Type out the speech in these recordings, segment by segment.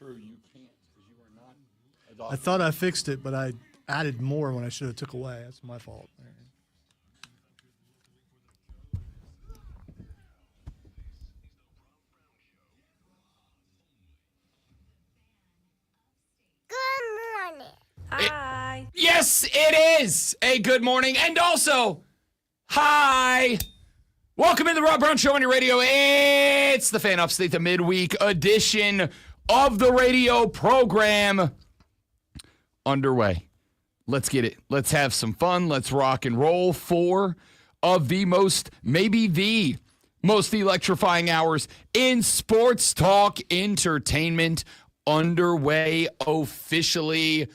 true. You can't because you are not a doctor. I thought I fixed it, but I added more when I should have took away. That's my fault. Good morning. Hi. Yes, it is a good morning. And also, hi. Welcome to the Rob Brown Show on your radio. It's the Fan Upstate, the midweek edition of the radio program underway. Let's get it. Let's have some fun. Let's rock and roll. 4 of the most, maybe the most electrifying hours in sports talk entertainment underway officially.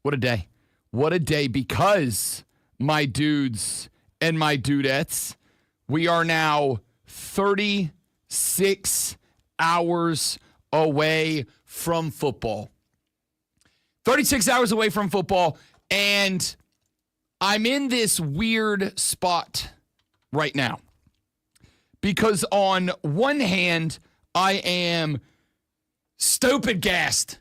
What a day. What a day, because my dudes and my dudettes, we are now 36 hours away from football. 36 hours away from football, and I'm in this weird spot right now. Because on one hand, I am stupid gassed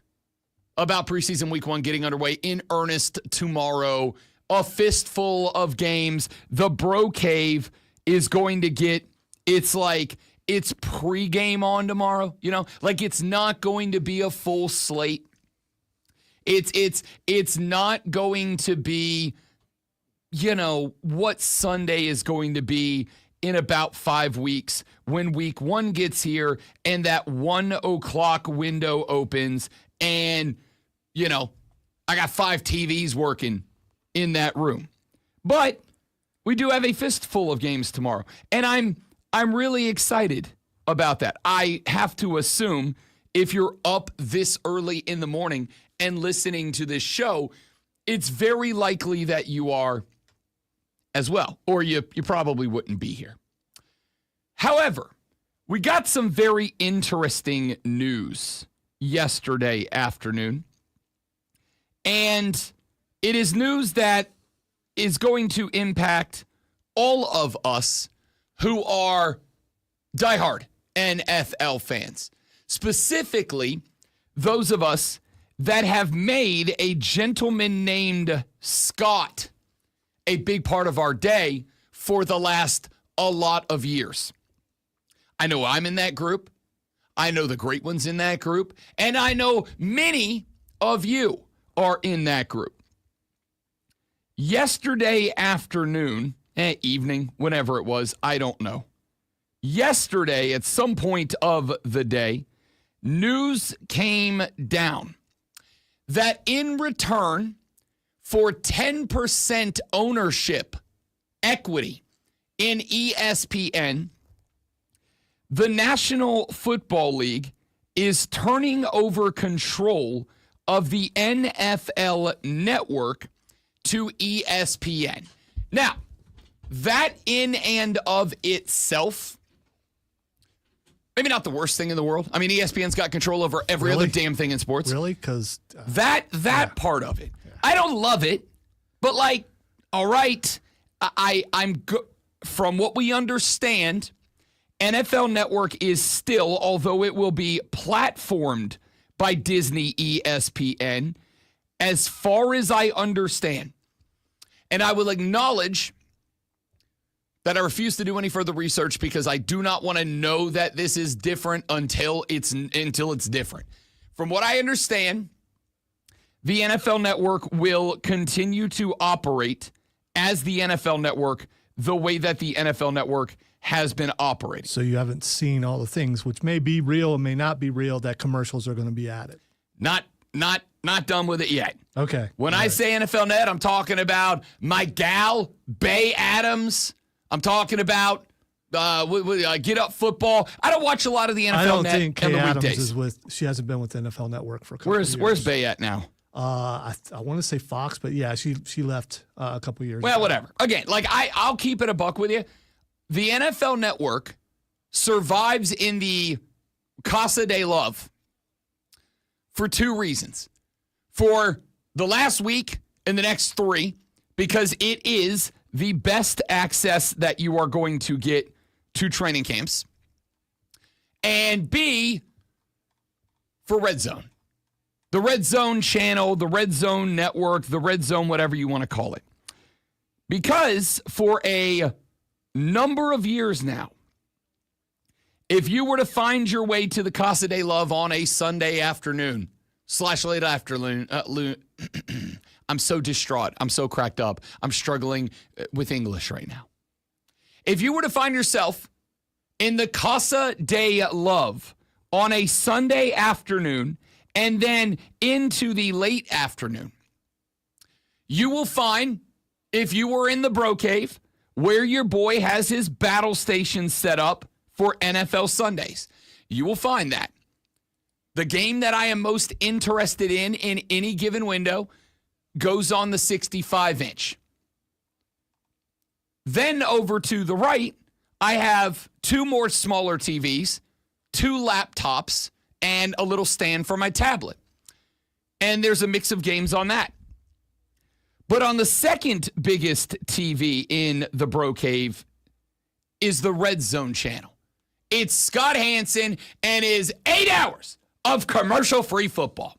about preseason week 1 getting underway in earnest tomorrow. A fistful of games. The Bro Cave is going to get, it's pregame on tomorrow, like it's not going to be a full slate. It's not going to be, what Sunday is going to be in about 5 weeks when week 1 gets here and that 1 o'clock window opens and, I got 5 TVs working in that room. But we do have a fistful of games tomorrow, and I'm really excited about that. I have to assume if you're up this early in the morning and listening to this show, it's very likely that you are as well, or you probably wouldn't be here. However, we got some very interesting news yesterday afternoon, and it is news that is going to impact all of us who are diehard NFL fans, specifically those of us that have made a gentleman named Scott a big part of our day for the last a lot of years. I know I'm in that group. I know the great ones in that group. And I know many of you are in that group. Yesterday afternoon, evening, whenever it was, I don't know. Yesterday, at some point of the day, news came down that in return for 10% ownership equity in ESPN, the National Football League is turning over control of the NFL network to ESPN. Now, that in and of itself, maybe not the worst thing in the world. I mean, ESPN's got control over every other damn thing in sports. Really? Because that part of it. Yeah. I don't love it, but all right, I'm from what we understand, NFL Network is still, although it will be platformed by Disney ESPN, as far as I understand. And I will acknowledge that I refuse to do any further research because I do not want to know that this is different until it's different. From what I understand, the NFL Network will continue to operate as the NFL Network the way that the NFL Network has been operating. So you haven't seen all the things, which may be real and may not be real, that commercials are going to be added. Not done with it yet. Okay. When I say NFL Net, I'm talking about my gal, Bay Adams. I'm talking about Get Up Football. I don't watch a lot of the NFL Net. I don't think Kay Adams weekdays. is with. She hasn't been with the NFL Network for a couple of years. Where's Bay at now? I want to say Fox, but yeah, she left a couple of years Well, ago. whatever. Again, I'll keep it a buck with you. The NFL Network survives in the Casa de Love for 2 reasons. For the last week and the next 3, because it is the best access that you are going to get to training camps. And B, for Red Zone. The Red Zone channel, the Red Zone network, the Red Zone, whatever you want to call it. Because for a number of years now, if you were to find your way to the Casa de Love on a Sunday afternoon / late afternoon, I'm so distraught. I'm so cracked up. I'm struggling with English right now. If you were to find yourself in the Casa de Love on a Sunday afternoon and then into the late afternoon, you will find, if you were in the Bro Cave, where your boy has his battle station set up for NFL Sundays, you will find that the game that I am most interested in any given window goes on the 65-inch. Then over to the right, I have two more smaller TVs, two laptops, and a little stand for my tablet. And there's a mix of games on that. But on the second biggest TV in the Bro Cave is the Red Zone channel. It's Scott Hansen and his 8 hours of commercial-free football.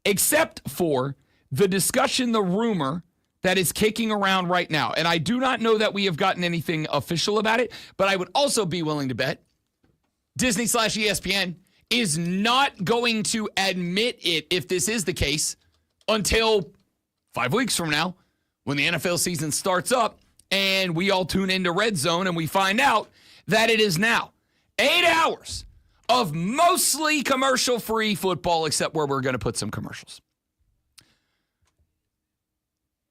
Except for the discussion, the rumor that is kicking around right now. And I do not know that we have gotten anything official about it, but I would also be willing to bet Disney / ESPN is not going to admit it, if this is the case, until 5 weeks from now when the NFL season starts up and we all tune into Red Zone and we find out that it is now 8 hours of mostly commercial-free football, except where we're going to put some commercials.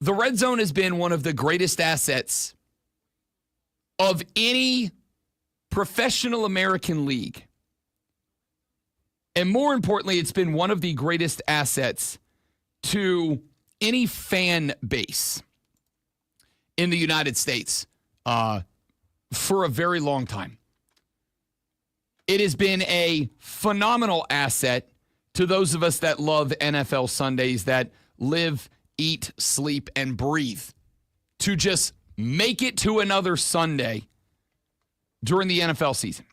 The Red Zone has been one of the greatest assets of any professional American league. And more importantly, it's been one of the greatest assets to any fan base in the United States for a very long time. It has been a phenomenal asset to those of us that love NFL Sundays, that live, eat, sleep, and breathe to just make it to another Sunday during the NFL season.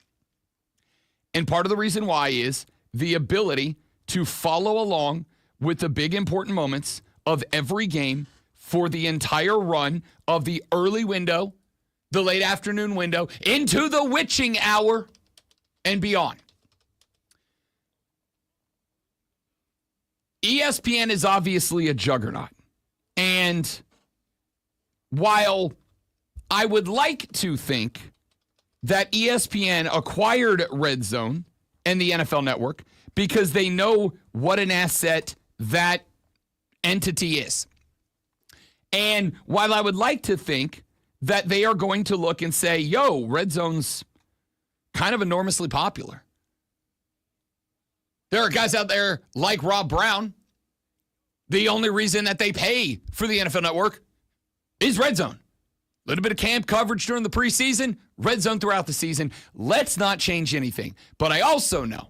And part of the reason why is the ability to follow along with the big important moments of every game for the entire run of the early window, the late afternoon window, into the witching hour and beyond. ESPN is obviously a juggernaut. And while I would like to think that ESPN acquired Red Zone and the NFL Network because they know what an asset that entity is. And while I would like to think that they are going to look and say, yo, Red Zone's kind of enormously popular. There are guys out there like Rob Brown. The only reason that they pay for the NFL Network is Red Zone. A little bit of camp coverage during the preseason, Red Zone throughout the season. Let's not change anything. But I also know,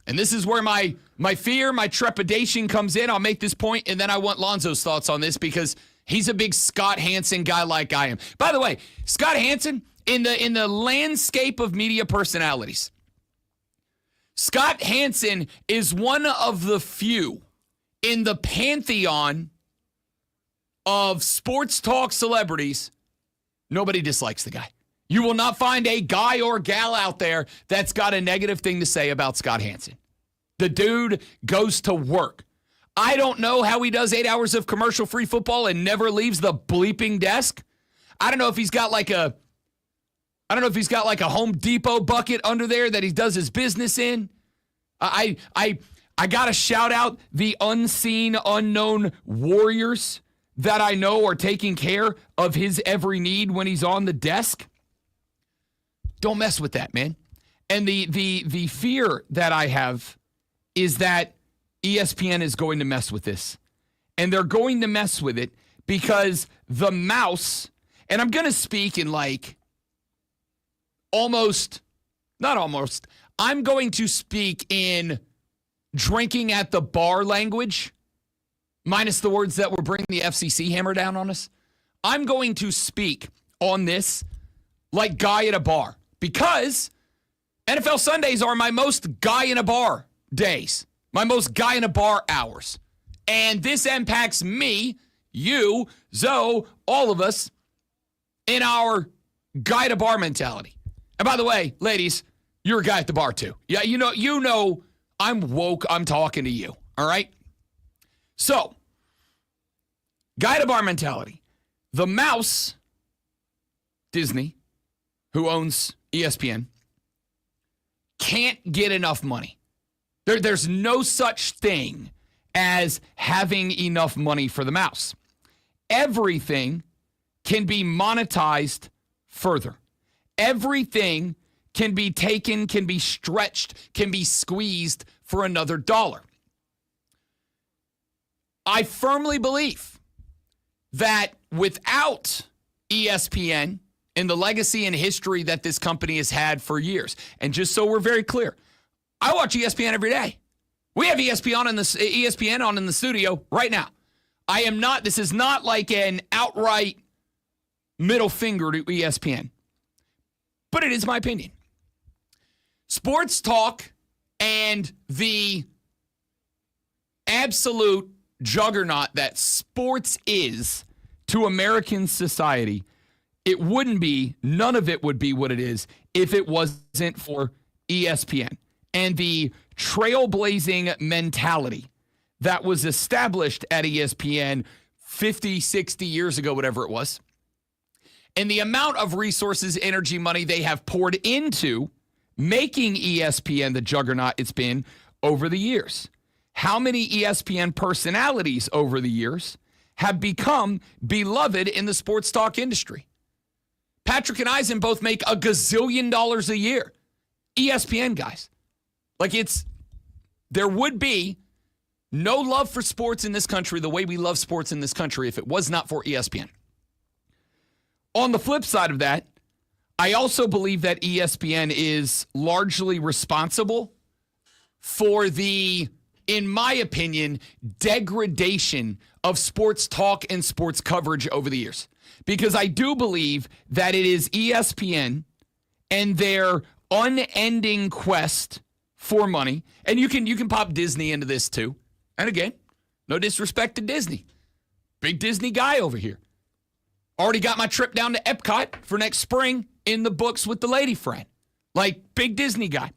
and this is where my fear, my trepidation comes in. I'll make this point, and then I want Lonzo's thoughts on this because he's a big Scott Hansen guy like I am. By the way, Scott Hansen, in the landscape of media personalities, Scott Hansen is one of the few in the pantheon of sports talk celebrities. Nobody dislikes the guy. You will not find a guy or gal out there that's got a negative thing to say about Scott Hansen. The dude goes to work. I don't know how he does 8 hours of commercial-free football and never leaves the bleeping desk. I don't know if he's got like a Home Depot bucket under there that he does his business in. I got to shout out the unseen, unknown warriors that I know are taking care of his every need when he's on the desk. Don't mess with that, man. And the fear that I have is that ESPN is going to mess with this. And they're going to mess with it because the mouse, and I'm going to speak in I'm going to speak in drinking at the bar language, minus the words that we're bringing the FCC hammer down on us. I'm going to speak on this like guy at a bar because NFL Sundays are my most guy in a bar days, my most guy-in-a-bar hours. And this impacts me, you, Zoe, all of us in our guy-to-bar mentality. And by the way, ladies, you're a guy at the bar too. Yeah, you know I'm woke. I'm talking to you, all right? So, guy-to-bar mentality. The mouse, Disney, who owns ESPN, can't get enough money. There's no such thing as having enough money for the mouse. Everything can be monetized further. Everything can be taken, can be stretched, can be squeezed for another dollar. I firmly believe that without ESPN and the legacy and history that this company has had for years, and just so we're very clear, I watch ESPN every day. We have ESPN on in the studio right now. This is not like an outright middle finger to ESPN, but it is my opinion. Sports talk and the absolute juggernaut that sports is to American society, none of it would be what it is if it wasn't for ESPN and the trailblazing mentality that was established at ESPN 50, 60 years ago, whatever it was. And the amount of resources, energy, money they have poured into making ESPN the juggernaut it's been over the years. How many ESPN personalities over the years have become beloved in the sports talk industry? Patrick and Eisen both make $1 gazillion a year. ESPN guys. There would be no love for sports in this country the way we love sports in this country if it was not for ESPN. On the flip side of that, I also believe that ESPN is largely responsible for the, in my opinion, degradation of sports talk and sports coverage over the years. Because I do believe that it is ESPN and their unending quest for money, and you can pop Disney into this too. And again, no disrespect to Disney. Big Disney guy over here. Already got my trip down to Epcot for next spring in the books with the lady friend. Big Disney guy.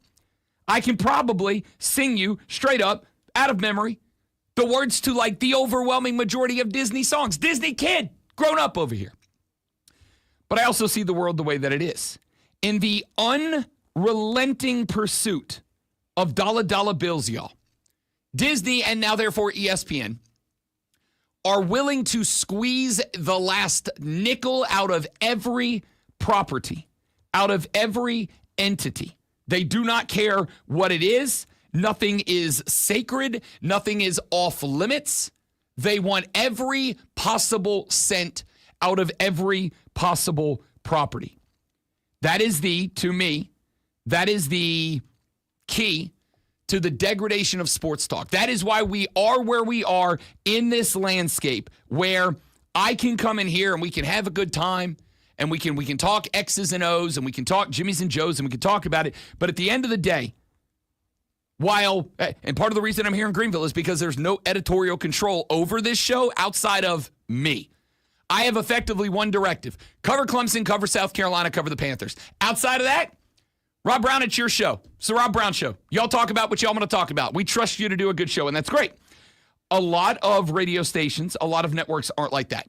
I can probably sing you straight up, out of memory, the words to the overwhelming majority of Disney songs. Disney kid, grown up over here. But I also see the world the way that it is. In the unrelenting pursuit of dollar bills, y'all, Disney and now therefore ESPN are willing to squeeze the last nickel out of every property, out of every entity. They do not care what it is. Nothing is sacred. Nothing is off limits. They want every possible cent out of every possible property. That is to me, that is the key to the degradation of sports talk. That is why we are where we are in this landscape where I can come in here and we can have a good time and we can talk X's and O's and we can talk Jimmy's and Joe's and we can talk about it. But at the end of the day, and part of the reason I'm here in Greenville is because there's no editorial control over this show outside of me. I have effectively one directive. Cover Clemson, cover South Carolina, cover the Panthers. Outside of that, Rob Brown, it's your show. It's the Rob Brown Show. Y'all talk about what y'all want to talk about. We trust you to do a good show, and that's great. A lot of radio stations, a lot of networks aren't like that.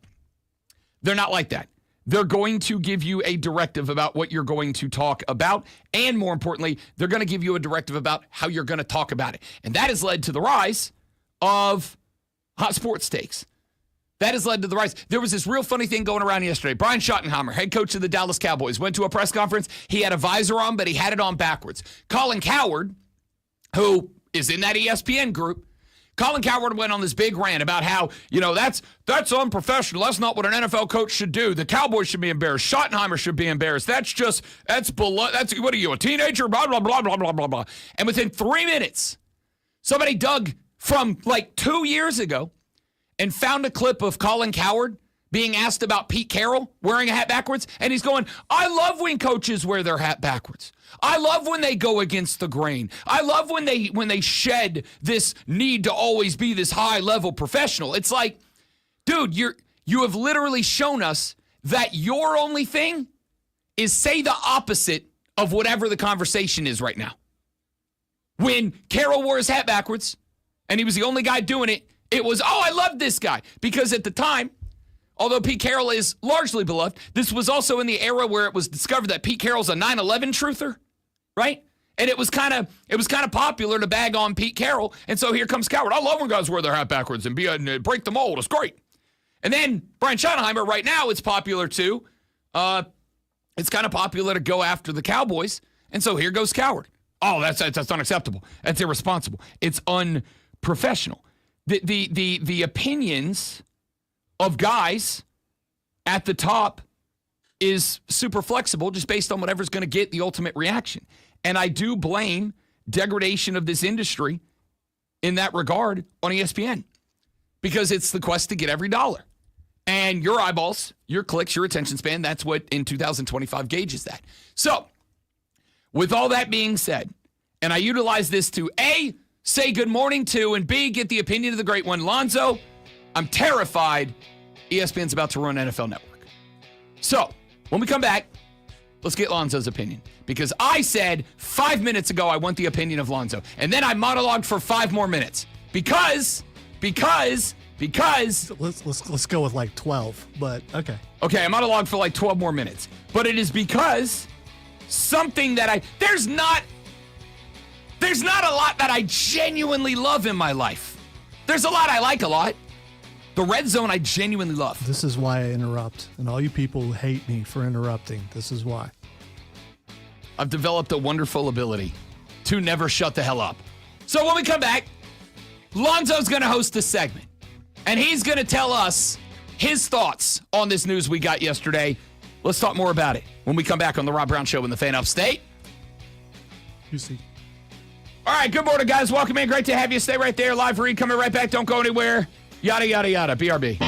They're not like that. They're going to give you a directive about what you're going to talk about, and more importantly, they're going to give you a directive about how you're going to talk about it. And that has led to the rise of hot sports takes. That has led to the rise. There was this real funny thing going around yesterday. Brian Schottenheimer, head coach of the Dallas Cowboys, went to a press conference. He had a visor on, but he had it on backwards. Colin Cowherd, who is in that ESPN group, Colin Cowherd went on this big rant about how, that's unprofessional. That's not what an NFL coach should do. The Cowboys should be embarrassed. Schottenheimer should be embarrassed. That's what are you, a teenager? Blah, blah, blah, blah, blah, blah, blah. And within 3 minutes, somebody dug from 2 years ago and found a clip of Colin Cowherd being asked about Pete Carroll wearing a hat backwards, and he's going, I love when coaches wear their hat backwards. I love when they go against the grain. I love when they shed this need to always be this high-level professional. It's like, dude, you have literally shown us that your only thing is say the opposite of whatever the conversation is right now. When Carroll wore his hat backwards, and he was the only guy doing it, it was, oh, I love this guy. Because at the time, although Pete Carroll is largely beloved, this was also in the era where it was discovered that Pete Carroll's a 9/11 truther, right? And it was kind of popular to bag on Pete Carroll. And so here comes Coward. I love when guys wear their hat backwards and break the mold. It's great. And then Brian Schottenheimer, right now, it's popular too. It's kind of popular to go after the Cowboys. And so here goes Coward. Oh, that's unacceptable. That's irresponsible. It's unprofessional. The opinions of guys at the top is super flexible just based on whatever's going to get the ultimate reaction. And I do blame degradation of this industry in that regard on ESPN because it's the quest to get every dollar. And your eyeballs, your clicks, your attention span, that's what in 2025 gauges that. So, with all that being said, and I utilize this to A, say good morning to, and B, get the opinion of the great one, Lonzo, I'm terrified ESPN's about to run NFL Network. So, when we come back, let's get Lonzo's opinion. Because I said 5 minutes ago I want the opinion of Lonzo. And then I monologued for 5 more minutes. Because Let's go with like 12, but okay. Okay, I monologued for like 12 more minutes. But it is because something that there's not a lot that I genuinely love in my life. There's a lot I like a lot. The red zone I genuinely love. This is why I interrupt. And all you people who hate me for interrupting, this is why. I've developed a wonderful ability to never shut the hell up. So when we come back, Lonzo's going to host a segment. And he's going to tell us his thoughts on this news we got yesterday. Let's talk more about it when we come back on the Rob Brown Show in the Fan Upstate. You see. All right, good morning, guys. Welcome in. Great to have you. Stay right there. Live read coming right back. Don't go anywhere. Yada, yada, yada. BRB.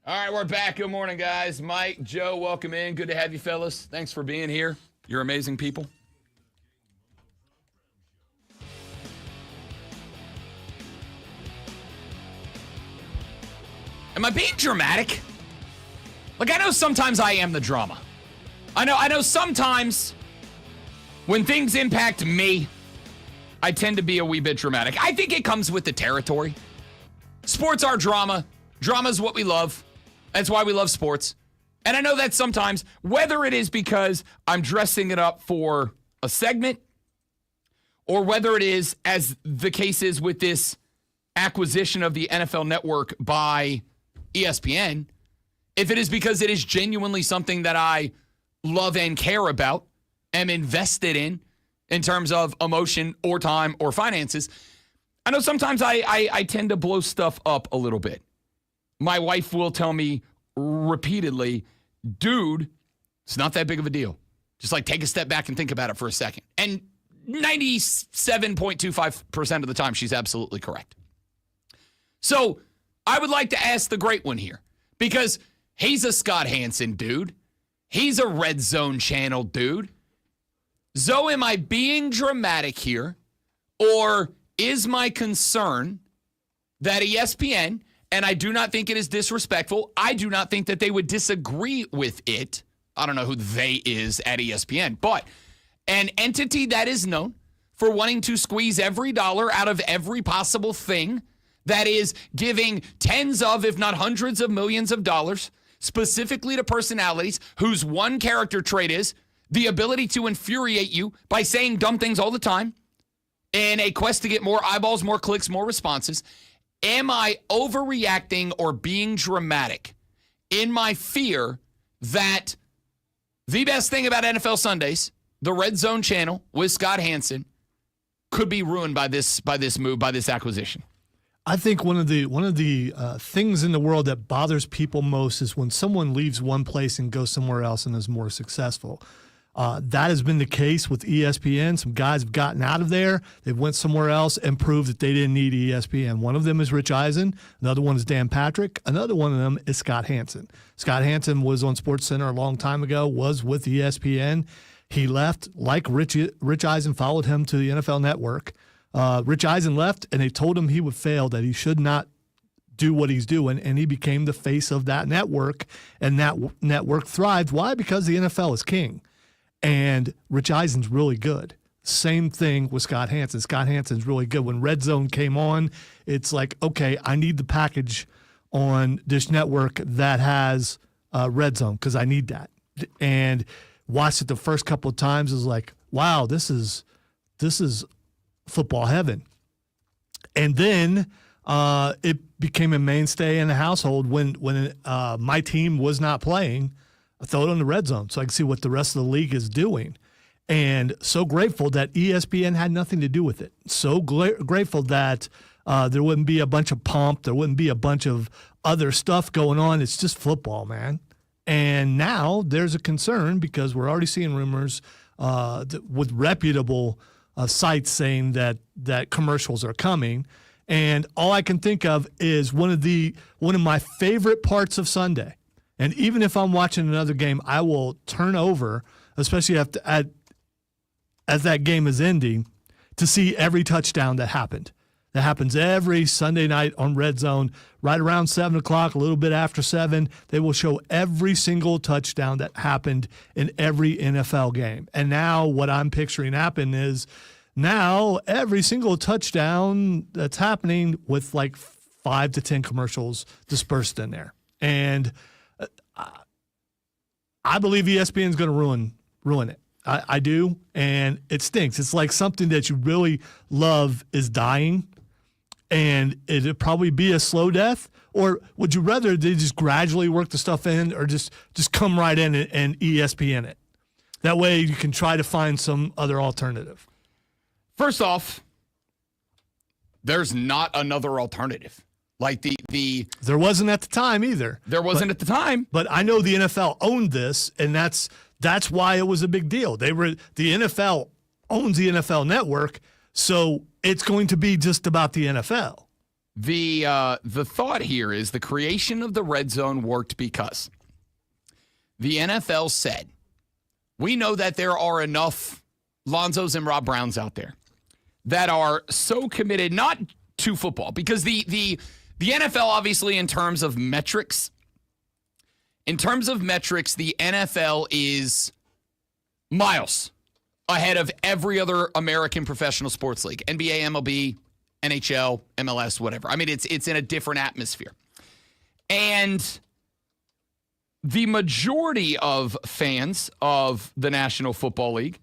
All right, we're back. Good morning, guys. Mike, Joe, welcome in. Good to have you, fellas. Thanks for being here. You're amazing people. Am I being dramatic? Like, I know sometimes I am the drama. I know sometimes when things impact me, I tend to be a wee bit dramatic. I think it comes with the territory. Sports are drama. Drama is what we love. That's why we love sports. And I know that sometimes, whether it is because I'm dressing it up for a segment, or whether it is, as the case is with this acquisition of the NFL Network by ESPN, if it is because it is genuinely something that I love and care about, am invested in terms of emotion or time or finances, I know sometimes I tend to blow stuff up a little bit. My wife will tell me repeatedly, dude, it's not that big of a deal. Just like take a step back and think about it for a second. And 97.25% of the time, she's absolutely correct. So I would like to ask the great one here, because he's a Scott Hansen dude. He's a Red Zone channel dude. Zoe, am I being dramatic here? Or is my concern that ESPN, and I do not think it is disrespectful, I do not think that they would disagree with it. I don't know who they is at ESPN, but an entity that is known for wanting to squeeze every dollar out of every possible thing, that is giving tens of, if not hundreds of millions of dollars specifically to personalities whose one character trait is the ability to infuriate you by saying dumb things all the time in a quest to get more eyeballs, more clicks, more responses. Am I overreacting or being dramatic in my fear that the best thing about NFL Sundays, the Red Zone channel with Scott Hansen, could be ruined by this move, by this acquisition? I think one of the things in the world that bothers people most is when someone leaves one place and goes somewhere else and is more successful. That has been the case with ESPN. Some guys have gotten out of there. They went somewhere else and proved that they didn't need ESPN. One of them is Rich Eisen. Another one is Dan Patrick. Another one of them is Scott Hansen. Scott Hansen was on SportsCenter a long time ago, was with ESPN. He left, like Rich Eisen followed him to the NFL Network. Rich Eisen left, and they told him he would fail, that he should not do what he's doing, and he became the face of that network, and that network thrived. Why? Because the NFL is king, and Rich Eisen's really good. Same thing with Scott Hansen. Scott Hansen's really good. When Red Zone came on, it's like, okay, I need the package on this network that has Red Zone because I need that. And watched it the first couple of times, is like, wow, this is football heaven. And then it became a mainstay in the household when my team was not playing. I throw it on the Red Zone so I can see what the rest of the league is doing. And so grateful that ESPN had nothing to do with it. So grateful that there wouldn't be a bunch of pomp. There wouldn't be a bunch of other stuff going on. It's just football, man. And now there's a concern because we're already seeing rumors with reputable sites saying that commercials are coming. And all I can think of is one of my favorite parts of Sunday. And even if I'm watching another game, I will turn over, especially as that game is ending, to see every touchdown that happened. That happens every Sunday night on Red Zone, right around 7 o'clock, a little bit after 7. They will show every single touchdown that happened in every NFL game. And now what I'm picturing happen is now every single touchdown that's happening with like 5 to 10 commercials dispersed in there. And I believe ESPN is going to ruin it. I do, and it stinks. It's like something that you really love is dying, and it'd probably be a slow death. Or would you rather they just gradually work the stuff in, or just come right in and ESPN it? That way you can try to find some other alternative. First off, there's not another alternative. Like the there wasn't at the time either. There wasn't at the time. But I know the NFL owned this, and that's why it was a big deal. The NFL owns the NFL Network, so it's going to be just about the NFL. The thought here is the creation of the red zone worked because the NFL said, we know that there are enough Lonzos and Rob Browns out there that are so committed not to football, because the NFL, obviously, in terms of metrics, the NFL is miles ahead of every other American professional sports league, NBA, MLB, NHL, MLS, whatever. I mean, it's in a different atmosphere. And the majority of fans of the National Football League,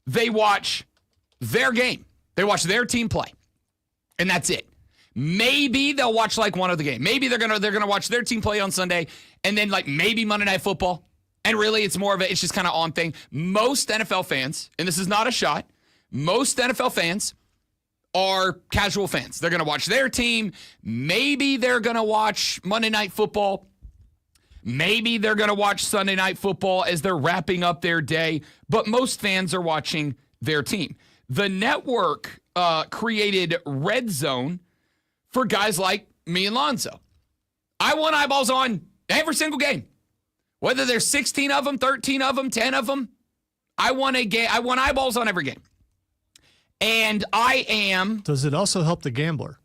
they watch their game. They watch their team play. And that's it. Maybe they'll watch like one other game. Maybe they're gonna watch their team play on Sunday, and then like maybe Monday Night Football. And really, it's just kind of on thing. Most NFL fans, and this is not a shot, most NFL fans are casual fans. They're going to watch their team. Maybe they're going to watch Monday Night Football. Maybe they're going to watch Sunday Night Football as they're wrapping up their day. But most fans are watching their team. The network created Red Zone for guys like me and Lonzo. I want eyeballs on every single game. Whether there's 16 of them, 13 of them, 10 of them, I want eyeballs on every game. And I am... Does it also help the gambler?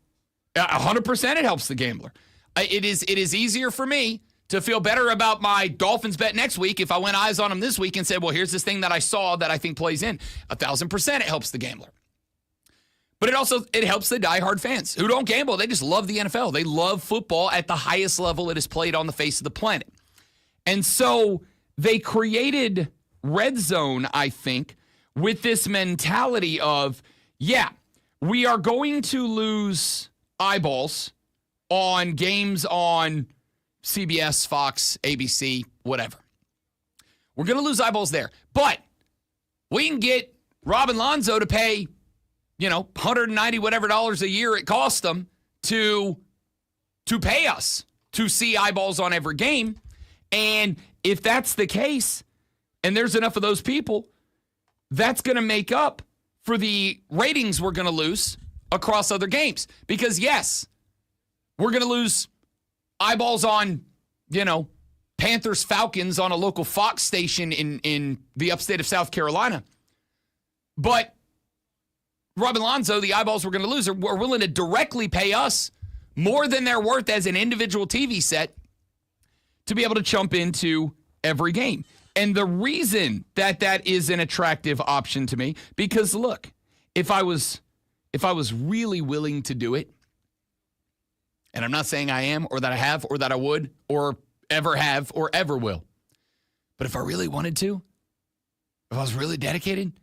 100% it helps the gambler. It is easier for me to feel better about my Dolphins bet next week if I went eyes on them this week and said, well, here's this thing that I saw that I think plays in. 1,000% it helps the gambler. But it helps the diehard fans who don't gamble. They just love the NFL. They love football at the highest level it is played on the face of the planet. And so they created Red Zone, I think, with this mentality of, yeah, we are going to lose eyeballs on games on CBS, Fox, ABC, whatever. We're going to lose eyeballs there. But we can get Rob and Lonzo to pay, $190 whatever dollars a year it costs them to pay us to see eyeballs on every game. And if that's the case, and there's enough of those people, that's going to make up for the ratings we're going to lose across other games. Because, yes, we're going to lose eyeballs on, Panthers, Falcons on a local Fox station in the upstate of South Carolina. But Rob and Lonzo, the eyeballs we're going to lose, are willing to directly pay us more than they're worth as an individual TV set to be able to jump into every game. And the reason that is an attractive option to me, because look, if I was really willing to do it, and I'm not saying I am, or that I have, or that I would, or ever have, or ever will, but if I really wanted to, if I was really dedicated,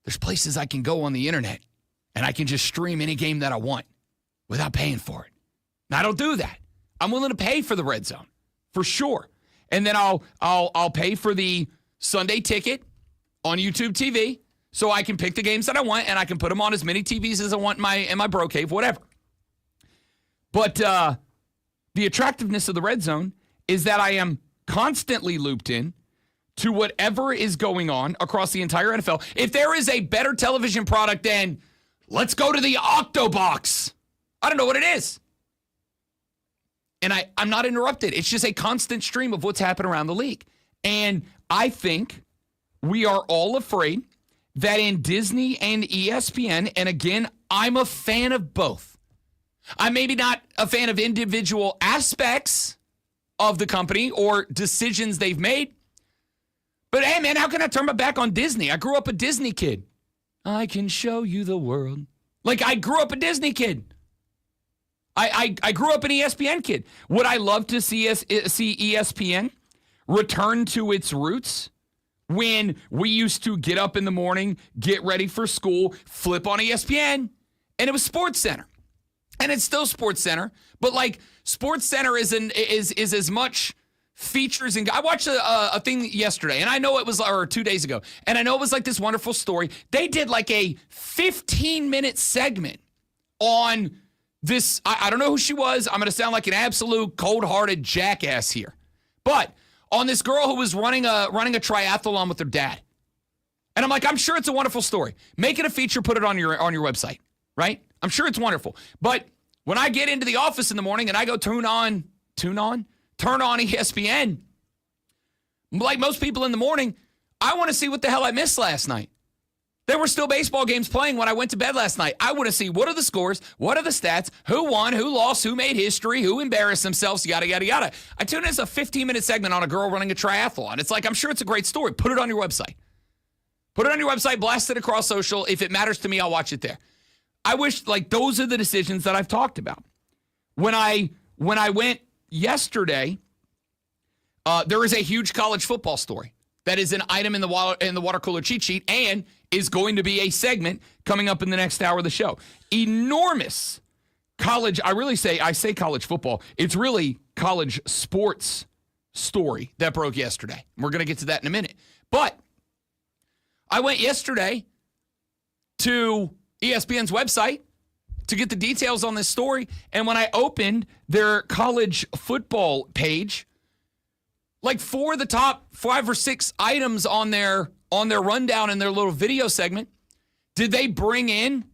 there's places I can go on the internet and I can just stream any game that I want without paying for it. And I don't do that. I'm willing to pay for the Red Zone. For sure. And then I'll pay for the Sunday ticket on YouTube TV so I can pick the games that I want and I can put them on as many TVs as I want in my bro cave, whatever. But the attractiveness of the Red Zone is that I am constantly looped in to whatever is going on across the entire NFL. If there is a better television product than let's go to the Octobox, I don't know what it is. And I'm not interrupted. It's just a constant stream of what's happening around the league. And I think we are all afraid that in Disney and ESPN, and again, I'm a fan of both. I'm maybe not a fan of individual aspects of the company or decisions they've made. But hey, man, how can I turn my back on Disney? I grew up a Disney kid. I can show you the world. Like, I grew up a Disney kid. I grew up an ESPN kid. Would I love to see ESPN return to its roots when we used to get up in the morning, get ready for school, flip on ESPN, and it was Sports Center. And it's still Sports Center, but like Sports Center is as much features. And I watched a thing yesterday, and I know it was, or 2 days ago, and I know it was like this wonderful story. They did like a 15-minute segment on this. I don't know who she was. I'm going to sound like an absolute cold-hearted jackass here. But on this girl who was running a triathlon with her dad. And I'm like, I'm sure it's a wonderful story. Make it a feature, put it on your website, right? I'm sure it's wonderful. But When I get into the office in the morning and I go turn on ESPN, like most people in the morning, I want to see what the hell I missed last night. There were still baseball games playing when I went to bed last night. I want to see what are the scores, what are the stats, who won, who lost, who made history, who embarrassed themselves, yada, yada, yada. I tune in as a 15-minute segment on a girl running a triathlon. It's like, I'm sure it's a great story. Put it on your website. Put it on your website, blast it across social. If it matters to me, I'll watch it there. I wish, like, those are the decisions that I've talked about. When I went yesterday, there is a huge college football story. That is an item in the water cooler cheat sheet and is going to be a segment coming up in the next hour of the show. Enormous college, I say college football. It's really college sports story that broke yesterday. We're going to get to that in a minute. But I went yesterday to ESPN's website to get the details on this story. And when I opened their college football page, like 4 of the top 5 or 6 items on their rundown in their little video segment, did they bring in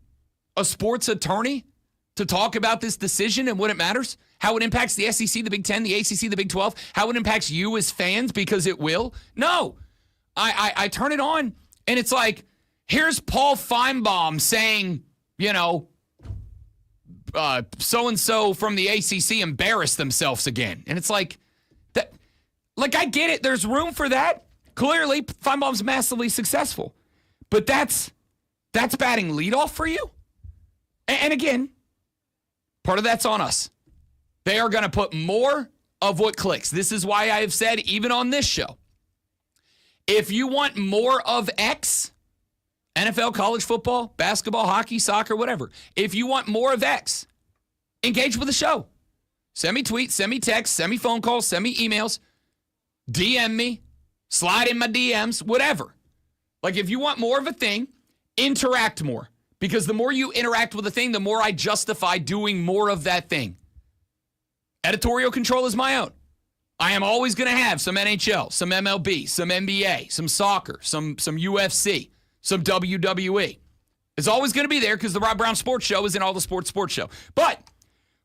a sports attorney to talk about this decision and what it matters? How it impacts the SEC, the Big Ten, the ACC, the Big 12, how it impacts you as fans, because it will? No. I turn it on, and it's like, here's Paul Feinbaum saying, so-and-so from the ACC embarrassed themselves again. And it's like, I get it. There's room for that. Clearly, Feinbaum's massively successful. But that's batting leadoff for you? And again, part of that's on us. They are going to put more of what clicks. This is why I have said, even on this show, if you want more of X, NFL, college football, basketball, hockey, soccer, whatever, if you want more of X, engage with the show. Send me tweets, send me texts, send me phone calls, send me emails. DM me, slide in my DMs, whatever. Like, if you want more of a thing, interact more. Because the more you interact with a thing, the more I justify doing more of that thing. Editorial control is my own. I am always going to have some NHL, some MLB, some NBA, some soccer, some UFC, some WWE. It's always going to be there because the Rob Brown Sports Show is in all the sports show. But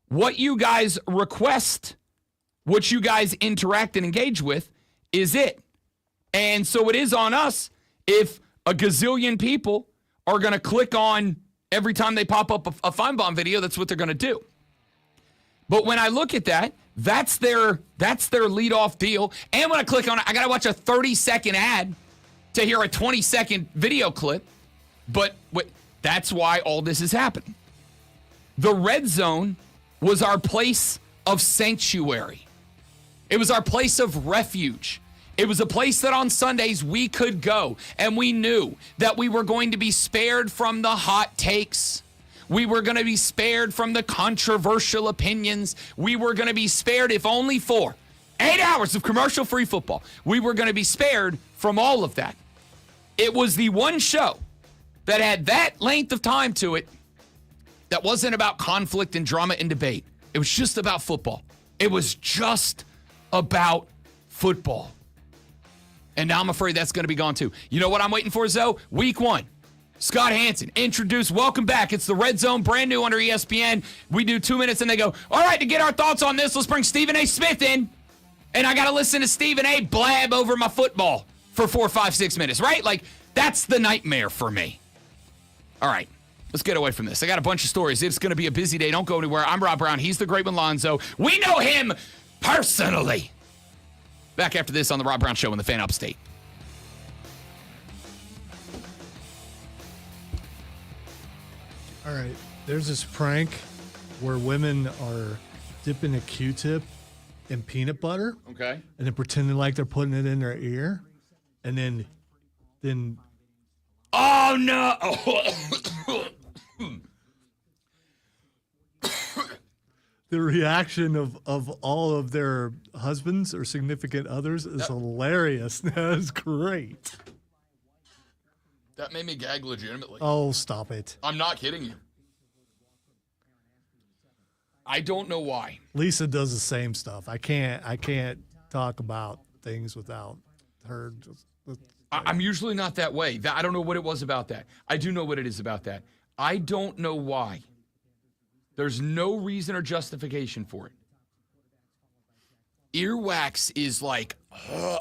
what you guys request, what you guys interact and engage with, is it. And so it is on us if a gazillion people are going to click on every time they pop up a Feinbaum video, that's what they're going to do. But when I look at that, that's their leadoff deal. And when I click on it, I got to watch a 30-second ad to hear a 20-second video clip. But that's why all this is happening. The red zone was our place of sanctuary. It was our place of refuge. It was a place that on Sundays we could go, and we knew that we were going to be spared from the hot takes. We were going to be spared from the controversial opinions. We were going to be spared, if only for 8 hours of commercial-free football. We were going to be spared from all of that. It was the one show that had that length of time to it that wasn't about conflict and drama and debate. It was just about football. It was just about football. And now I'm afraid that's going to be gone too. You know what I'm waiting for, Zoe? Week 1. Scott Hansen, introduced. Welcome back. It's the Red Zone, brand new under ESPN. We do 2 minutes and they go, all right, to get our thoughts on this, let's bring Stephen A. Smith in. And I got to listen to Stephen A. blab over my football for 4, 5, 6 minutes, right? Like, that's the nightmare for me. All right. Let's get away from this. I got a bunch of stories. It's going to be a busy day. Don't go anywhere. I'm Rob Brown. He's the great Lonzo. We know him personally. Back after this on the Rob Brown Show in the Fan Upstate. All right. There's this prank where women are dipping a Q-tip in peanut butter. Okay. And then pretending like they're putting it in their ear. And then oh, no. the reaction of all of their husbands or significant others is hilarious. That's great. That made me gag legitimately. Oh, stop it. I'm not kidding you. I don't know why. Lisa does the same stuff. I can't talk about things without her. I'm usually not that way. I don't know what it was about that. I do know what it is about that. I don't know why. There's no reason or justification for it. Earwax is like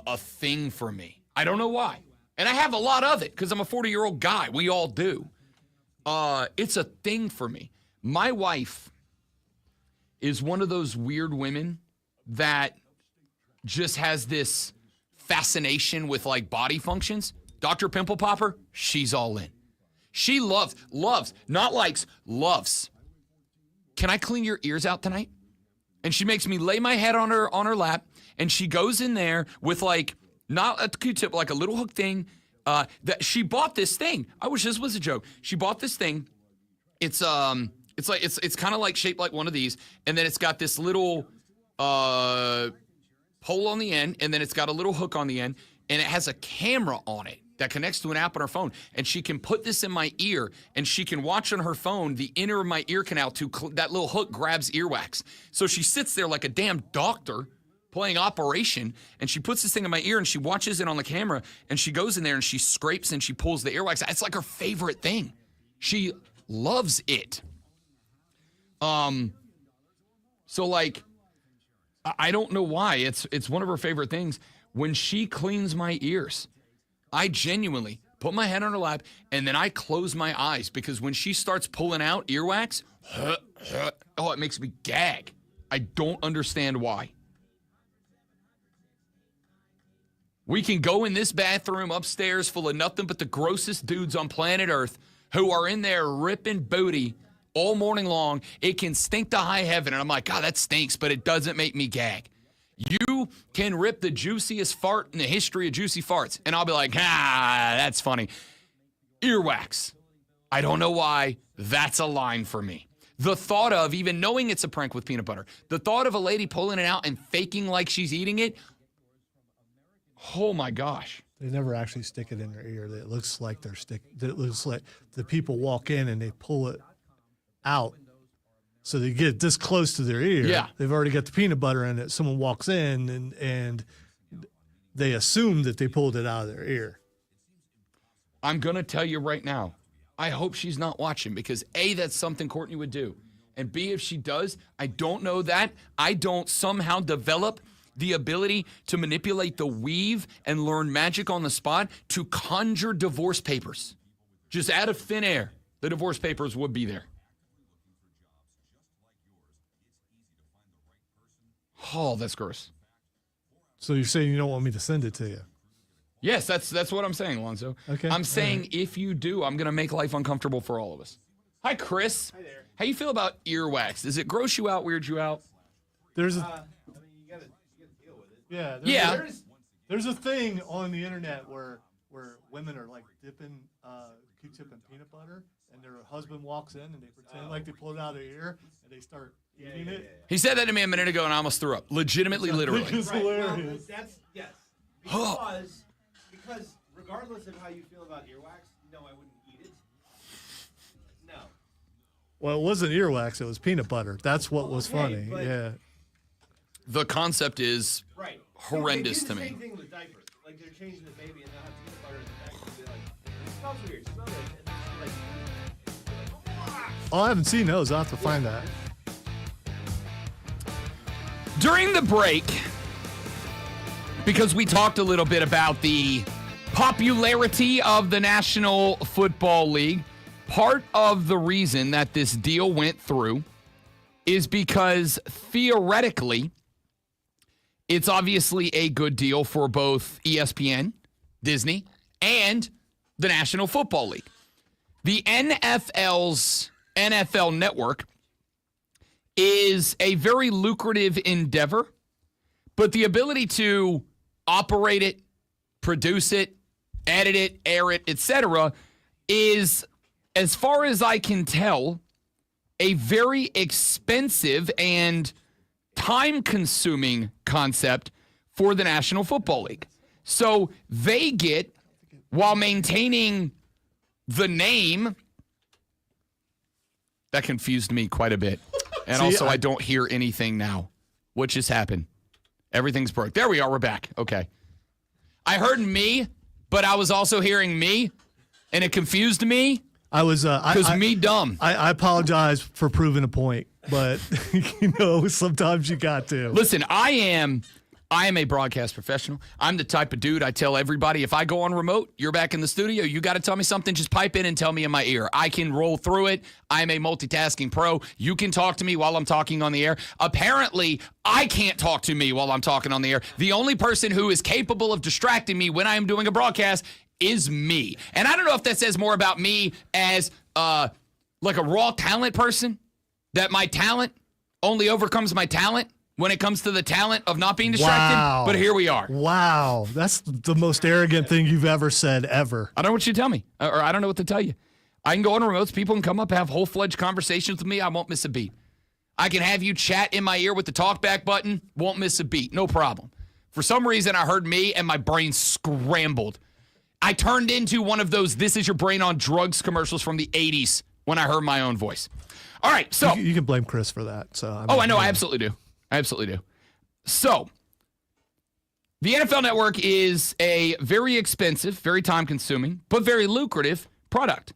a thing for me. I don't know why. And I have a lot of it because I'm a 40-year-old guy. We all do. It's a thing for me. My wife is one of those weird women that just has this fascination with like body functions. Dr. Pimple Popper, she's all in. She loves, not likes, loves. Can I clean your ears out tonight? And she makes me lay my head on her lap, and she goes in there with like, not a Q-tip, like a little hook thing. That she bought this thing. I wish this was a joke. She bought this thing. It's kind of like shaped like one of these, and then it's got this little hole on the end, and then it's got a little hook on the end, and it has a camera on it that connects to an app on her phone, and she can put this in my ear, and she can watch on her phone the inner of my ear canal to that little hook grabs earwax. So she sits there like a damn doctor playing operation, and she puts this thing in my ear, and she watches it on the camera, and she goes in there, and she scrapes, and she pulls the earwax. It's like her favorite thing. She loves it. So like, I don't know why. It's one of her favorite things. When she cleans my ears, I genuinely put my head on her lap, and then I close my eyes, because when she starts pulling out earwax, it makes me gag. I don't understand why. We can go in this bathroom upstairs full of nothing but the grossest dudes on planet Earth who are in there ripping booty all morning long. It can stink to high heaven, and I'm like, God, that stinks, but it doesn't make me gag. You can rip the juiciest fart in the history of juicy farts, and I'll be like, that's funny. Earwax. I don't know why. That's a line for me. The thought of, even knowing it's a prank with peanut butter, the thought of a lady pulling it out and faking like she's eating it, oh my gosh. They never actually stick it in their ear. It looks like it looks like the people walk in and they pull it out. So they get this close to their ear. Yeah. They've already got the peanut butter in it. Someone walks in and they assume that they pulled it out of their ear. I'm going to tell you right now, I hope she's not watching, because A, that's something Courtney would do. And B, if she does, I don't know that I don't somehow develop the ability to manipulate the weave and learn magic on the spot to conjure divorce papers. Just out of thin air, the divorce papers would be there. Oh, that's gross. So you're saying you don't want me to send it to you? Yes, that's what I'm saying, Alonzo. Okay. I'm saying if you do, I'm going to make life uncomfortable for all of us. Hi, Chris. Hi there. How you feel about earwax? Does it gross you out, weird you out? There's I mean, you gotta deal with it. yeah. Yeah. There's a thing on the internet where women are like dipping Q-tip in peanut butter, and their husband walks in and they pretend like they pull it out of their ear and they start eating it. He said that to me a minute ago, and I almost threw up. Legitimately, literally. It's Right. Well, hilarious. that's yes. Because regardless of how you feel about earwax, no, I wouldn't eat it. No. Well, it wasn't earwax; it was peanut butter. That's what was Okay, funny. but- Yeah. The concept is Right. horrendous They do to the me. same thing with diapers. Like they're changing the baby and they'll have peanut butter in the diaper and be like, it smells weird. It smells like. Oh, I haven't seen those. I'll have to find that. During the break, because we talked a little bit about the popularity of the National Football League, part of the reason that this deal went through is because theoretically, it's obviously a good deal for both ESPN, Disney, and the National Football League. The NFL's NFL Network is a very lucrative endeavor, but the ability to operate it, produce it, edit it, air it, etc., is, as far as I can tell, a very expensive and time-consuming concept for the National Football League. So they get, while maintaining the name, that confused me quite a bit. And also, I don't hear anything now. What just happened? Everything's broke. There we are. We're back. Okay. I heard me, but I was also hearing me, and it confused me. I was Because me dumb. I apologize for proving a point, but sometimes you got to. Listen, I am a broadcast professional. I'm the type of dude I tell everybody, if I go on remote, you're back in the studio, you got to tell me something, just pipe in and tell me in my ear. I can roll through it. I'm a multitasking pro. You can talk to me while I'm talking on the air. Apparently, I can't talk to me while I'm talking on the air. The only person who is capable of distracting me when I am doing a broadcast is me. And I don't know if that says more about me as like a raw talent person, that my talent only overcomes my talent when it comes to the talent of not being distracted. Wow. But here we are. Wow. That's the most arrogant thing you've ever said, ever. I don't know what you tell me, or I don't know what to tell you. I can go on remotes. People can come up, have full-fledged conversations with me. I won't miss a beat. I can have you chat in my ear with the talkback button. Won't miss a beat. No problem. For some reason, I heard me and my brain scrambled. I turned into one of those "This is your brain on drugs" commercials from the 80s when I heard my own voice. All right, so. You can blame Chris for that. So I know. I absolutely do. I absolutely do. So, the NFL Network is a very expensive, very time-consuming, but very lucrative product.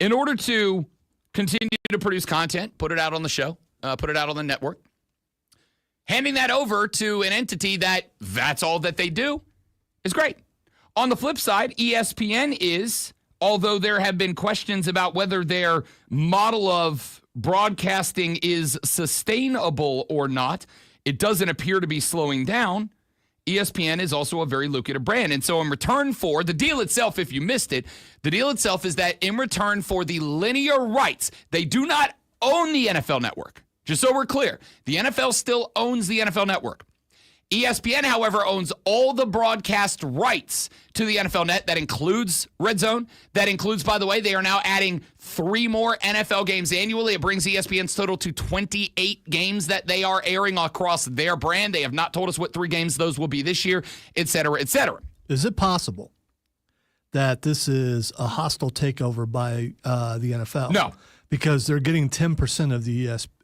In order to continue to produce content, put it out on the show, put it out on the network, handing that over to an entity that's all that they do is great. On the flip side, ESPN is, although there have been questions about whether their model of broadcasting is sustainable or not, it doesn't appear to be slowing down. ESPN is also a very lucrative brand. And so in return for the deal itself, if you missed it, the deal itself is that in return for the linear rights, they do not own the NFL Network. Just so we're clear, the NFL still owns the NFL Network. ESPN, however, owns all the broadcast rights to the NFL Net. That includes Red Zone. That includes, by the way, they are now adding 3 more NFL games annually. It brings ESPN's total to 28 games that they are airing across their brand. They have not told us what 3 games those will be this year, et cetera, et cetera. Is it possible that this is a hostile takeover by the NFL? No. Because they're getting 10%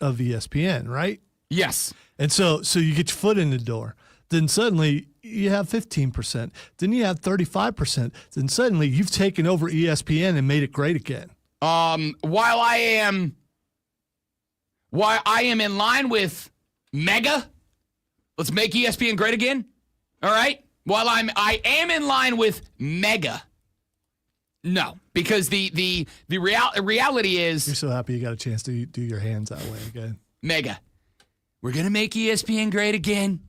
of ESPN, right? Yes. And so you get your foot in the door. Then suddenly you have 15%. Then you have 35%. Then suddenly you've taken over ESPN and made it great again. While I am in line with Mega, let's make ESPN great again. All right? While I am in line with Mega. No, because the reality is, you're so happy you got a chance to do your hands that way again. Mega. We're going to make ESPN great again.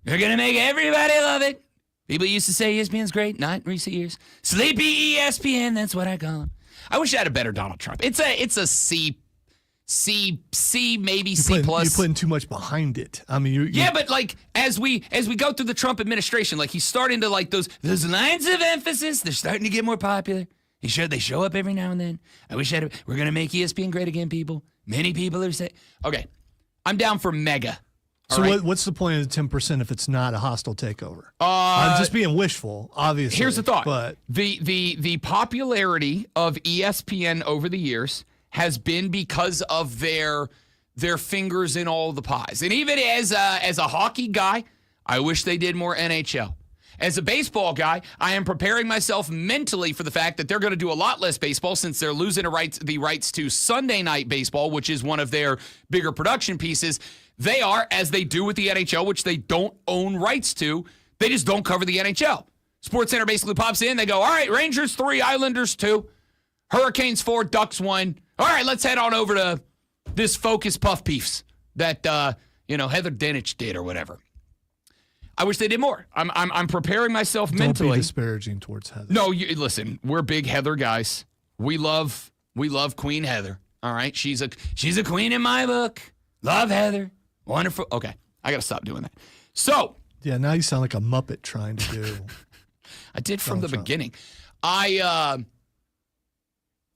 We're going to make everybody love it. People used to say ESPN's great, not in recent years. Sleepy ESPN, that's what I call him. I wish I had a better Donald Trump. It's a C, maybe C plus. You're putting too much behind it. I mean, yeah, but like as we go through the Trump administration, like he's starting to like those lines of emphasis. They're starting to get more popular. They show up every now and then. I wish we're going to make ESPN great again, people. Many people are saying, okay, I'm down for Mega. So right? What's the point of the 10% if it's not a hostile takeover? I'm just being wishful, obviously. Here's the thought. But the popularity of ESPN over the years has been because of their fingers in all the pies. And even as a hockey guy, I wish they did more NHL. As a baseball guy, I am preparing myself mentally for the fact that they're going to do a lot less baseball since they're losing the rights to Sunday Night Baseball, which is one of their bigger production pieces. They are, as they do with the NHL, which they don't own rights to, they just don't cover the NHL. SportsCenter basically pops in. They go, all right, Rangers 3, Islanders 2, Hurricanes 4, Ducks 1. All right, let's head on over to this Focus Puff Piece that Heather Dinich did or whatever. I wish they did more. I'm preparing myself mentally. Don't be disparaging towards Heather. No, listen, we're big Heather guys. We love Queen Heather. All right, she's a queen in my book. Love Heather. Wonderful. Okay, I got to stop doing that. So. Yeah, now you sound like a Muppet trying to do. I did from the beginning. I'm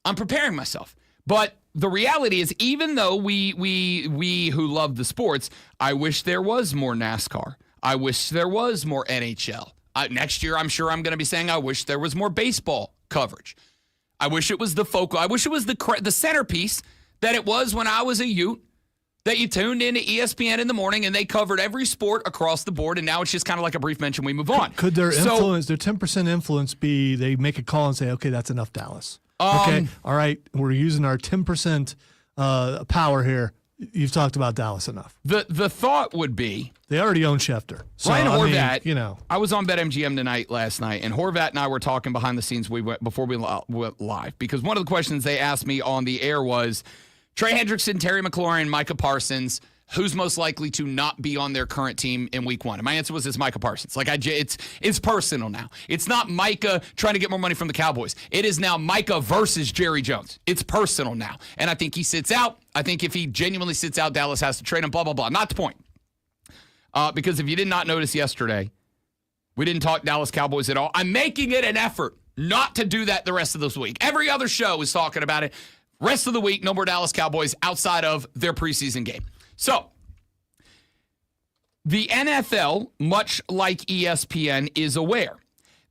preparing myself. But the reality is, even though we who love the sports, I wish there was more NASCAR. I wish there was more NHL. Next year, I'm sure I'm going to be saying I wish there was more baseball coverage. I wish it was the focal. I wish it was the centerpiece that it was when I was a Ute, that you tuned into ESPN in the morning and they covered every sport across the board, and now it's just kind of like a brief mention, we move on. Could their influence, their 10% influence be they make a call and say, okay, that's enough, Dallas? Okay, all right. We're using our 10% power here. You've talked about Dallas enough. The thought would be they already own Schefter. So, Ryan Horvat. you know, I was on BetMGM last night, and Horvat and I were talking behind the scenes. Before we went live, because one of the questions they asked me on the air was Trey Hendrickson, Terry McLaurin, Micah Parsons. Who's most likely to not be on their current team in week 1? And my answer was it's Micah Parsons. It's personal now. It's not Micah trying to get more money from the Cowboys. It is now Micah versus Jerry Jones. It's personal now. And I think he sits out. I think if he genuinely sits out, Dallas has to trade him, blah, blah, blah. Not the point. Because if you did not notice yesterday, we didn't talk Dallas Cowboys at all. I'm making it an effort not to do that the rest of this week. Every other show is talking about it. Rest of the week, no more Dallas Cowboys outside of their preseason game. So, the NFL, much like ESPN, is aware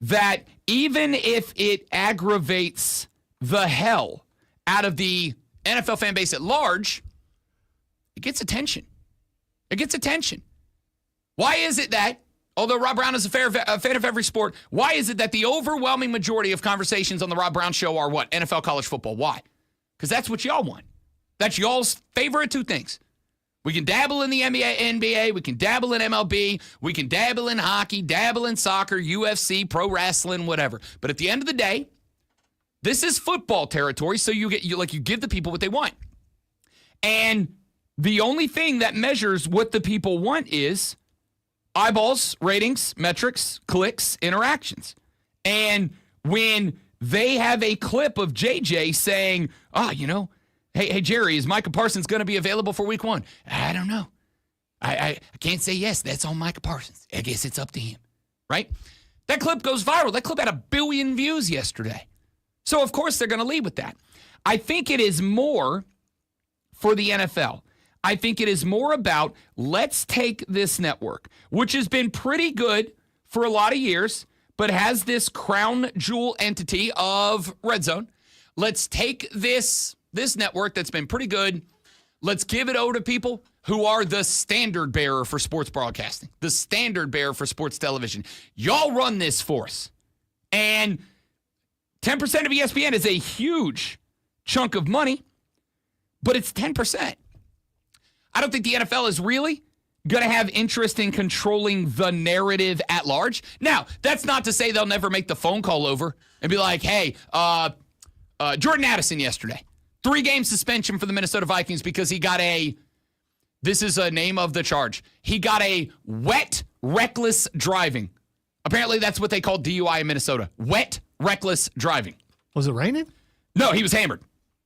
that even if it aggravates the hell out of the NFL fan base at large, it gets attention. It gets attention. Why is it that, although Rob Brown is a fan of every sport, why is it that the overwhelming majority of conversations on the Rob Brown Show are what? NFL college football. Why? Because that's what y'all want. That's y'all's favorite two things. We can dabble in the NBA, we can dabble in MLB, we can dabble in hockey, dabble in soccer, UFC, pro wrestling, whatever. But at the end of the day, this is football territory, so you give the people what they want. And the only thing that measures what the people want is eyeballs, ratings, metrics, clicks, interactions. And when they have a clip of JJ saying, Hey, Jerry, is Micah Parsons going to be available for week 1? I don't know. I can't say yes. That's on Micah Parsons. I guess it's up to him, right? That clip goes viral. That clip had 1 billion views yesterday. So, of course, they're going to lead with that. I think it is more for the NFL. I think it is more about let's take this network, which has been pretty good for a lot of years, but has this crown jewel entity of Red Zone. Let's take this network that's been pretty good. Let's give it over to people who are the standard bearer for sports broadcasting, the standard bearer for sports television. Y'all run this for us. And 10% of ESPN is a huge chunk of money, but it's 10%. I don't think the NFL is really going to have interest in controlling the narrative at large. Now, that's not to say they'll never make the phone call over and be like, hey, Jordan Addison yesterday. 3-game suspension for the Minnesota Vikings because he got this is a name of the charge. He got a wet, reckless driving. Apparently that's what they call DUI in Minnesota. Wet, reckless driving. Was it raining? No, he was hammered.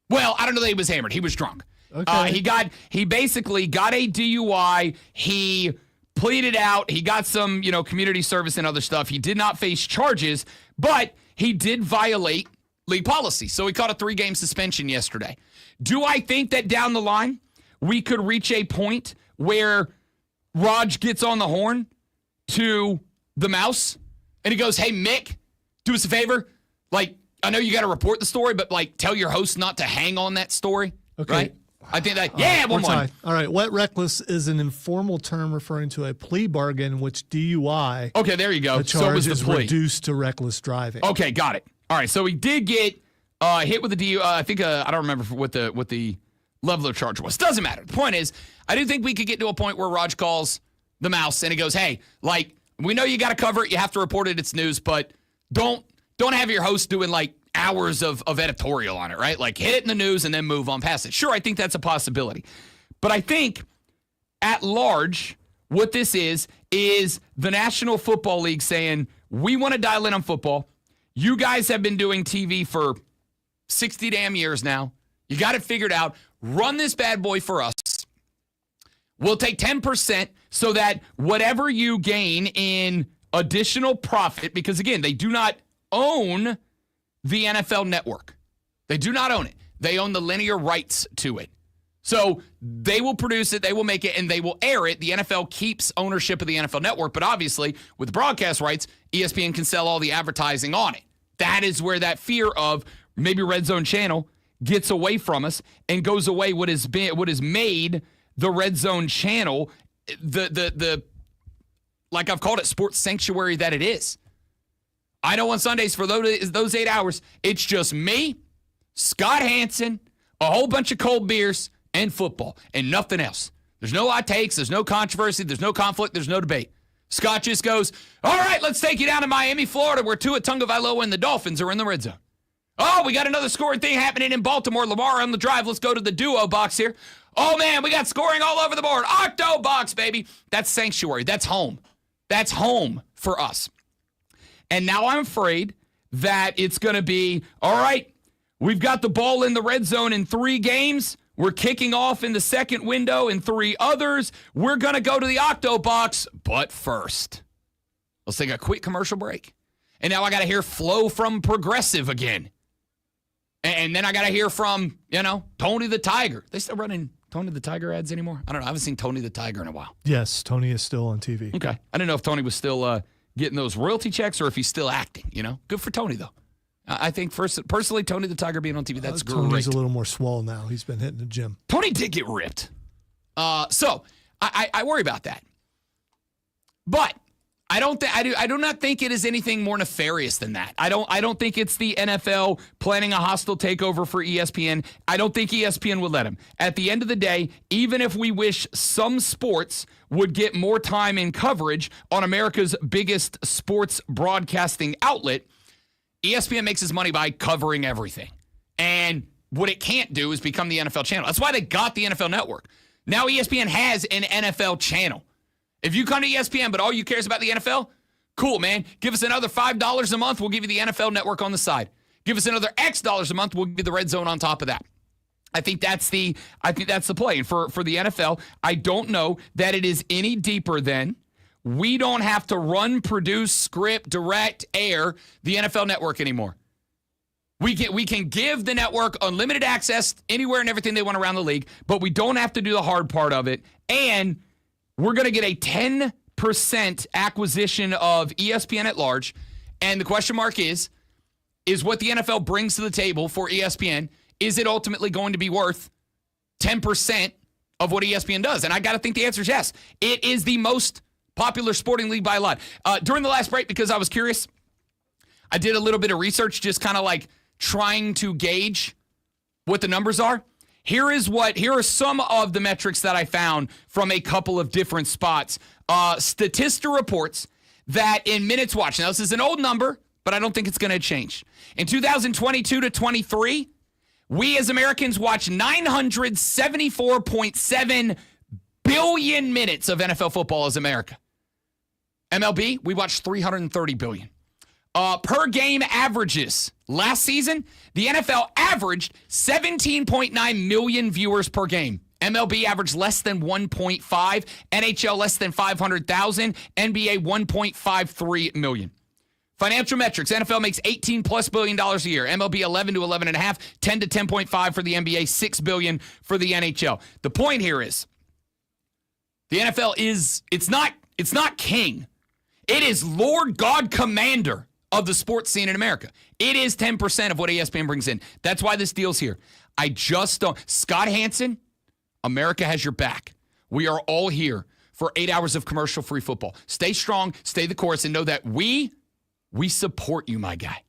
Well, I don't know that he was hammered. He was drunk. Okay. He basically got a DUI. He pleaded out. He got some, community service and other stuff. He did not face charges, but he did violate league policy. So he caught a 3-game suspension yesterday. Do I think that down the line we could reach a point where Raj gets on the horn to the mouse and he goes, hey, Mick, do us a favor. I know you got to report the story, but tell your host not to hang on that story. Okay. Right? I think that, one more. All right. Wet reckless is an informal term referring to a plea bargain in which DUI. Okay, there you go. The charge so it was the is plea. reduced to reckless driving. Okay, got it. All right, so he did get hit with a DUI. I think I don't remember what the level of charge was. Doesn't matter. The point is, I do think we could get to a point where Raj calls the mouse and he goes, "Hey, we know you got to cover it. You have to report it. It's news, but don't have your host doing hours of editorial on it, right? Hit it in the news and then move on past it." Sure, I think that's a possibility, but I think at large, what this is the National Football League saying we want to dial in on football. You guys have been doing TV for 60 damn years now. You got it figured out. Run this bad boy for us. We'll take 10% so that whatever you gain in additional profit, because again, they do not own the NFL network. They do not own it. They own the linear rights to it. So they will produce it, they will make it, and they will air it. The NFL keeps ownership of the NFL network, but obviously with broadcast rights, ESPN can sell all the advertising on it. That is where that fear of maybe Red Zone Channel gets away from us and goes away what has made the Red Zone Channel the like I've called it, sports sanctuary that it is. I know on Sundays for those 8 hours, it's just me Scott Hansen, a whole bunch of cold beers, and football, and nothing else. There's no hot takes, there's no controversy, there's no conflict, there's no debate. Scott just goes, all right, let's take you down to Miami, Florida, where Tua Tagovailoa and the Dolphins are in the red zone. Oh, we got another scoring thing happening in Baltimore. Lamar on the drive. Let's go to the duo box here. Oh, man, we got scoring all over the board. Octo box, baby. That's sanctuary. That's home. That's home for us. And now I'm afraid that it's going to be, all right, we've got the ball in the red zone in 3 games. We're kicking off in the second window in 3 others. We're going to go to the Octo box. But first, let's take a quick commercial break. And now I got to hear Flo from Progressive again. And then I got to hear from, Tony the Tiger. They still running Tony the Tiger ads anymore? I don't know. I haven't seen Tony the Tiger in a while. Yes, Tony is still on TV. Okay. I didn't know if Tony was still getting those royalty checks or if he's still acting, Good for Tony, though. I think, personally, Tony the Tiger being on TV, that's great. Tony's a little more swole now. He's been hitting the gym. Tony did get ripped. So I worry about that. But I do not think it is anything more nefarious than that. I don't think it's the NFL planning a hostile takeover for ESPN. I don't think ESPN would let him. At the end of the day, even if we wish some sports would get more time in coverage on America's biggest sports broadcasting outlet, ESPN makes his money by covering everything. And what it can't do is become the NFL channel. That's why they got the NFL network. Now ESPN has an NFL channel. If you come to ESPN, but all you care is about the NFL, cool, man. Give us another $5 a month. We'll give you the NFL network on the side. Give us another X dollars a month. We'll give you the red zone on top of that. I think that's the play. And for the NFL, I don't know that it is any deeper than we don't have to run, produce, script, direct, air the NFL network anymore. We can give the network unlimited access anywhere and everything they want around the league, but we don't have to do the hard part of it. And we're going to get a 10% acquisition of ESPN at large. And the question mark is what the NFL brings to the table for ESPN, is it ultimately going to be worth 10% of what ESPN does? And I got to think the answer is yes. It is the most popular sporting league by a lot. During the last break, because I was curious, I did a little bit of research, just kind of like trying to gauge what the numbers are. Here are some of the metrics that I found from a couple of different spots. Statista reports that in minutes watched, now this is an old number, but I don't think it's going to change. In 2022 to 23, we as Americans watched 974.7 billion minutes of NFL football as America. MLB, we watched 330 billion. Per game averages. Last season, the NFL averaged 17.9 million viewers per game. MLB averaged less than 1.5, NHL less than 500,000, NBA 1.53 million. Financial metrics, NFL makes $18+ billion a year. MLB 11 to 11.5, 10 to 10.5 for the NBA, $6 billion for the NHL. The point here is the NFL it's not king. It is Lord God Commander of the sports scene in America. It is 10% of what ESPN brings in. That's why this deal's here. I just don't. Scott Hansen, America has your back. We are all here for 8 hours of commercial-free football. Stay strong, stay the course, and know that we support you, my guy.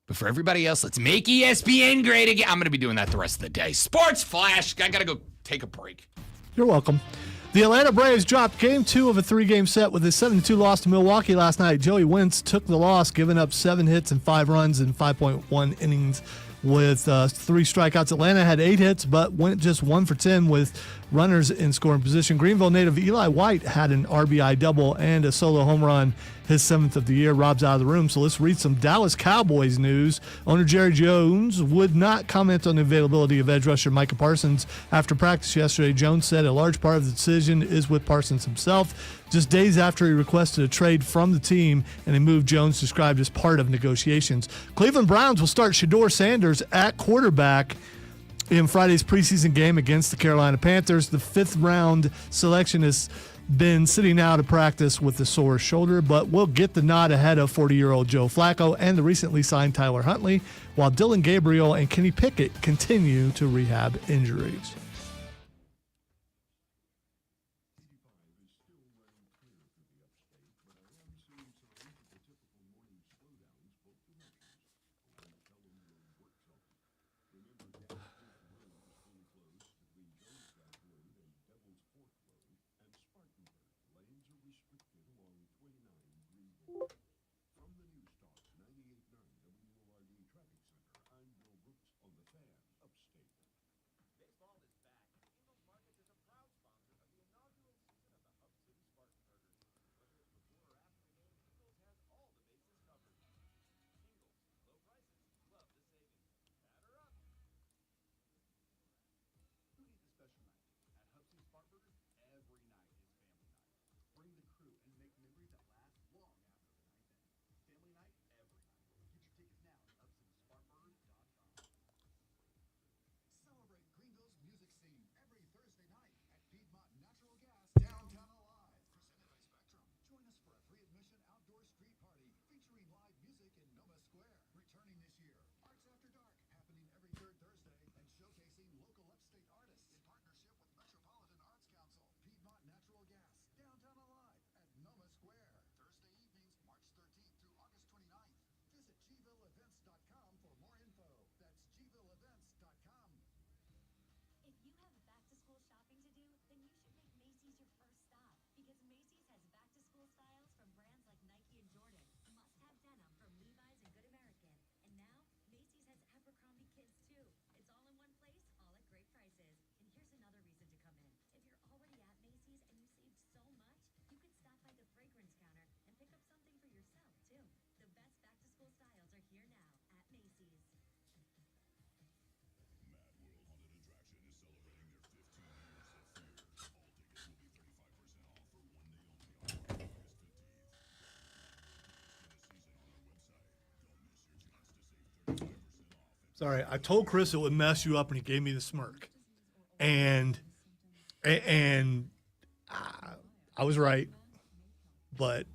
But for everybody else, let's make ESPN great again. I'm going to be doing that the rest of the day. Sports Flash. I got to go take a break. You're welcome. The Atlanta Braves dropped Game 2 of a 3-game set with a 7-2 loss to Milwaukee last night. Joey Wentz took the loss, giving up 7 hits and 5 runs in 5.1 innings with 3 strikeouts. Atlanta had 8 hits, but went just 1 for 10 with runners in scoring position. Greenville native Eli White had an RBI double and a solo home run, his 7th of the year. Rob's out of the room, so let's read some Dallas Cowboys news. Owner Jerry Jones would not comment on the availability of edge rusher Micah Parsons after practice yesterday. Jones said a large part of the decision is with Parsons himself. Just days after he requested a trade from the team and a move Jones described as part of negotiations. Cleveland Browns will start Shedeur Sanders at quarterback in Friday's preseason game against the Carolina Panthers. The 5th round selection has been sitting out of practice with a sore shoulder, but will get the nod ahead of 40-year-old Joe Flacco and the recently signed Tyler Huntley, while Dylan Gabriel and Kenny Pickett continue to rehab injuries. Sorry, I told Chris it would mess you up, and he gave me the smirk. And I was right, but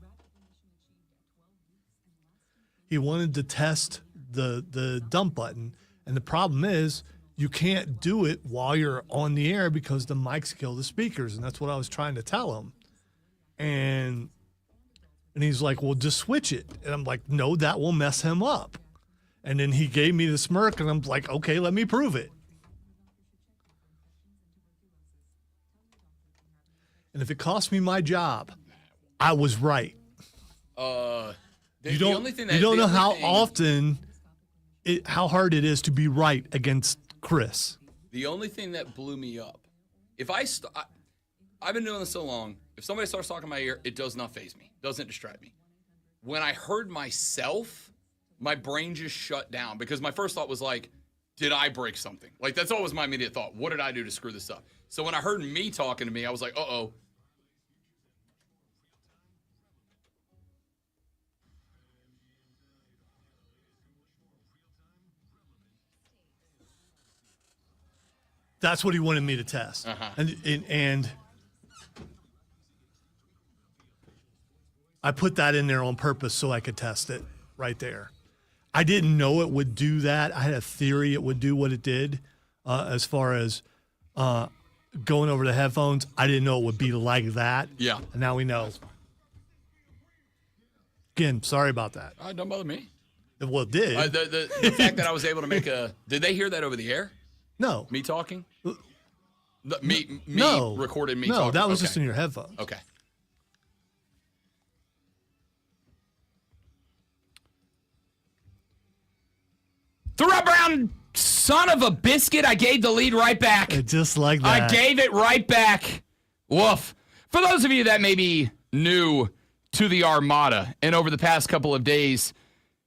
he wanted to test the dump button, and the problem is you can't do it while you're on the air because the mics kill the speakers, and that's what I was trying to tell him. And he's like, well, just switch it. And I'm like, no, that will mess him up. And then he gave me the smirk, and I'm like, okay, let me prove it. And if it cost me my job, I was right. You don't know how often, how hard it is to be right against Chris. The only thing that blew me up, I've been doing this so long, if somebody starts talking in my ear, it does not faze me, doesn't distract me. When I heard myself, my brain just shut down because my first thought was like, did I break something? Like, that's always my immediate thought. What did I do to screw this up? So when I heard me talking to me, I was like, uh-oh. That's what he wanted me to test. And I put that in there on purpose so I could test it right there. I didn't know it would do that. I had a theory it would do what it did as far as going over the headphones. I didn't know it would be like that. Yeah. And now we know. Again, sorry about that. Don't bother me. Well, it did. The fact that I was able to make did they hear that over the air? No. Me talking? No. Recorded me no, talking? No, that was just in your headphones. Okay. Throw Brown, son of a biscuit. I gave the lead right back. Just like that. I gave it right back. Woof. For those of you that may be new to the Armada and over the past couple of days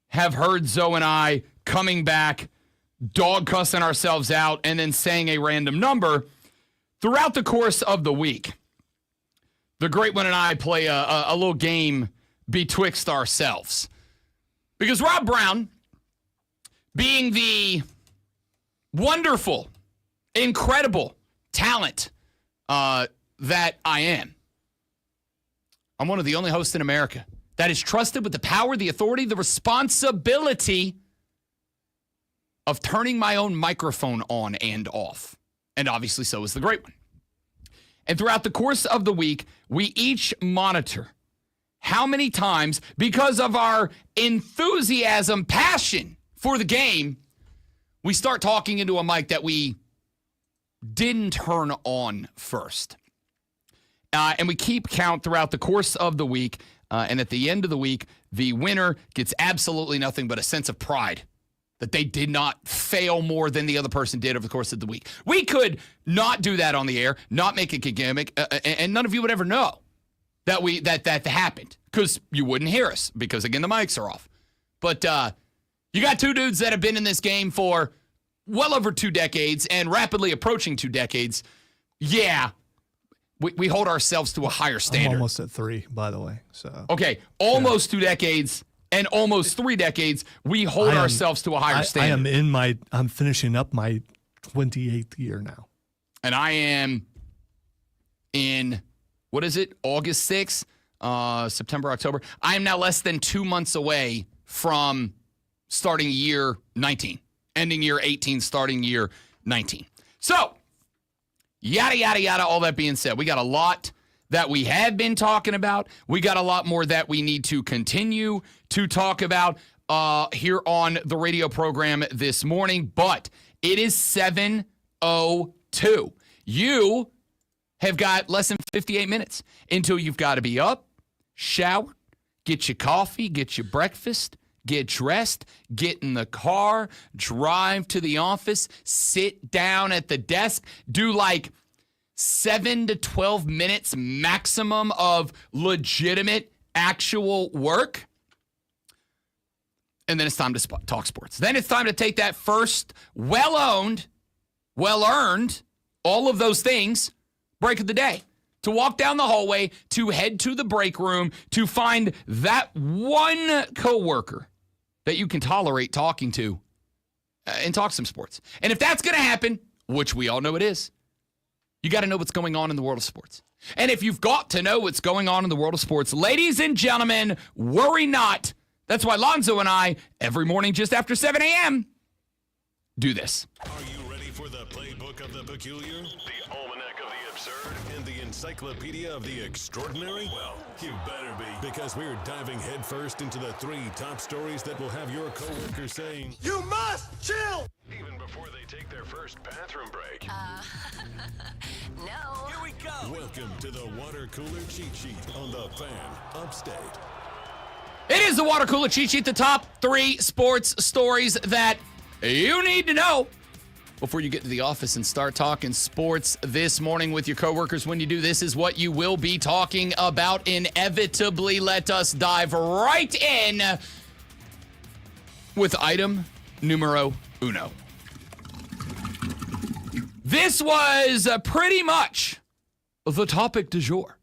have heard Zoe and I coming back, dog cussing ourselves out, and then saying a random number throughout the course of the week, the Great One and I play a little game betwixt ourselves. Because Rob Brown, being the wonderful, incredible talent that I am, I'm one of the only hosts in America that is trusted with the power, the authority, the responsibility of turning my own microphone on and off. And obviously so is the Great One. And throughout the course of the week, we each monitor how many times, because of our enthusiasm, passion for the game, we start talking into a mic that we didn't turn on first. And we keep count throughout the course of the week. And at the end of the week, the winner gets absolutely nothing but a sense of pride that they did not fail more than the other person did over the course of the week. We could not do that on the air, not make it a gimmick, and none of you would ever know that happened because you wouldn't hear us because, again, the mics are off. But you got two dudes that have been in this game for well over 2 decades and rapidly approaching 2 decades. Yeah, we hold ourselves to a higher standard. I'm almost at 3, by the way. So okay, almost 2 decades. And almost 3 decades, we hold ourselves to a higher standard. I'm finishing up my 28th year now. And I am in, what is it, August 6th, September, October. I am now less than 2 months away from starting year 19, ending year 18, starting year 19. So, yada, yada, yada, all that being said, we got a lot that we have been talking about. We got a lot more that we need to continue to talk about here on the radio program this morning. But it is 7:02. You have got less than 58 minutes until you've got to be up, shower, get your coffee, get your breakfast, get dressed, get in the car, drive to the office, sit down at the desk, do like 7 to 12 minutes maximum of legitimate, actual work. And then it's time to talk sports. Then it's time to take that first well-owned, well-earned, all of those things, break of the day. To walk down the hallway, to head to the break room, to find that one coworker that you can tolerate talking to and talk some sports. And if that's going to happen, which we all know it is, you got to know what's going on in the world of sports. And if you've got to know what's going on in the world of sports, ladies and gentlemen, worry not. That's why Lonzo and I, every morning just after 7 a.m., do this. Are you ready for the playbook of the peculiar, the almanac of the absurd, and the encyclopedia of the extraordinary? Well, you better be, because we're diving headfirst into the 3 top stories that will have your coworkers saying, You must chill! even before they take their first bathroom break. No. Here we go. Welcome to the Water Cooler Cheat Sheet on the Fan Upstate. It is the Water Cooler Cheat Sheet, the top 3 sports stories that you need to know before you get to the office and start talking sports this morning with your coworkers. When you do, this is what you will be talking about inevitably. Let us dive right in with item numero uno. This was pretty much the topic du jour.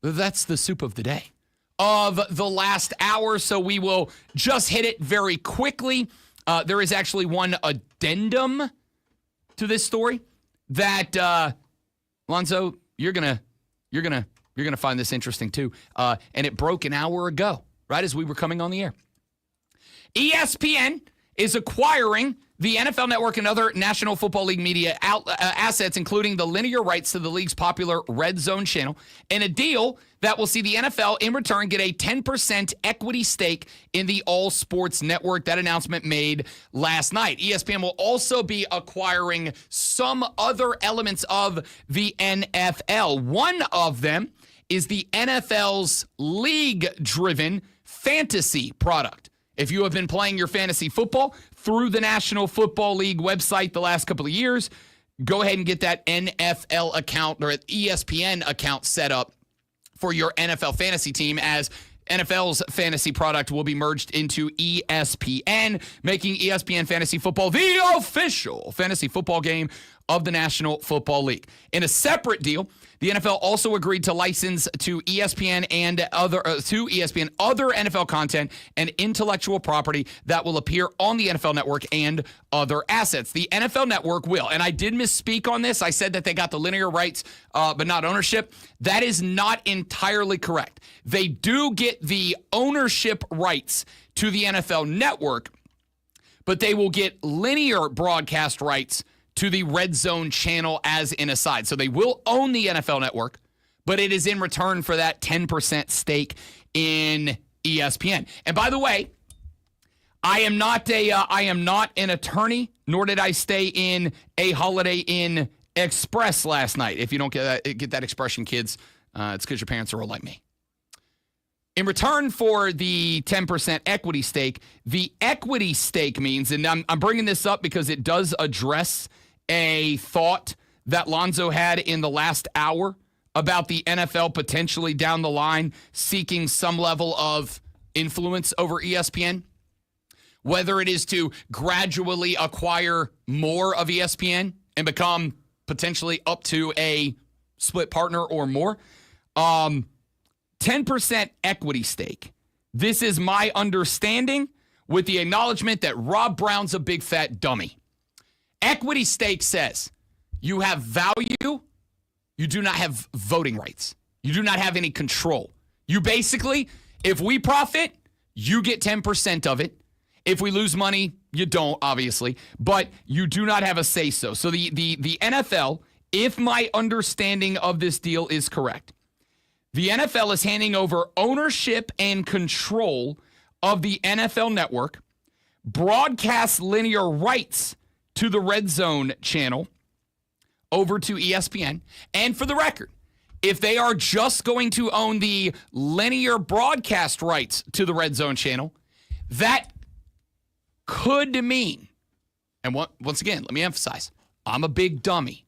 That's the soup of the day of the last hour, so we will just hit it very quickly. There is actually one addendum to this story that Lonzo, you're gonna find this interesting too. And it broke an hour ago, right as we were coming on the air. ESPN is acquiring the NFL Network and other National Football League media assets, including the linear rights to the league's popular Red Zone channel, in a deal that will see the NFL in return get a 10% equity stake in the All Sports Network. That announcement made last night. ESPN will also be acquiring some other elements of the NFL. One of them is the NFL's league-driven fantasy product. If you have been playing your fantasy football through the National Football League website the last couple of years, go ahead and get that NFL account or ESPN account set up for your NFL fantasy team, as NFL's fantasy product will be merged into ESPN, making ESPN Fantasy Football the official fantasy football game of the National Football League. In a separate deal, the NFL also agreed to license to ESPN and other NFL content and intellectual property that will appear on the NFL Network and other assets. The NFL Network will, and I did misspeak on this. I said that they got the linear rights, but not ownership. That is not entirely correct. They do get the ownership rights to the NFL Network, but they will get linear broadcast rights to the Red Zone channel as an aside. So they will own the NFL Network, but it is in return for that 10% stake in ESPN. And by the way, I am not an attorney, nor did I stay in a Holiday Inn Express last night. If you don't get that expression, kids, it's because your parents are all like me. In return for the 10% equity stake, the equity stake means, and I'm bringing this up because it does address a thought that Lonzo had in the last hour about the NFL potentially down the line seeking some level of influence over ESPN, whether it is to gradually acquire more of ESPN and become potentially up to a split partner or more. 10% equity stake. This is my understanding, with the acknowledgement that Rob Brown's a big fat dummy. Equity stake says you have value, you do not have voting rights. You do not have any control. You basically, if we profit, you get 10% of it. If we lose money, you don't, obviously, but you do not have a say-so. So the NFL, if my understanding of this deal is correct, the NFL is handing over ownership and control of the NFL Network, broadcast linear rights to the Red Zone channel over to ESPN. And for the record, if they are just going to own the linear broadcast rights to the Red Zone channel, that could mean, and once again, let me emphasize, I'm a big dummy,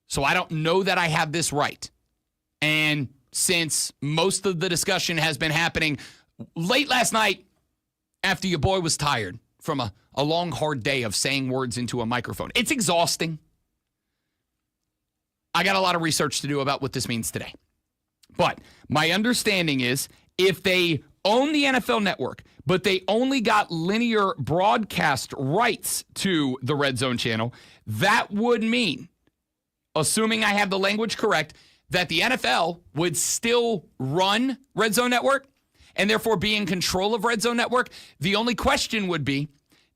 so I don't know that I have this right. And since most of the discussion has been happening late last night after your boy was tired from a long, hard day of saying words into a microphone. It's exhausting. I got a lot of research to do about what this means today. But my understanding is if they own the NFL Network, but they only got linear broadcast rights to the Red Zone channel, that would mean, assuming I have the language correct, that the NFL would still run Red Zone Network and therefore be in control of Red Zone Network. The only question would be,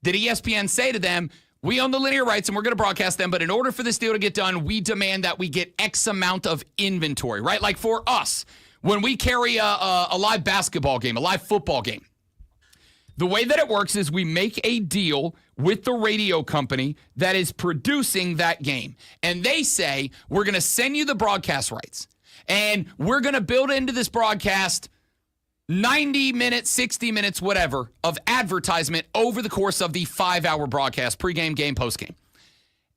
did ESPN say to them, we own the linear rights and we're going to broadcast them, but in order for this deal to get done, we demand that we get X amount of inventory, right? Like for us, when we carry a live basketball game, a live football game, the way that it works is we make a deal with the radio company that is producing that game. And they say, we're going to send you the broadcast rights. And we're going to build into this broadcast 90 minutes, 60 minutes, whatever, of advertisement over the course of the 5-hour broadcast, pregame, game, postgame.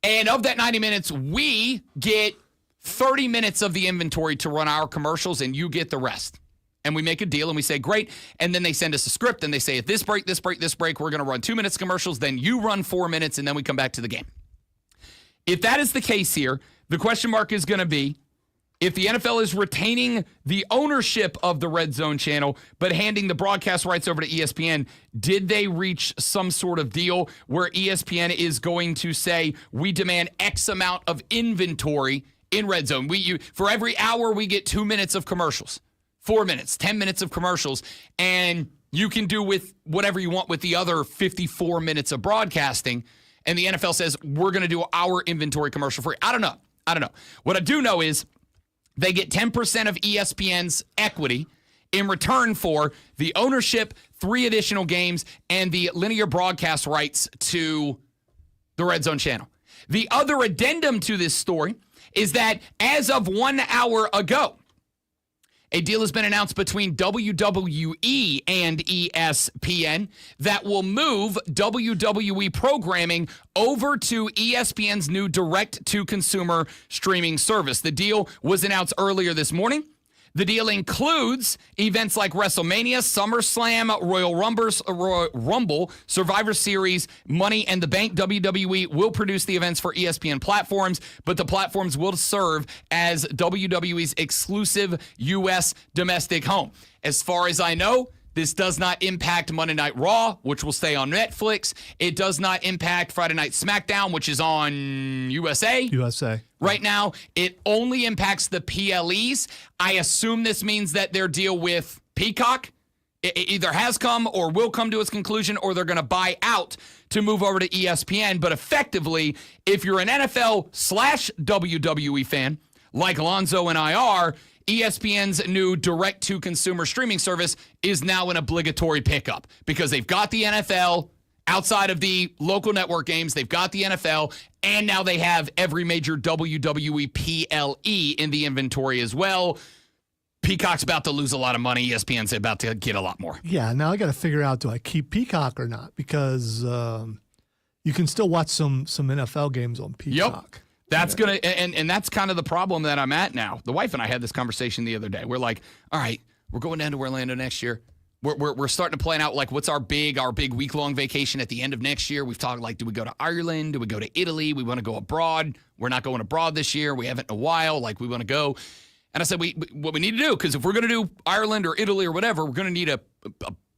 And of that 90 minutes, we get 30 minutes of the inventory to run our commercials, and you get the rest. And we make a deal, and we say, great. And then they send us a script, and they say, at this break, we're going to run 2 minutes commercials, then you run 4 minutes, and then we come back to the game. If that is the case here, the question mark is going to be, if the NFL is retaining the ownership of the Red Zone channel, but handing the broadcast rights over to ESPN, did they reach some sort of deal where ESPN is going to say, we demand X amount of inventory in Red Zone? For every hour, we get 2 minutes of commercials, 4 minutes, 10 minutes of commercials, and you can do with whatever you want with the other 54 minutes of broadcasting. And the NFL says, we're going to do our inventory commercial free. I don't know. What I do know is, they get 10% of ESPN's equity in return for the ownership, 3 additional games, and the linear broadcast rights to the Red Zone channel. The other addendum to this story is that as of 1 hour ago, a deal has been announced between WWE and ESPN that will move WWE programming over to ESPN's new direct-to-consumer streaming service. The deal was announced earlier this morning. The deal includes events like WrestleMania, SummerSlam, Royal Rumble, Survivor Series, Money in the Bank. WWE will produce the events for ESPN platforms, but the platforms will serve as WWE's exclusive U.S. domestic home. As far as I know, this does not impact Monday Night Raw, which will stay on Netflix. It does not impact Friday Night SmackDown, which is on USA. Right now, it only impacts the PLEs. I assume this means that their deal with Peacock either has come or will come to its conclusion, or they're going to buy out to move over to ESPN. But effectively, if you're an NFL/WWE fan, like Lonzo and I are, ESPN's new direct-to-consumer streaming service is now an obligatory pickup because they've got the NFL outside of the local network games. They've got the NFL, and now they have every major WWE PLE in the inventory as well. Peacock's about to lose a lot of money. ESPN's about to get a lot more. Yeah, now I got to figure out, do I keep Peacock or not? Because you can still watch some NFL games on Peacock. Yep. That's gonna and that's kind of the problem that I'm at now. The wife and I had this conversation the other day. We're like, all right, we're going down to Orlando next year. We're starting to plan out like what's our big week-long vacation at the end of next year. We've talked like, do we go to Ireland? Do we go to Italy? We want to go abroad. We're not going abroad this year. We haven't in a while. Like we want to go. And I said, what we need to do, because if we're going to do Ireland or Italy or whatever, we're going to need a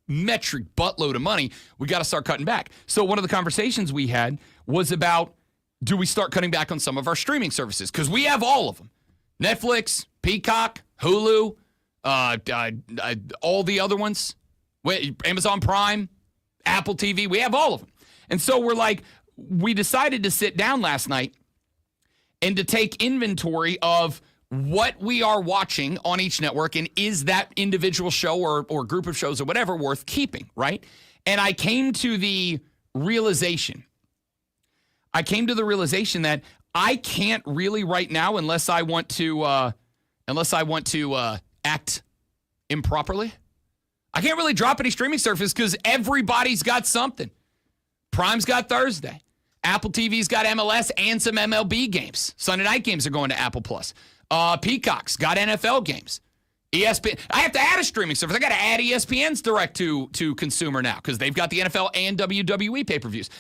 metric buttload of money. We got to start cutting back. So one of the conversations we had was about, do we start cutting back on some of our streaming services? Because we have all of them. Netflix, Peacock, Hulu, all the other ones, Amazon Prime, Apple TV, we have all of them. And so we decided to sit down last night and to take inventory of what we are watching on each network, and is that individual show or group of shows or whatever worth keeping, right? And I came to the realization that I can't really right now, unless I want to act improperly. I can't really drop any streaming service because everybody's got something. Prime's got Thursday. Apple TV's got MLS and some MLB games. Sunday night games are going to Apple Plus. Peacock's got NFL games. ESPN. I have to add a streaming service. I got to add ESPN's direct to consumer now because they've got the NFL and WWE pay-per-views.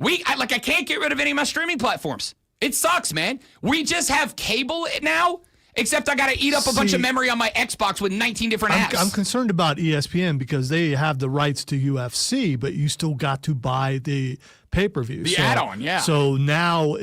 I can't get rid of any of my streaming platforms. It sucks, man. We just have cable now, Except I got to eat up a bunch of memory on my Xbox with 19 different apps. I'm concerned about ESPN because they have the rights to UFC, but you still got to buy the pay-per-view. The add-on, yeah. So now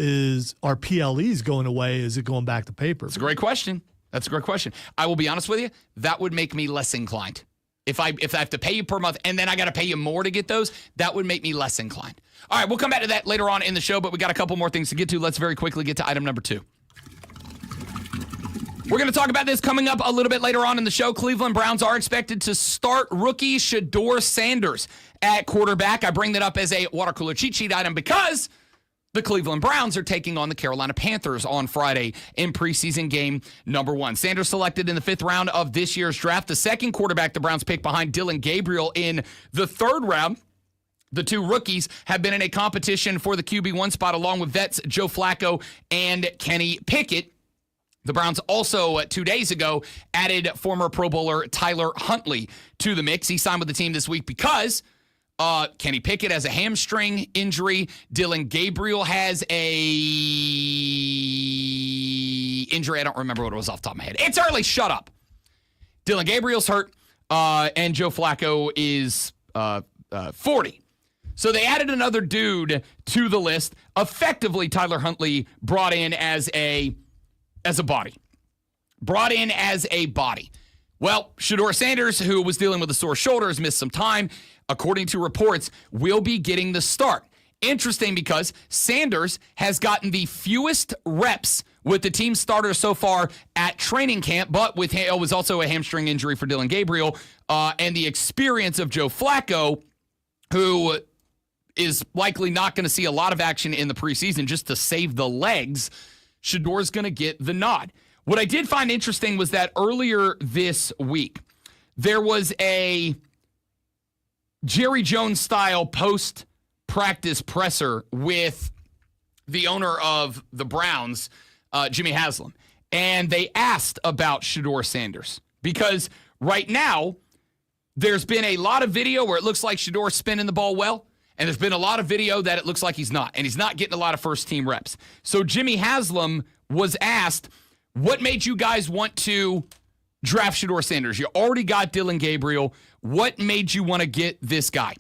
are PLEs going away? Is it going back to pay-per-view? That's a great question. I will be honest with you. That would make me less inclined. If I have to pay you per month and then I got to pay you more to get those, that would make me less inclined. All right, we'll come back to that later on in the show, but we got a couple more things to get to. Let's very quickly get to item number 2. We're going to talk about this coming up a little bit later on in the show. Cleveland Browns are expected to start rookie Shedeur Sanders at quarterback. I bring that up as a water cooler cheat sheet item because the Cleveland Browns are taking on the Carolina Panthers on Friday in preseason game number 1. Sanders selected in the 5th round of this year's draft, the second quarterback the Browns picked behind Dillon Gabriel in the 3rd round. The two rookies have been in a competition for the QB1 spot along with vets Joe Flacco and Kenny Pickett. The Browns also, 2 days ago, added former Pro Bowler Tyler Huntley to the mix. He signed with the team this week because Kenny Pickett has a hamstring injury. Dillon Gabriel has a injury. I don't remember what it was off the top of my head. It's early. Shut up. Dillon Gabriel's hurt, and Joe Flacco is 40. So they added another dude to the list. Effectively, Tyler Huntley brought in as a body. Well, Shedeur Sanders, who was dealing with a sore shoulder, has missed some time. According to reports, will be getting the start. Interesting because Sanders has gotten the fewest reps with the team starter so far at training camp, but it was also a hamstring injury for Dillon Gabriel, and the experience of Joe Flacco, who is likely not going to see a lot of action in the preseason just to save the legs. Shedeur's going to get the nod. What I did find interesting was that earlier this week, there was a Jerry Jones-style post-practice presser with the owner of the Browns, Jimmy Haslam. And they asked about Shedeur Sanders because right now, there's been a lot of video where it looks like Shedeur's spinning the ball well, and there's been a lot of video that it looks like he's not, and he's not getting a lot of first-team reps. So Jimmy Haslam was asked, what made you guys want to draft Shedeur Sanders? You already got Dillon Gabriel. What made you want to get this guy?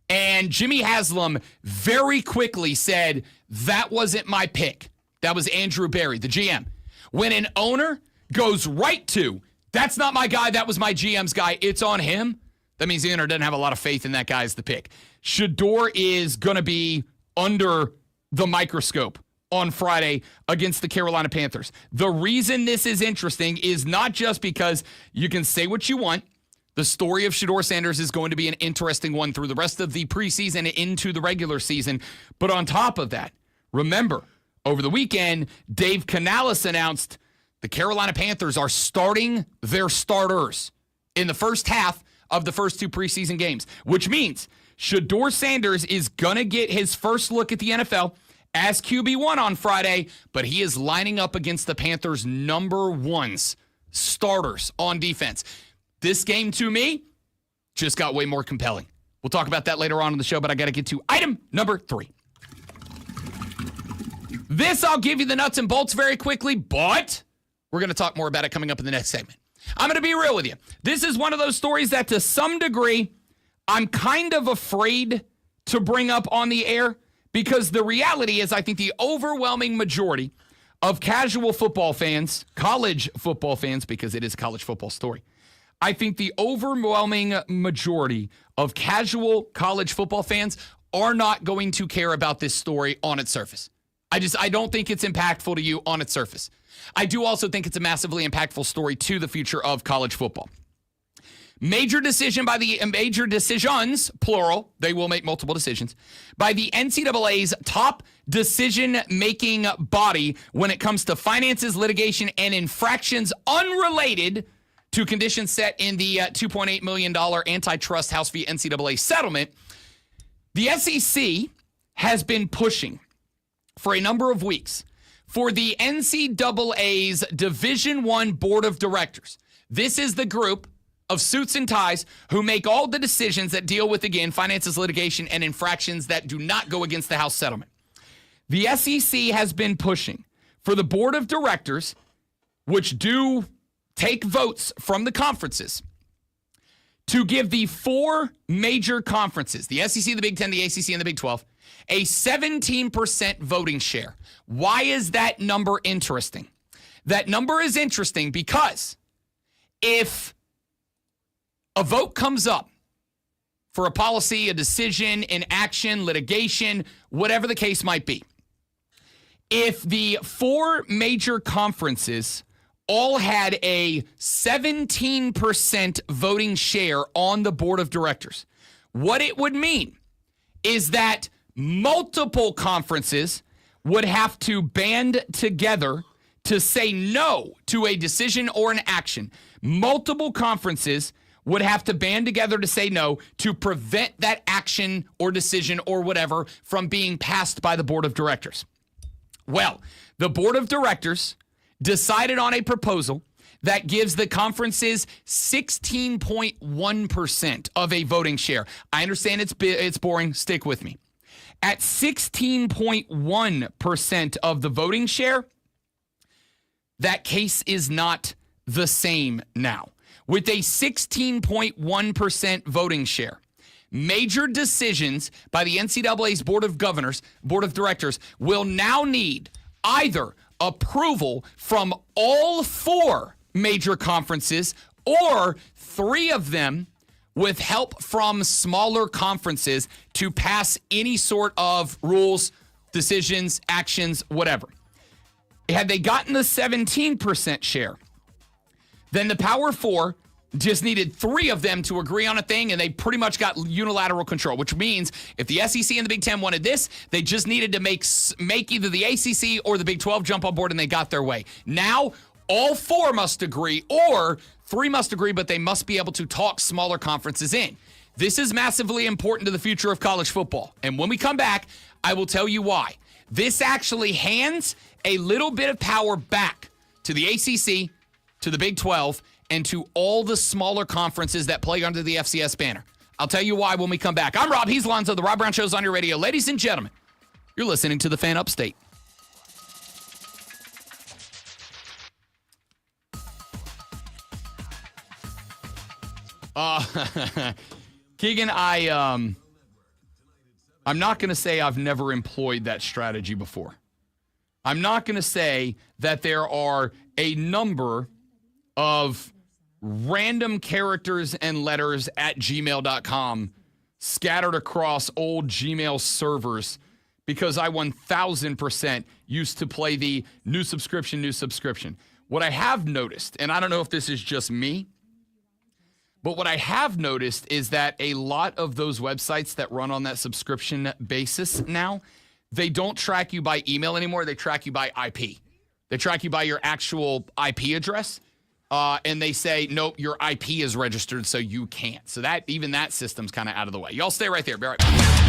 And Jimmy Haslam very quickly said, that wasn't my pick. That was Andrew Berry, the GM. When an owner goes right to, that's not my guy, that was my GM's guy, it's on him, that means the owner doesn't have a lot of faith in that guy as the pick. Shedeur is going to be under the microscope on Friday against the Carolina Panthers. The reason this is interesting is not just because you can say what you want. The story of Shedeur Sanders is going to be an interesting one through the rest of the preseason and into the regular season. But on top of that, remember, over the weekend, Dave Canales announced the Carolina Panthers are starting their starters in the first half of the first 2 preseason games, which means Shedeur Sanders is going to get his first look at the NFL as QB1 on Friday, but he is lining up against the Panthers' number 1s, starters on defense. This game, to me, just got way more compelling. We'll talk about that later on in the show, but I got to get to item number 3. This, I'll give you the nuts and bolts very quickly, but we're going to talk more about it coming up in the next segment. I'm going to be real with you. This is one of those stories that, to some degree, I'm kind of afraid to bring up on the air because the reality is I think the overwhelming majority of casual football fans, college football fans, because it is a college football story, I think the overwhelming majority of casual college football fans are not going to care about this story on its surface. I don't think it's impactful to you on its surface. I do also think it's a massively impactful story to the future of college football. Major decisions, plural, they will make multiple decisions, by the NCAA's top decision-making body when it comes to finances, litigation, and infractions unrelated to conditions set in the $2.8 million antitrust House v. NCAA settlement. The SEC has been pushing for a number of weeks for the NCAA's Division I Board of Directors. This is the group of suits and ties who make all the decisions that deal with, again, finances, litigation, and infractions that do not go against the House settlement. The SEC has been pushing for the Board of Directors which do take votes from the conferences, to give the 4 major conferences, the SEC, the Big Ten, the ACC, and the Big 12, a 17% voting share. Why is that number interesting? That number is interesting because if a vote comes up for a policy, a decision, an action, litigation, whatever the case might be, if the 4 major conferences all had a 17% voting share on the board of directors, what it would mean is that multiple conferences would have to band together to say no to a decision or an action. Multiple conferences would have to band together to say no to prevent that action or decision or whatever from being passed by the board of directors. Well, the board of directors decided on a proposal that gives the conferences 16.1% of a voting share. I understand it's boring. Stick with me. At 16.1% of the voting share, that case is not the same now. With a 16.1% voting share, major decisions by the NCAA's Board of Directors will now need either approval from all 4 major conferences or 3 of them with help from smaller conferences to pass any sort of rules, decisions, actions, whatever. Had they gotten the 17% share, then the Power 4 just needed 3 of them to agree on a thing, and they pretty much got unilateral control, which means if the SEC and the Big Ten wanted this, they just needed to make either the ACC or the Big 12 jump on board, and they got their way. Now, all 4 must agree, or 3 must agree, but they must be able to talk smaller conferences in. This is massively important to the future of college football, and when we come back, I will tell you why. This actually hands a little bit of power back to the ACC, to the Big 12, and to all the smaller conferences that play under the FCS banner. I'll tell you why when we come back. I'm Rob. He's Lonzo. The Rob Brown Show's on your radio. Ladies and gentlemen, you're listening to The Fan Upstate. Keegan, I'm not going to say I've never employed that strategy before. I'm not going to say that there are a number of random characters and letters at gmail.com scattered across old Gmail servers because I 1,000% used to play the new subscription. What I have noticed, and I don't know if this is just me, but what I have noticed is that a lot of those websites that run on that subscription basis now, they don't track you by email anymore. They track you by IP. They track you by your actual IP address. And they say, nope, your IP is registered, so you can't. So even that system's kind of out of the way. Y'all stay right there. Be right back.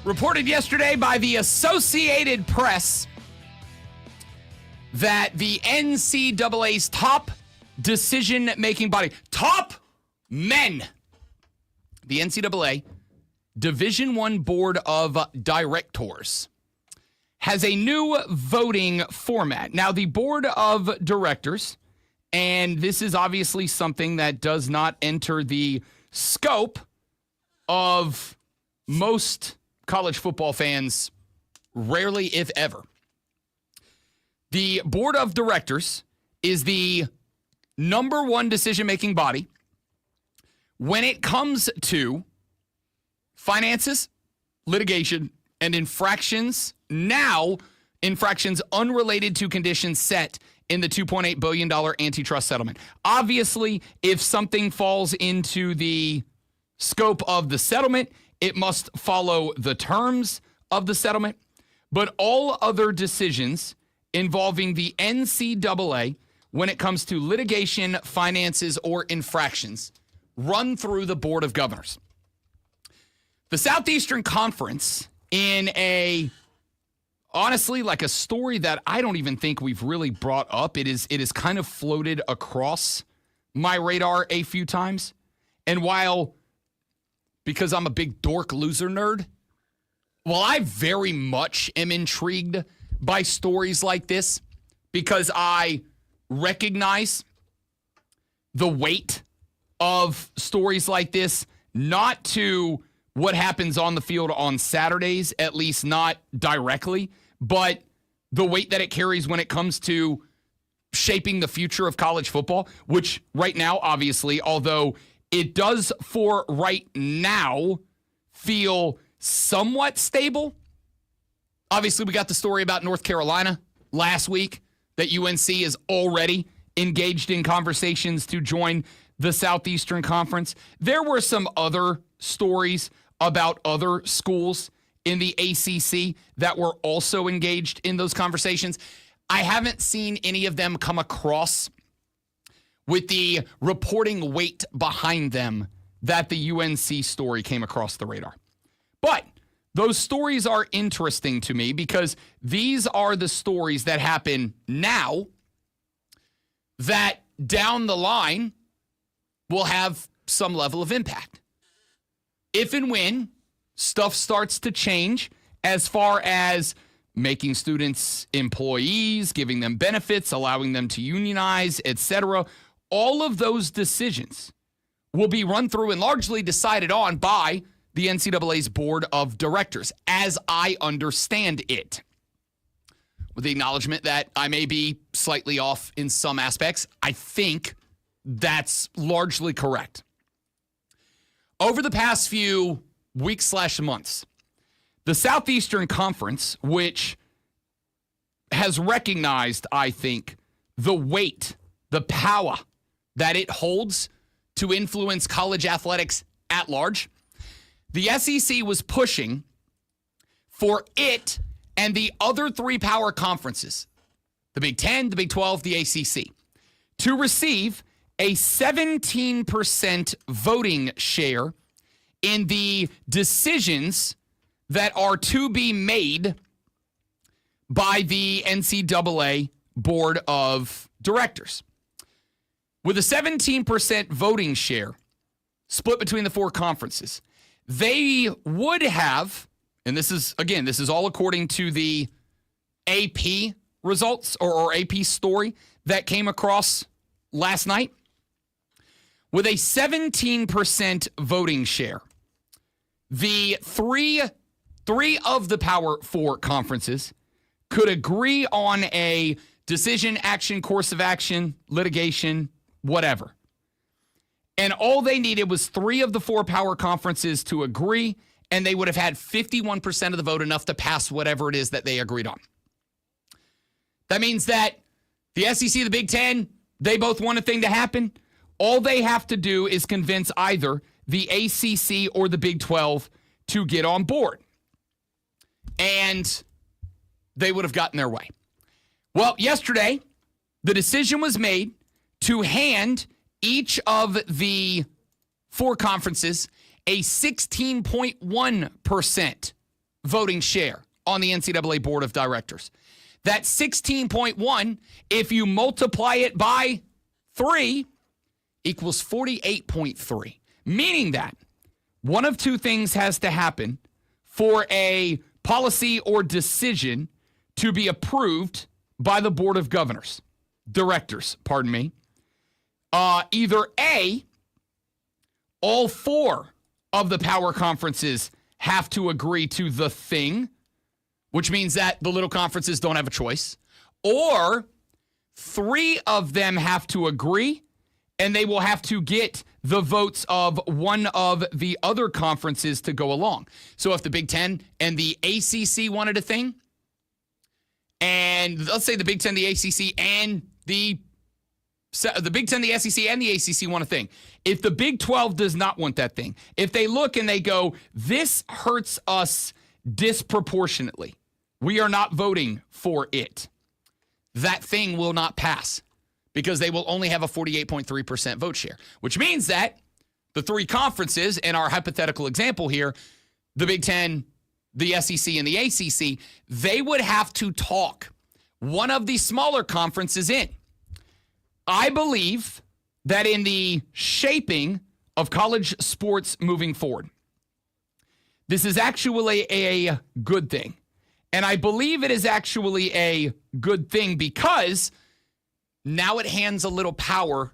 Reported yesterday by the Associated Press that the NCAA's top decision-making body, top men, the NCAA Division I Board of Directors, has a new voting format. Now, the Board of Directors, and this is obviously something that does not enter the scope of most college football fans, rarely, if ever. The Board of Directors is the number one decision-making body when it comes to finances, litigation, and infractions. Now, infractions unrelated to conditions set in the $2.8 billion antitrust settlement. Obviously, if something falls into the scope of the settlement, it must follow the terms of the settlement. But all other decisions involving the NCAA when it comes to litigation, finances, or infractions run through the Board of Governors. The Southeastern Conference, in honestly, like a story that I don't even think we've really brought up. It is kind of floated across my radar a few times. And while, because I'm a big dork loser nerd, well, I very much am intrigued by stories like this because I recognize the weight of stories like this, not to what happens on the field on Saturdays, at least not directly, but the weight that it carries when it comes to shaping the future of college football, which right now, obviously, although it does for right now feel somewhat stable. Obviously, we got the story about North Carolina last week that UNC is already engaged in conversations to join the Southeastern Conference. There were some other stories about other schools in the ACC that were also engaged in those conversations. I haven't seen any of them come across with the reporting weight behind them that the UNC story came across the radar. But those stories are interesting to me because these are the stories that happen now that down the line will have some level of impact. If and when stuff starts to change as far as making students employees, giving them benefits, allowing them to unionize, etc., all of those decisions will be run through and largely decided on by the NCAA's Board of Directors, as I understand it. With the acknowledgement that I may be slightly off in some aspects, I think that's largely correct. Over the past few weeks/months, the Southeastern Conference, which has recognized, I think, the weight, the power that it holds to influence college athletics at large, the SEC was pushing for it and the other three power conferences, the Big Ten, the Big 12, the ACC, to receive a 17% voting share in the decisions that are to be made by the NCAA Board of Directors. With a 17% voting share split between the four conferences, they would have, and this is all according to the AP results or AP story that came across last night. With a 17% voting share, the three of the Power Four conferences could agree on a decision, action, course of action, litigation, whatever. And all they needed was three of the four power conferences to agree, and they would have had 51% of the vote, enough to pass whatever it is that they agreed on. That means that the SEC, the Big Ten, they both want a thing to happen. All they have to do is convince either the ACC or the Big 12 to get on board. And they would have gotten their way. Well, yesterday, the decision was made to hand each of the four conferences a 16.1% voting share on the NCAA Board of Directors. That 16.1, if you multiply it by 3, equals 48.3, meaning that one of two things has to happen for a policy or decision to be approved by the Board of Directors. Either A, all 4 of the power conferences have to agree to the thing, which means that the little conferences don't have a choice, or 3 of them have to agree, and they will have to get the votes of one of the other conferences to go along. So if the Big Ten and the ACC wanted a thing, and let's say the Big Ten, the ACC, and the Big Ten, the SEC, and the ACC want a thing. If the Big 12 does not want that thing, if they look and they go, this hurts us disproportionately, we are not voting for it, that thing will not pass because they will only have a 48.3% vote share, which means that the 3 conferences in our hypothetical example here, the Big Ten, the SEC, and the ACC, they would have to talk one of the smaller conferences in. I believe that in the shaping of college sports moving forward, this is actually a good thing. And I believe it is actually a good thing because now it hands a little power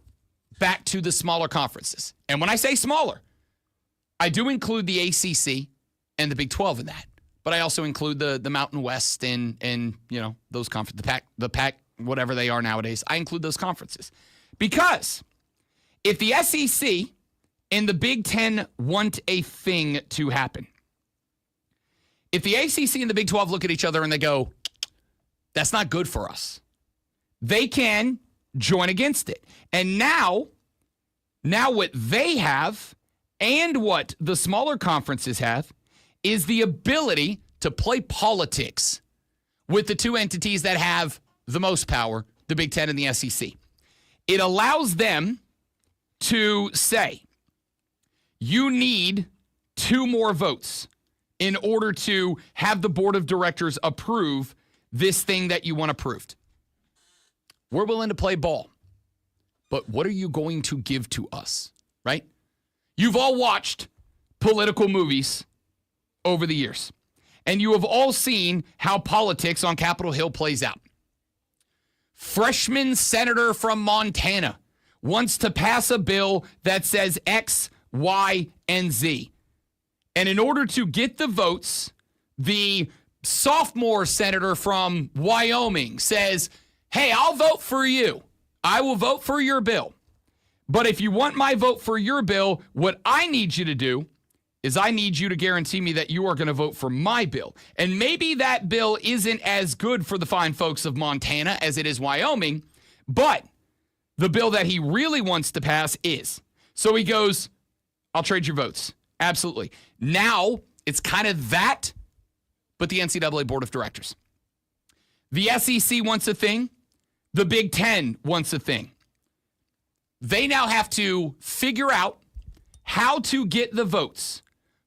back to the smaller conferences. And when I say smaller, I do include the ACC and the Big 12 in that. But I also include the Mountain West and you know, those conferences, the Pac, whatever they are nowadays. I include those conferences. Because if the SEC and the Big Ten want a thing to happen, if the ACC and the Big 12 look at each other and they go, that's not good for us, they can join against it. And now what they have and what the smaller conferences have is the ability to play politics with the 2 entities that have the most power, the Big Ten and the SEC. It allows them to say, you need 2 more votes in order to have the Board of Directors approve this thing that you want approved. We're willing to play ball, but what are you going to give to us, right? You've all watched political movies over the years, and you have all seen how politics on Capitol Hill plays out. Freshman senator from Montana wants to pass a bill that says X, Y, and Z. And in order to get the votes, the sophomore senator from Wyoming says, hey, I'll vote for you. I will vote for your bill. But if you want my vote for your bill, what I need you to do is I need you to guarantee me that you are going to vote for my bill. And maybe that bill isn't as good for the fine folks of Montana as it is Wyoming, but the bill that he really wants to pass is. So he goes, I'll trade your votes. Absolutely. Now it's kind of that, but the NCAA Board of Directors. The SEC wants a thing. The Big Ten wants a thing. They now have to figure out how to get the votes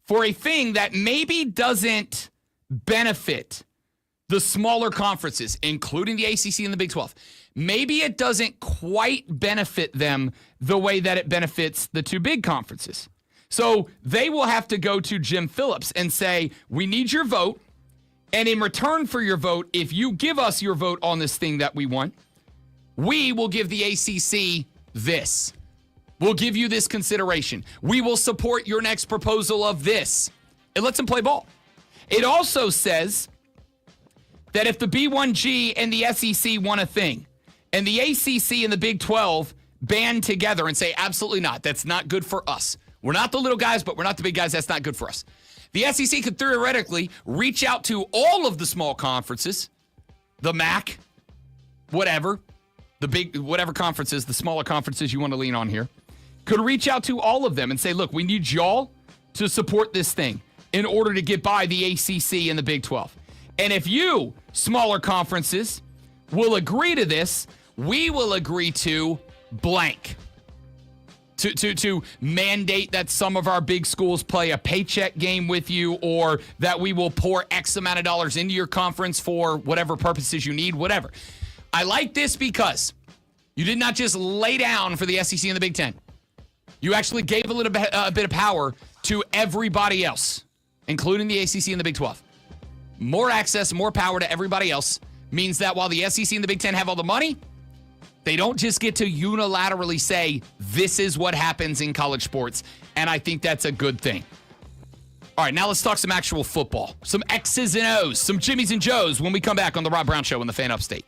for a thing that maybe doesn't benefit the smaller conferences, including the ACC and the Big 12. Maybe it doesn't quite benefit them the way that it benefits the 2 big conferences. So they will have to go to Jim Phillips and say, we need your vote. And in return for your vote, if you give us your vote on this thing that we want, we will give the ACC this. We'll give you this consideration. We will support your next proposal of this. It lets them play ball. It also says that if the B1G and the SEC want a thing, and the ACC and the Big 12 band together and say, absolutely not, that's not good for us. We're not the little guys, but we're not the big guys. That's not good for us. The SEC could theoretically reach out to all of the small conferences, the MAC, whatever, the big, whatever conferences, the smaller conferences you want to lean on here, could reach out to all of them and say, look, we need y'all to support this thing in order to get by the ACC and the Big 12. And if you, smaller conferences, will agree to this, we will agree to blank. to mandate that some of our big schools play a paycheck game with you, or that we will pour X amount of dollars into your conference for whatever purposes you need, whatever. I like this because you did not just lay down for the SEC and the Big Ten. You actually gave a bit of power to everybody else, including the ACC and the Big 12. More access, more power to everybody else means that while the SEC and the Big Ten have all the money, they don't just get to unilaterally say, this is what happens in college sports. And I think that's a good thing. All right, now let's talk some actual football. Some X's and O's, some Jimmies and Joes when we come back on The Rob Brown Show on the Fan Upstate.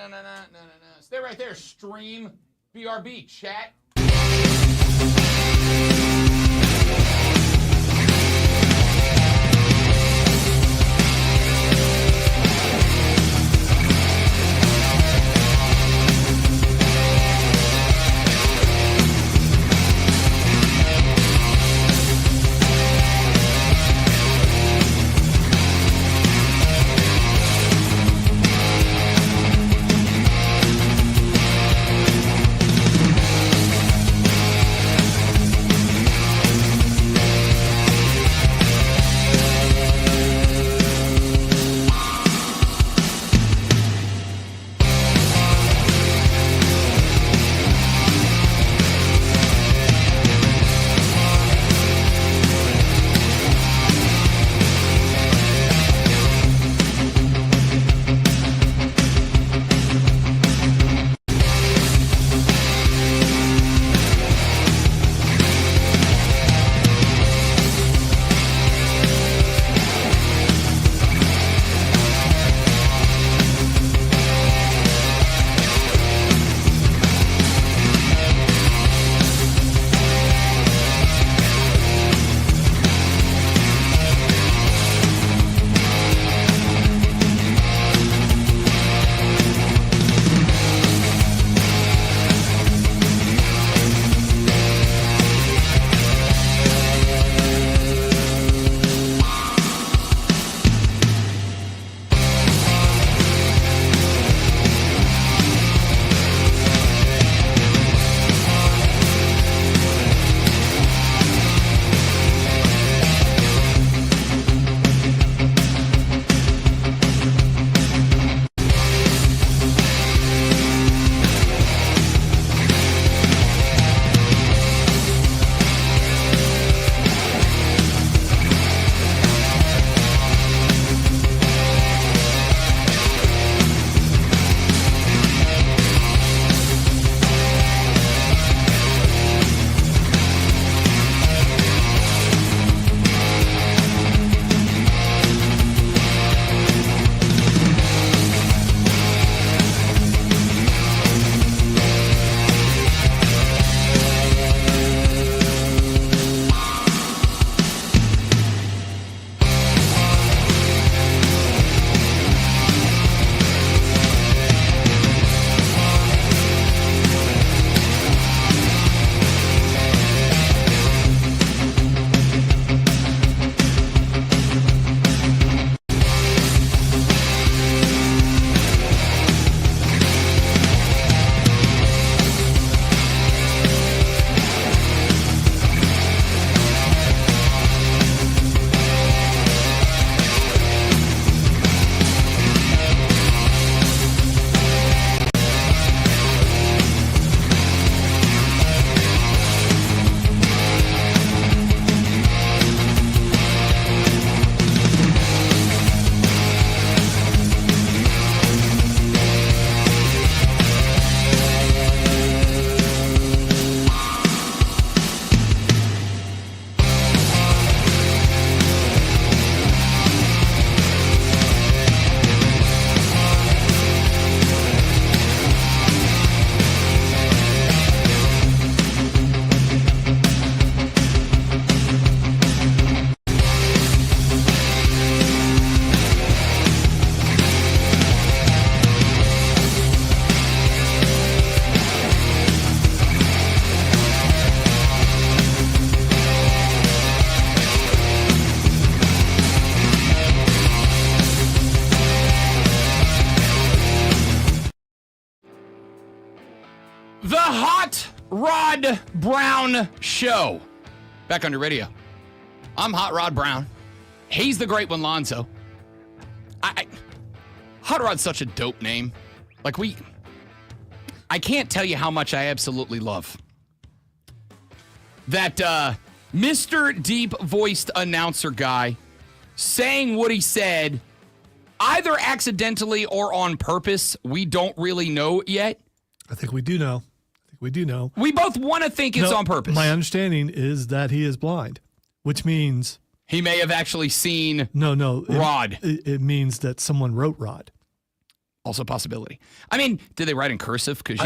No. Stay right there. Stream BRB. Chat. The Hot Rod Brown Show. Back on your radio. I'm Hot Rod Brown. He's the great one, Lonzo. Hot Rod's such a dope name. Like I can't tell you how much I absolutely love that Mr. Deep-voiced announcer guy saying what he said, either accidentally or on purpose. We don't really know yet. I think we do know. We both want to think it's on purpose. My understanding is that he is blind, which means he may have actually seen no Rod. It means that someone wrote Rod. Also a possibility. I mean, did they write in cursive? Because,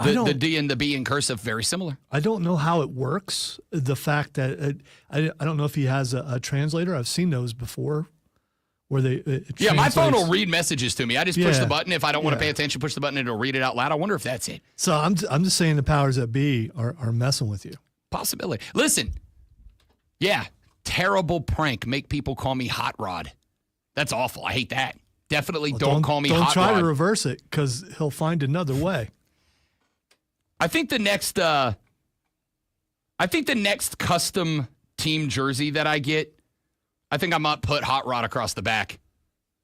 the D and the B in cursive, very similar. I don't know how it works. The fact that I don't know if he has a translator. I've seen those before where they my phone will read messages to me. I just push the button. If I don't want to pay attention, push the button and it'll read it out loud. I wonder if that's it. So I'm just saying the powers that be are messing with you. Possibility. Listen, terrible prank. Make people call me Hot Rod. That's awful. I hate that. Definitely don't call me Hot Rod. Don't try to reverse it because he'll find another way. I think the next custom team jersey that I get, I think I might put Hot Rod across the back.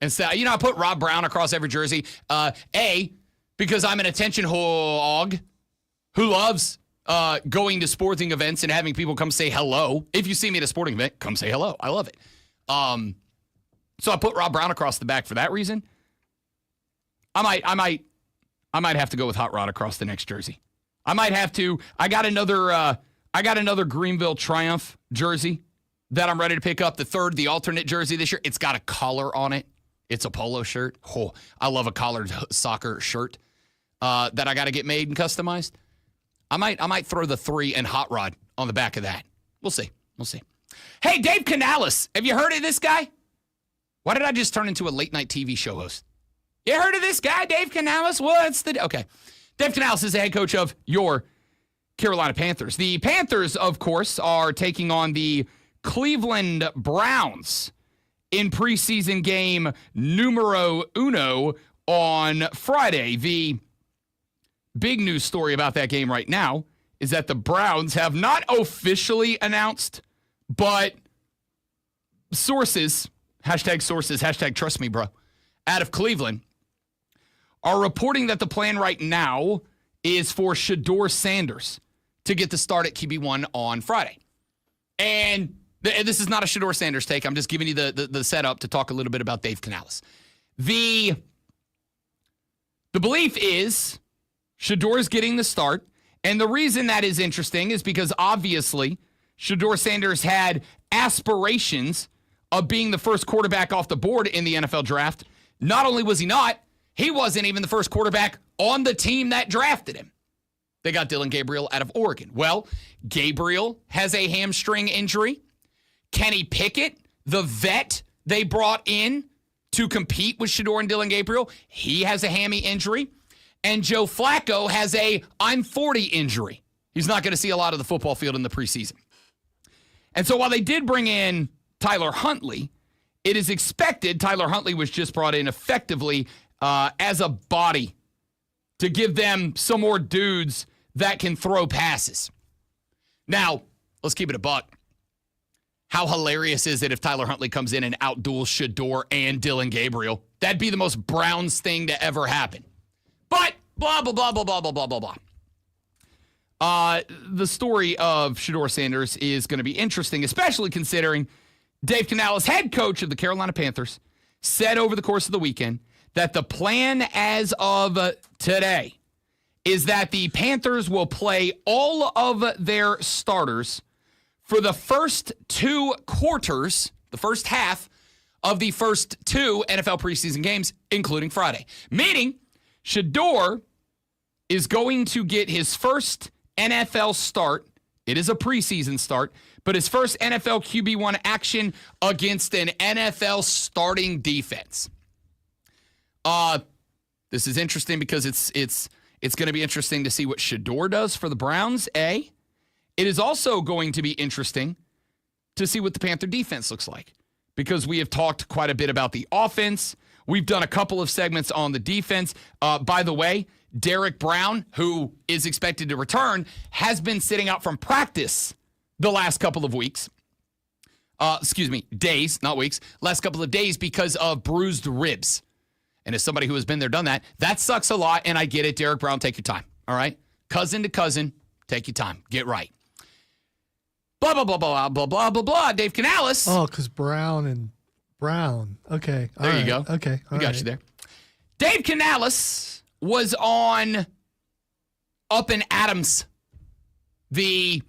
Instead, I put Rob Brown across every jersey. Because I'm an attention hog who loves going to sporting events and having people come say hello. If you see me at a sporting event, come say hello. I love it. So I put Rob Brown across the back for that reason. I might have to go with Hot Rod across the next jersey. I might have to. I got another Greenville Triumph jersey that I'm ready to pick up. The alternate jersey this year. It's got a collar on it. It's a polo shirt. Oh, I love a collared soccer shirt that I got to get made and customized. I might throw the 3 and Hot Rod on the back of that. We'll see. Hey, Dave Canales. Have you heard of this guy? Why did I just turn into a late night TV show host? You heard of this guy, Dave Canales? Okay. Dave Canales is the head coach of your Carolina Panthers. The Panthers, of course, are taking on the Cleveland Browns in preseason game numero uno on Friday. The big news story about that game right now is that the Browns have not officially announced, but sources, hashtag trust me, bro, out of Cleveland, are reporting that the plan right now is for Shedeur Sanders to get the start at QB1 on Friday. And this is not a Shedeur Sanders take. I'm just giving you the setup to talk a little bit about Dave Canales. The belief is Shedeur is getting the start. And the reason that is interesting is because obviously Shedeur Sanders had aspirations of being the first quarterback off the board in the NFL draft. Not only was he not, he wasn't even the first quarterback on the team that drafted him. They got Dylan Gabriel out of Oregon. Well, Gabriel has a hamstring injury. Kenny Pickett, the vet they brought in to compete with Shedeur and Dylan Gabriel, he has a hammy injury. And Joe Flacco has a I'm 40 injury. He's not going to see a lot of the football field in the preseason. And so while they did bring in Tyler Huntley, it is expected Tyler Huntley was just brought in effectively as a body to give them some more dudes that can throw passes. Now, let's keep it a buck. How hilarious is it if Tyler Huntley comes in and outduels Shedeur and Dylan Gabriel? That'd be the most Browns thing to ever happen. But blah, blah, blah, blah, blah, blah, blah, blah, blah. The story of Shedeur Sanders is going to be interesting, especially considering Dave Canales, head coach of the Carolina Panthers, said over the course of the weekend that the plan as of today is that the Panthers will play all of their starters for the first 2 quarters, the first half of the first 2 NFL preseason games, including Friday. Meaning, Shedeur is going to get his first NFL start. It is a preseason start, but his first NFL QB1 action against an NFL starting defense. This is interesting because it's going to be interesting to see what Shedeur does for the Browns, A. It is also going to be interesting to see what the Panther defense looks like because we have talked quite a bit about the offense. We've done a couple of segments on the defense. By the way, Derek Brown, who is expected to return, has been sitting out from practice the last couple of weeks. Days, not weeks. Last couple of days because of bruised ribs. And as somebody who has been there, done that, that sucks a lot, and I get it. Derek Brown, take your time, all right? Cousin to cousin, take your time. Get right. Blah, blah, blah, blah, blah, blah, blah, blah. Dave Canales. Oh, because Brown. Okay. There you go. Okay. We got you there. Dave Canales was on Up and Adams, the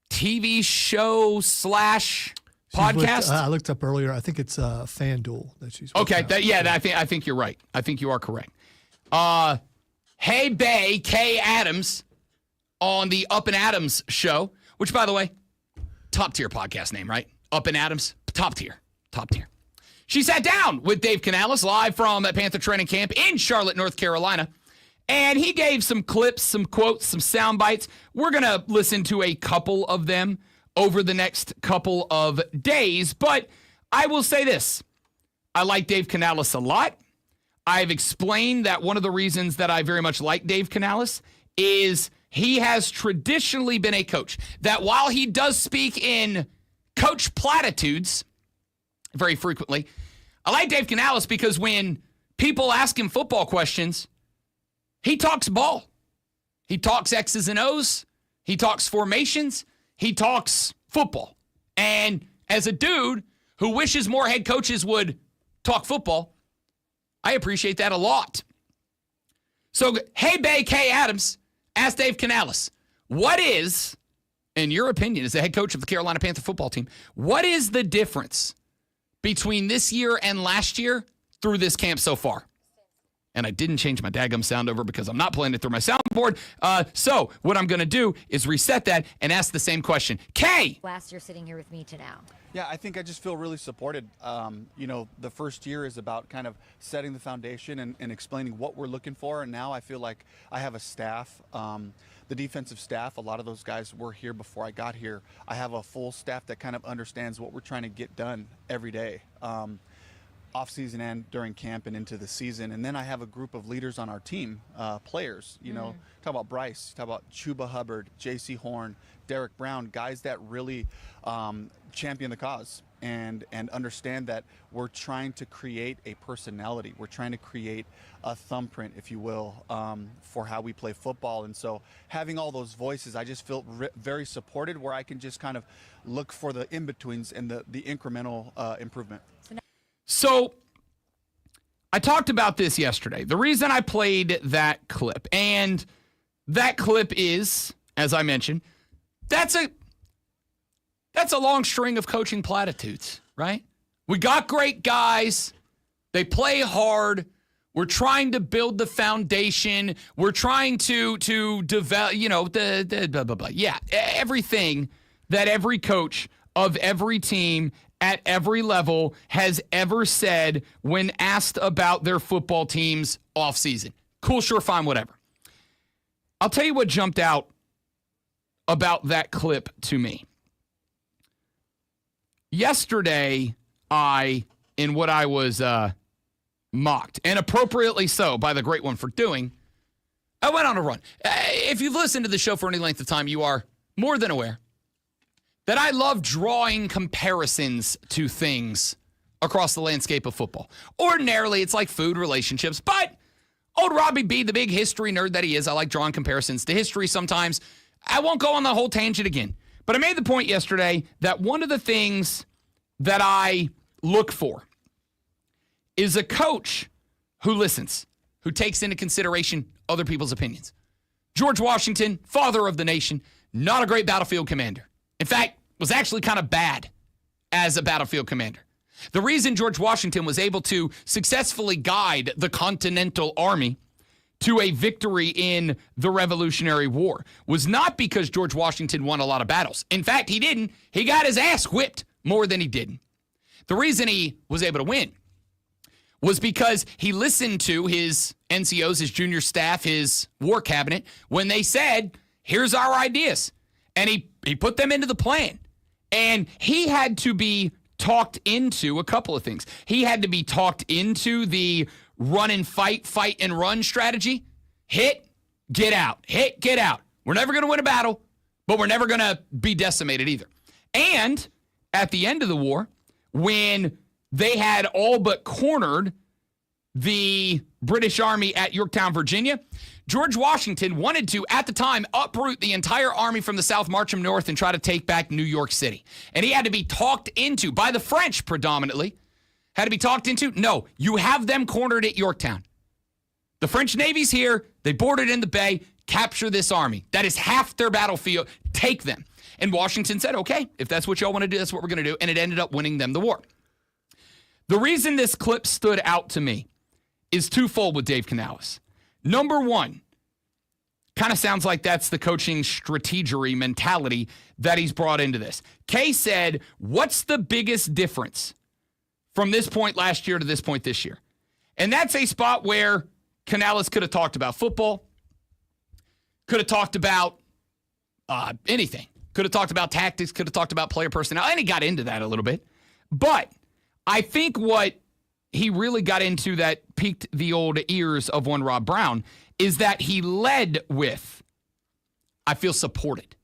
TV show / podcast. I looked up earlier. I think it's FanDuel that she's with Okay, now. I think you're right. I think you are correct. Hey Bay, Kay Adams on the Up and Adams show, which, by the way, top tier podcast name, right? Up and Adams, top tier. She sat down with Dave Canales live from Panther training camp in Charlotte, North Carolina, and he gave some clips, some quotes, some sound bites. We're going to listen to a couple of them over the next couple of days, but I will say this. I like Dave Canales a lot. I've explained that one of the reasons that I very much like Dave Canales is he has traditionally been a coach that while he does speak in coach platitudes very frequently, I like Dave Canales because when people ask him football questions, he talks ball. He talks X's and O's. He talks formations. He talks football. And as a dude who wishes more head coaches would talk football, I appreciate that a lot. So, hey, Bay K. Adams asked Dave Canales, what is, in your opinion, as the head coach of the Carolina Panther football team, what is the difference between this year and last year through this camp so far? And I didn't change my daggum sound over because I'm not playing it through my soundboard. So what I'm going to do is reset that and ask the same question. Kay! Last year sitting here with me to now. Yeah, I think I just feel really supported. The first year is about kind of setting the foundation and explaining what we're looking for. And now I feel like I have a staff, the defensive staff. A lot of those guys were here before I got here. I have a full staff that kind of understands what we're trying to get done every day. Off-season and during camp and into the season. And then I have a group of leaders on our team, players, talk about Bryce, talk about Chuba Hubbard, J.C. Horn, Derek Brown, guys that really champion the cause and understand that we're trying to create a personality. We're trying to create a thumbprint, if you will, for how we play football. And so having all those voices, I just feel very supported where I can just kind of look for the in-betweens and the incremental improvement. So I talked about this yesterday. The reason I played that clip, and that clip is, as I mentioned, that's a long string of coaching platitudes, right? We got great guys. They play hard. We're trying to build the foundation. We're trying to develop, the blah, blah, blah. Yeah, everything that every coach of every team at every level has ever said when asked about their football team's offseason. Cool, sure, fine, whatever. I'll tell you what jumped out about that clip to me. Yesterday, in what I was mocked, and appropriately so by the great one for doing, I went on a run. If you've listened to the show for any length of time, you are more than aware that I love drawing comparisons to things across the landscape of football. Ordinarily, it's like food, relationships, but old Robbie B, the big history nerd that he is, I like drawing comparisons to history sometimes. I won't go on the whole tangent again, but I made the point yesterday that one of the things that I look for is a coach who listens, who takes into consideration other people's opinions. George Washington, father of the nation, not a great battlefield commander. In fact, was actually kind of bad as a battlefield commander. The reason George Washington was able to successfully guide the Continental Army to a victory in the Revolutionary War was not because George Washington won a lot of battles. In fact, he didn't. He got his ass whipped more than he didn't. The reason he was able to win was because he listened to his NCOs, his junior staff, his war cabinet, when they said, here's our ideas. And he put them into the plan. And he had to be talked into a couple of things. He had to be talked into the run and fight and run strategy. hit, get out, hit, get out. We're never going to win a battle, but we're never going to be decimated either. And at the end of the war, when they had all but cornered the British Army at Yorktown, Virginia, George Washington wanted to, at the time, uproot the entire army from the south, march them north, and try to take back New York City. And he had to be talked into, by the French predominantly, had to be talked into, no, you have them cornered at Yorktown. The French Navy's here, they boarded in the bay, capture this army. That is half their battlefield, take them. And Washington said, okay, if that's what y'all want to do, that's what we're going to do. And it ended up winning them the war. The reason this clip stood out to me is twofold with Dave Canales. Number one, kind of sounds like that's the coaching strategery mentality that he's brought into this. Kay said, what's the biggest difference from this point last year to this point this year? And that's a spot where Canales could have talked about football, could have talked about anything, could have talked about tactics, could have talked about player personnel, and he got into that a little bit. But I think what he really got into that piqued the old ears of one Rob Brown is that he led with, I feel supported.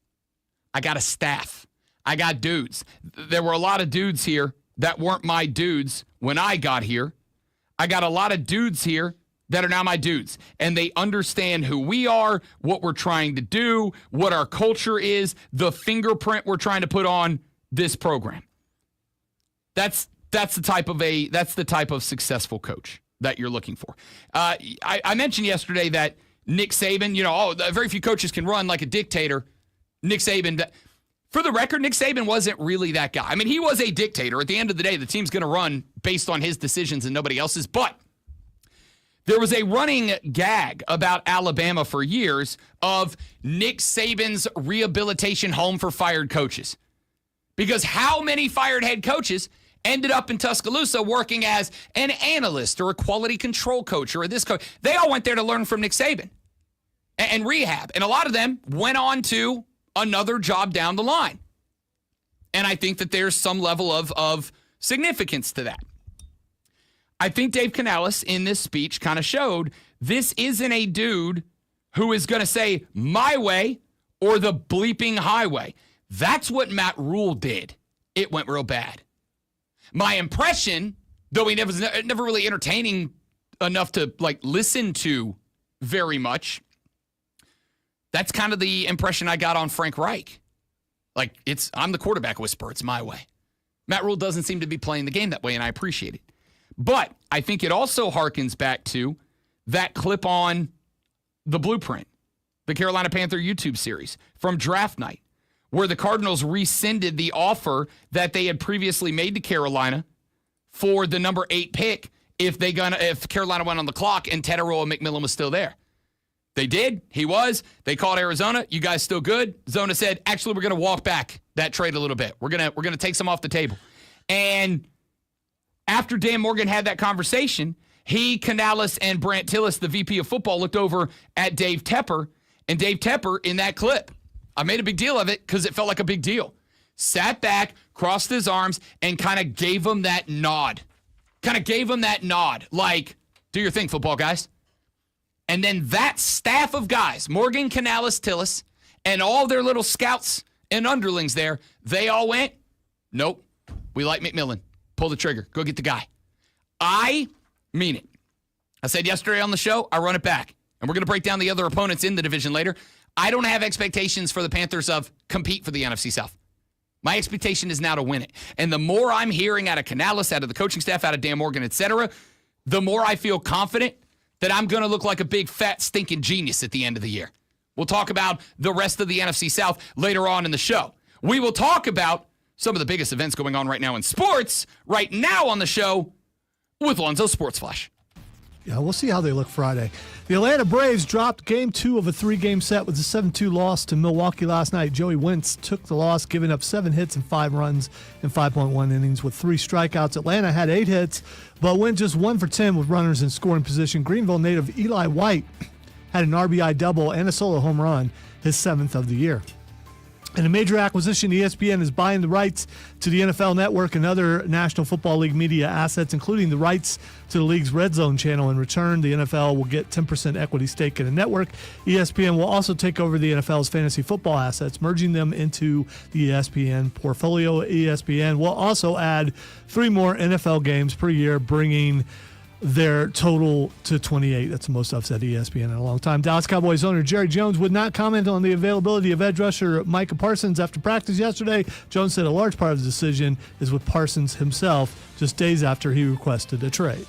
I got a staff. I got dudes. There were a lot of dudes here that weren't my dudes when I got here. I got a lot of dudes here that are now my dudes, and they understand who we are, what we're trying to do, what our culture is, the fingerprint we're trying to put on this program. That's the type of successful coach that you're looking for. I mentioned yesterday that Nick Saban, very few coaches can run like a dictator. Nick Saban, for the record, Nick Saban wasn't really that guy. I mean, he was a dictator. At the end of the day, the team's going to run based on his decisions and nobody else's. But there was a running gag about Alabama for years of Nick Saban's rehabilitation home for fired coaches. Because how many fired head coaches ended up in Tuscaloosa working as an analyst or a quality control coach or this coach? They all went there to learn from Nick Saban and rehab. And a lot of them went on to another job down the line. And I think that there's some level of significance to that. I think Dave Canales in this speech kind of showed this isn't a dude who is going to say my way or the bleeping highway. That's what Matt Rule did. It went real bad. My impression, though he never really entertaining enough to listen to very much, that's kind of the impression I got on Frank Reich. I'm the quarterback whisperer. It's my way. Matt Rule doesn't seem to be playing the game that way, and I appreciate it. But I think it also harkens back to that clip on The Blueprint, the Carolina Panther YouTube series from draft night, where the Cardinals rescinded the offer that they had previously made to Carolina for the number 8 pick if Carolina went on the clock and Tetaroa McMillan was still there. They did. He was. They called Arizona. You guys still good? Zona said, actually, we're going to walk back that trade a little bit. We're going to take some off the table. And after Dan Morgan had that conversation, he, Canales, and Brant Tillis, the VP of football, looked over at Dave Tepper. And Dave Tepper, in that clip, I made a big deal of it because it felt like a big deal, sat back, crossed his arms, and kind of gave him that nod. Like, do your thing, football guys. And then that staff of guys, Morgan, Canales, Tillis, and all their little scouts and underlings there, they all went, nope, we like McMillan. Pull the trigger. Go get the guy. I mean it. I said yesterday on the show, I run it back. And we're going to break down the other opponents in the division later. I don't have expectations for the Panthers of compete for the NFC South. My expectation is now to win it. And the more I'm hearing out of Canales, out of the coaching staff, out of Dan Morgan, etc., the more I feel confident that I'm going to look like a big, fat, stinking genius at the end of the year. We'll talk about the rest of the NFC South later on in the show. We will talk about some of the biggest events going on right now in sports, right now on the show with Lonzo Sports Flash. Yeah, we'll see how they look Friday. The Atlanta Braves dropped Game 2 of a 3-game set with a 7-2 loss to Milwaukee last night. Joey Wentz took the loss, giving up 7 hits and 5 runs in 5.1 innings with 3 strikeouts. Atlanta had 8 hits, but went just 1 for 10 with runners in scoring position. Greenville native Eli White had an RBI double and a solo home run, his 7th of the year. In a major acquisition, ESPN is buying the rights to the NFL Network and other National Football League media assets, including the rights to the league's Red Zone channel. In return, the NFL will get 10% equity stake in the network. ESPN will also take over the NFL's fantasy football assets, merging them into the ESPN portfolio. ESPN will also add 3 more NFL games per year, bringing their total to 28. That's the most I've said ESPN in a long time. Dallas Cowboys owner Jerry Jones would not comment on the availability of edge rusher Micah Parsons after practice yesterday. Jones said a large part of the decision is with Parsons himself, just days after he requested a trade.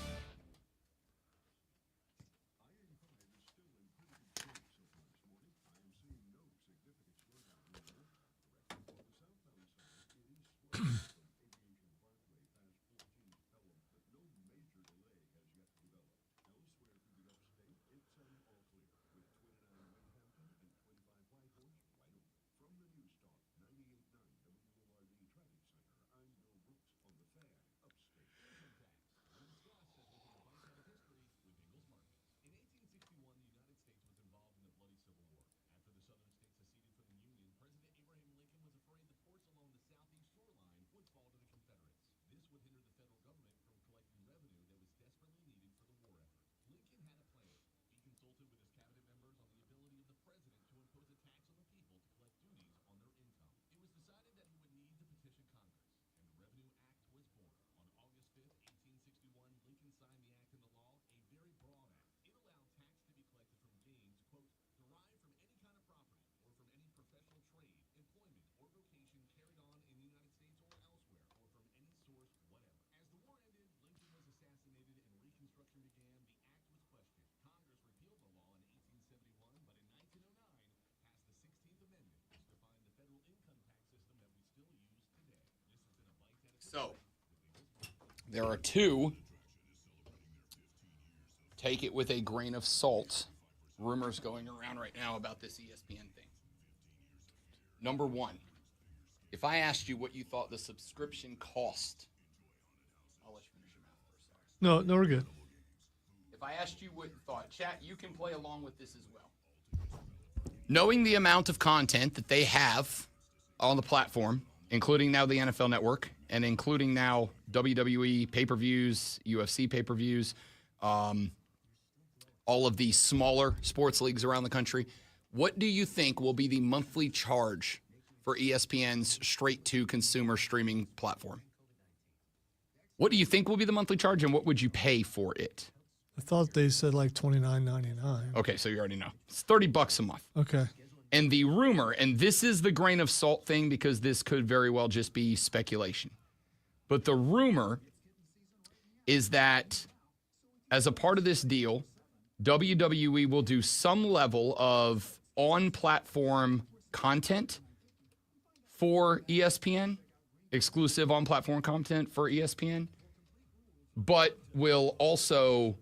So, there are 2, take it with a grain of salt, rumors going around right now about this ESPN thing. Number 1, if I asked you what you thought the subscription cost, I'll let you finish your mouth first. No, we're good. If I asked you what you thought, chat, you can play along with this as well. Knowing the amount of content that they have on the platform, including now the NFL Network, and including now WWE pay-per-views, UFC pay-per-views, all of the smaller sports leagues around the country, what do you think will be the monthly charge for ESPN's straight-to-consumer streaming platform? What do you think will be the monthly charge, and what would you pay for it? I thought they said like $29.99. Okay, so you already know. It's $30 a month. Okay. And the rumor, and this is the grain of salt thing because this could very well just be speculation, but the rumor is that as a part of this deal, WWE will do some level of on-platform content for ESPN, exclusive on-platform content for ESPN, but will also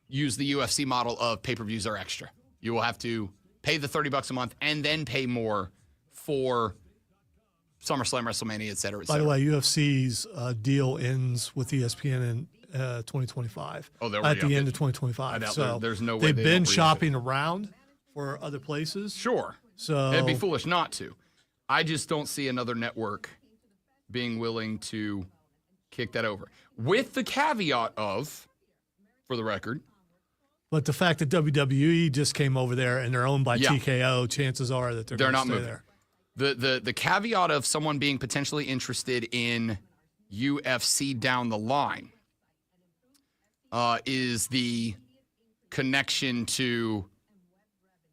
use the UFC model of pay-per-views are extra. You will have to pay the $30 a month and then pay more for SummerSlam, WrestleMania, et cetera, et By cetera. the way, UFC's deal ends with ESPN in 2025. Oh, they're at already the up end it. of 2025. I doubt so there's no way they've they been don't re-up shopping around for other places. Sure. So It'd be foolish not to. I just don't see another network being willing to kick that over. With the caveat of, for the record, but the fact that WWE just came over there and they're owned by Yeah. TKO, chances are that they're going to not stay moving. there. The caveat of someone being potentially interested in UFC down the line is the connection to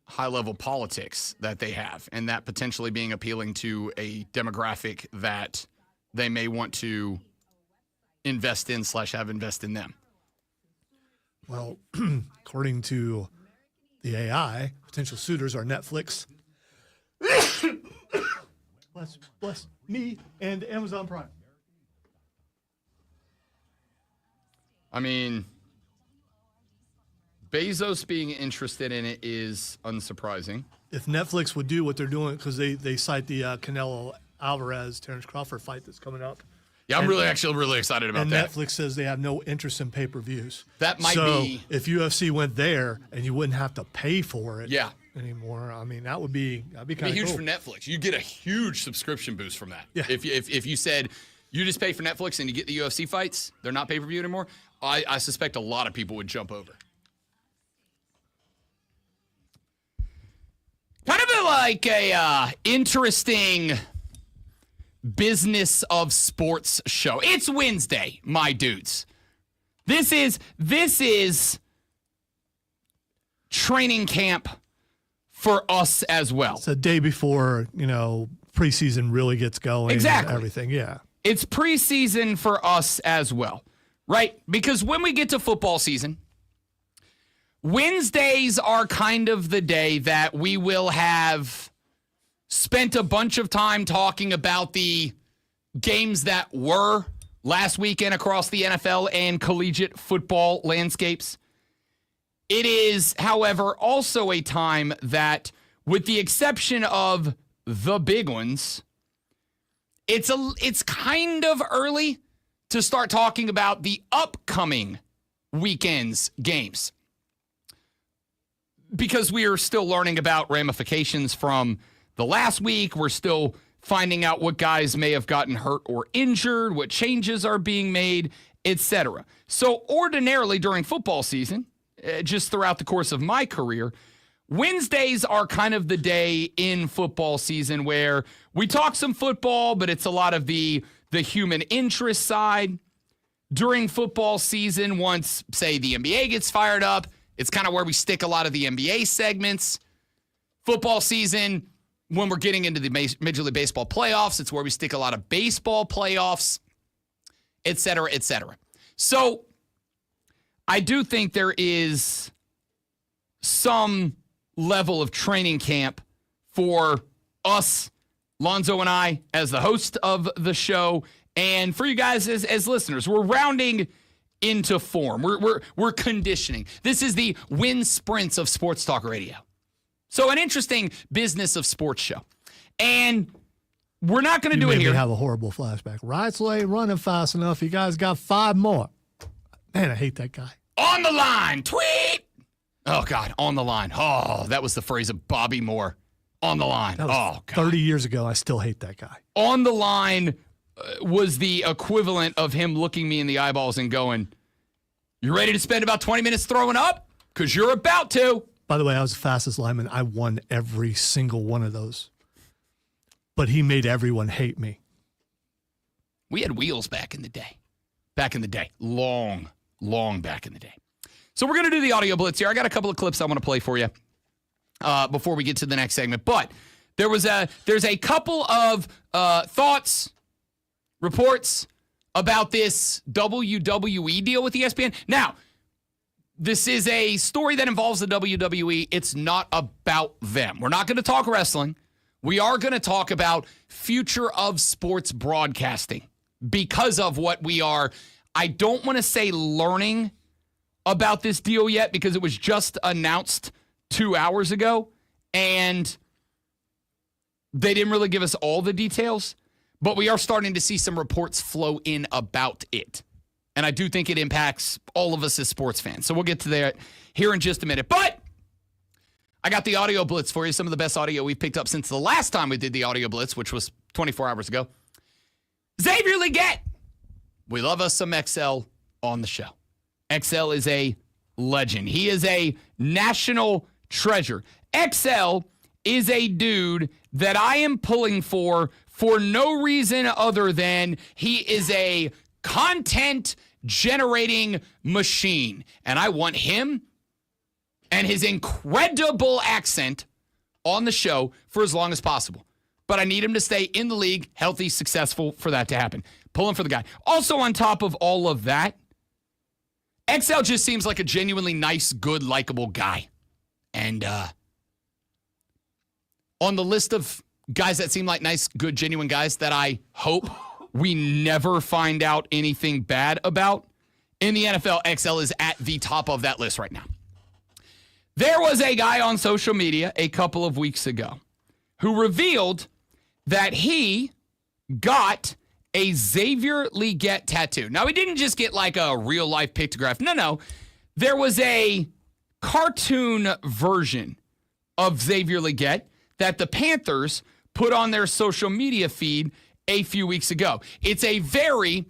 high-level politics that they have, and that potentially being appealing to a demographic that they may want to invest in / have invest in them. Well, according to the AI, potential suitors are Netflix, bless me, and Amazon Prime. I mean, Bezos being interested in it is unsurprising. If Netflix would do what they're doing, because they cite the Canelo Alvarez Terrence Crawford fight that's coming up. Yeah, I'm really excited about And that. Netflix says they have no interest in pay-per-views. That might so be- if UFC went there and you wouldn't have to pay for it. Yeah. anymore. I mean, that'd be kind Be of huge cool. for Netflix. You get a huge subscription boost from that. Yeah. If you said you just pay for Netflix and you get the UFC fights, they're not pay-per-view anymore, I suspect a lot of people would jump over. Kind of like a interesting business of sports show. It's Wednesday, my dudes. This is training camp for us as well. It's the day before, preseason really gets going. Exactly. And everything, yeah. It's preseason for us as well, right? Because when we get to football season, Wednesdays are kind of the day that we will have spent a bunch of time talking about the games that were last weekend across the NFL and collegiate football landscapes. It is, however, also a time that, with the exception of the big ones, it's kind of early to start talking about the upcoming weekend's games, because we are still learning about ramifications from the last week. We're still finding out what guys may have gotten hurt or injured, what changes are being made, etc. So ordinarily during football season, just throughout the course of my career, Wednesdays are kind of the day in football season where we talk some football, but it's a lot of the human interest side. During football season, once, say, the NBA gets fired up, it's kind of where we stick a lot of the NBA segments. Football season, when we're getting into the Major League Baseball playoffs, it's where we stick a lot of baseball playoffs, et cetera, et cetera. So I do think there is some level of training camp for us, Lonzo and I, as the host of the show, and for you guys as listeners. We're rounding into form. We're conditioning. This is the wind sprints of sports talk radio. So an interesting business of sports show. And we're not going to do it You here. made me have a horrible flashback. Right lane running fast enough. You guys got 5 more. Man, I hate that guy. On the line, tweet. Oh, God, on the line. Oh, that was the phrase of Bobby Moore. On the line. That was Oh, God. 30 years ago. I still hate that guy. On the line was the equivalent of him looking me in the eyeballs and going, "You ready to spend about 20 minutes throwing up? Because you're about to." By the way, I was the fastest lineman. I won every single one of those. But he made everyone hate me. We had wheels back in the day. Back in the day. Long back in the day. So we're going to do the audio blitz here. I got a couple of clips I want to play for you before we get to the next segment. But there's a couple of thoughts, reports about this WWE deal with ESPN. Now, this is a story that involves the WWE. It's not about them. We're not going to talk wrestling. We are going to talk about future of sports broadcasting because of what we are, I don't want to say learning about this deal yet because it was just announced 2 hours ago and they didn't really give us all the details, but we are starting to see some reports flow in about it. And I do think it impacts all of us as sports fans. So we'll get to that here in just a minute. But I got the audio blitz for you, some of the best audio we've picked up since the last time we did the audio blitz, which was 24 hours ago. Xavier Leggett. We love us some XL on the show. XL is a legend. He is a national treasure. XL is a dude that I am pulling for no reason other than he is a content generating machine. And I want him and his incredible accent on the show for as long as possible. But I need him to stay in the league, healthy, successful for that to happen. Pulling for the guy. Also on top of all of that, XL just seems like a genuinely nice, good, likable guy. And on the list of guys that seem like nice, good, genuine guys that I hope we never find out anything bad about in the NFL, XL is at the top of that list right now. There was a guy on social media a couple of weeks ago who revealed that he got a Xavier Leggett tattoo. Now, he didn't just get like a real-life pictograph. No. There was a cartoon version of Xavier Legette that the Panthers put on their social media feed a few weeks ago. It's a very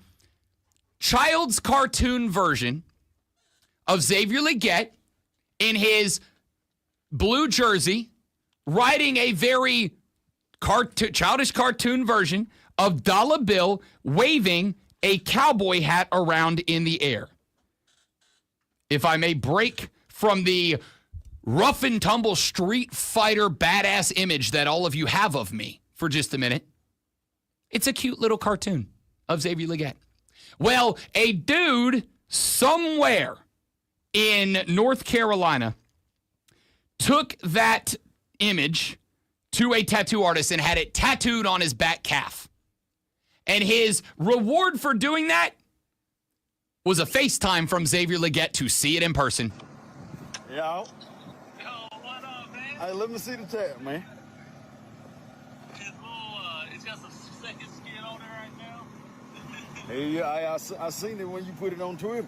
child's cartoon version of Xavier Legette in his blue jersey riding a very childish cartoon version of Dollar Bill waving a cowboy hat around in the air. If I may break from the rough and tumble street fighter badass image that all of you have of me for just a minute, it's a cute little cartoon of Xavier Legette. Well, a dude somewhere in North Carolina took that image to a tattoo artist and had it tattooed on his back calf. And his reward for doing that was a FaceTime from Xavier Legette to see it in person. Yo. Yo, what up, man? Hey, let me see the tat, man. It's got some second skin on there right now. Hey, yeah, I seen it when you put it on Twitter.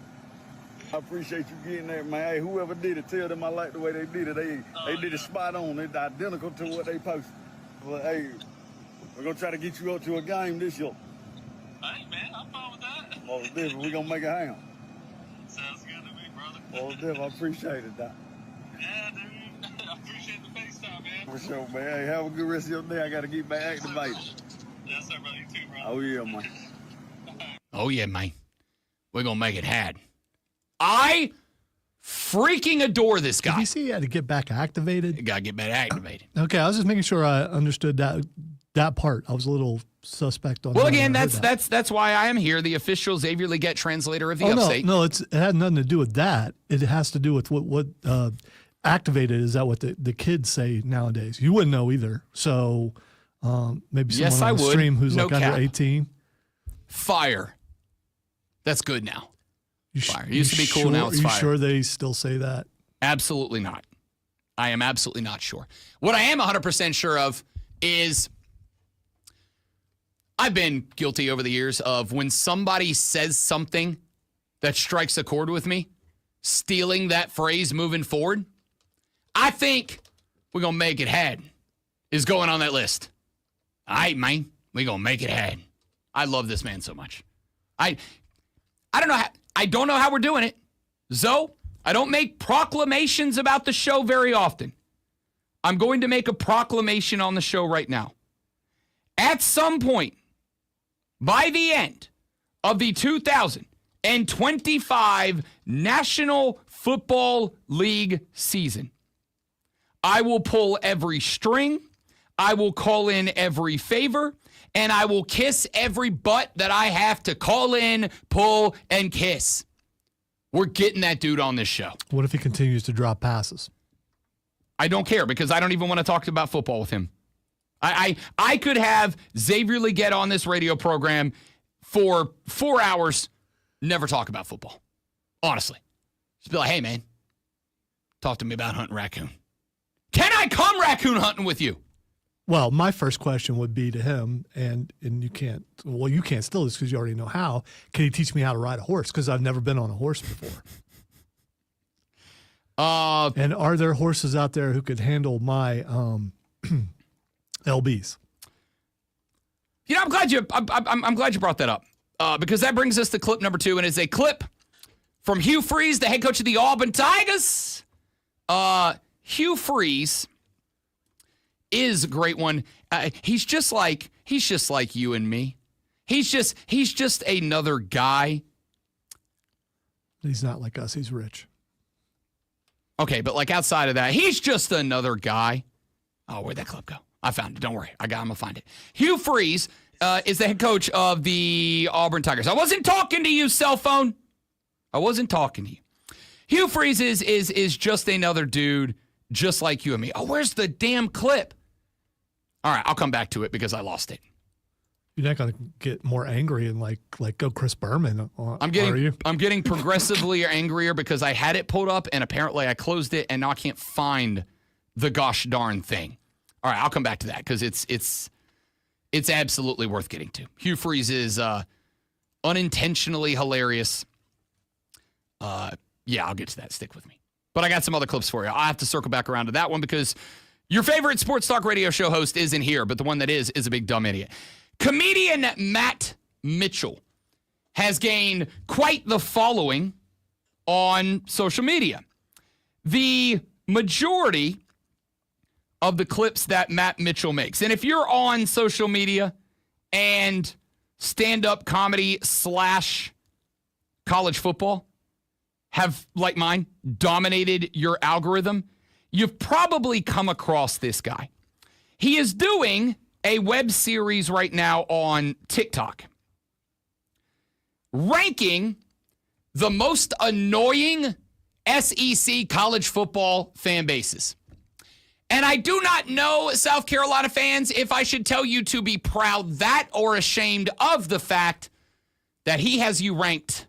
I appreciate you getting there, man. Hey, whoever did it, tell them I like the way they did it. They did it spot on. It's identical to what they posted. But hey, we're gonna try to get you up to a game this year. Hey, man, I'm fine with that. Most different. We're gonna make it happen. Sounds good to me, brother. Most different. I appreciate it, Doc. Yeah, dude. I appreciate the FaceTime, man. For sure, man. Hey, have a good rest of your day. I gotta get back activated. Yes, sir, brother. You too, bro. Oh yeah, man. Oh, yeah, man. We're going to make it happen. I freaking adore this Did guy. you see he had to get back activated? You got to get back activated. Okay, I was just making sure I understood that part. I was a little suspect on. Well, that. again, I heard that's why I am here, the official Xavier Legette translator of the Oh upstate. no, it had nothing to do with that. It has to do with what activated. Is that what the kids say nowadays? You wouldn't know either. So maybe someone Yes, on I the would. stream who's No like under cap. 18. Fire. That's good now. You Fire. It used to be cool, now it's Are you fire. sure they still say that? Absolutely not. I am absolutely not sure. What I am 100% sure of is I've been guilty over the years of when somebody says something that strikes a chord with me, stealing that phrase moving forward. I think we're going to make it happen is going on that list. All right, man. We're going to make it happen. I love this man so much. I don't know how we're doing it. Zoe, I don't make proclamations about the show very often. I'm going to make a proclamation on the show right now. At some point, by the end of the 2025 National Football League season, I will pull every string, I will call in every favor, and I will kiss every butt that I have to call in, pull, and kiss. We're getting that dude on this show. What if he continues to drop passes? I don't care because I don't even want to talk about football with him. I could have Xavier Legette on this radio program for 4 hours, never talk about football. Honestly. Just be like, hey, man, talk to me about hunting raccoon. Can I come raccoon hunting with you? Well, my first question would be to him, and you can't. Well, you can't still because you already know how. Can he teach me how to ride a horse? Because I've never been on a horse before. And are there horses out there who could handle my LBs? You know, I'm glad you brought that up because that brings us to clip number 2, and it's a clip from Hugh Freeze, the head coach of the Auburn Tigers. Hugh Freeze is a great one. He's just like you and me. He's just another guy. He's not like us. He's rich. Okay, but like outside of that, he's just another guy. Oh, where'd that clip go? I found it. Don't worry. I'm going to find it. Hugh Freeze is the head coach of the Auburn Tigers. I wasn't talking to you, cell phone. I wasn't talking to you. Hugh Freeze is just another dude just like you and me. Oh, where's the damn clip? All right, I'll come back to it because I lost it. You're not going to get more angry and like go Chris Berman, are you? I'm getting progressively angrier because I had it pulled up and apparently I closed it and now I can't find the gosh darn thing. All right, I'll come back to that because it's absolutely worth getting to. Hugh Freeze is unintentionally hilarious. Yeah, I'll get to that. Stick with me. But I got some other clips for you. I'll have to circle back around to that one because Your favorite sports talk radio show host isn't here, but the one that is a big dumb idiot. Comedian Matt Mitchell has gained quite the following on social media. The majority of the clips that Matt Mitchell makes, and if you're on social media and stand-up comedy / college football have, like mine, dominated your algorithm, you've probably come across this guy. He is doing a web series right now on TikTok, ranking the most annoying SEC college football fan bases. And I do not know, South Carolina fans, if I should tell you to be proud that or ashamed of the fact that he has you ranked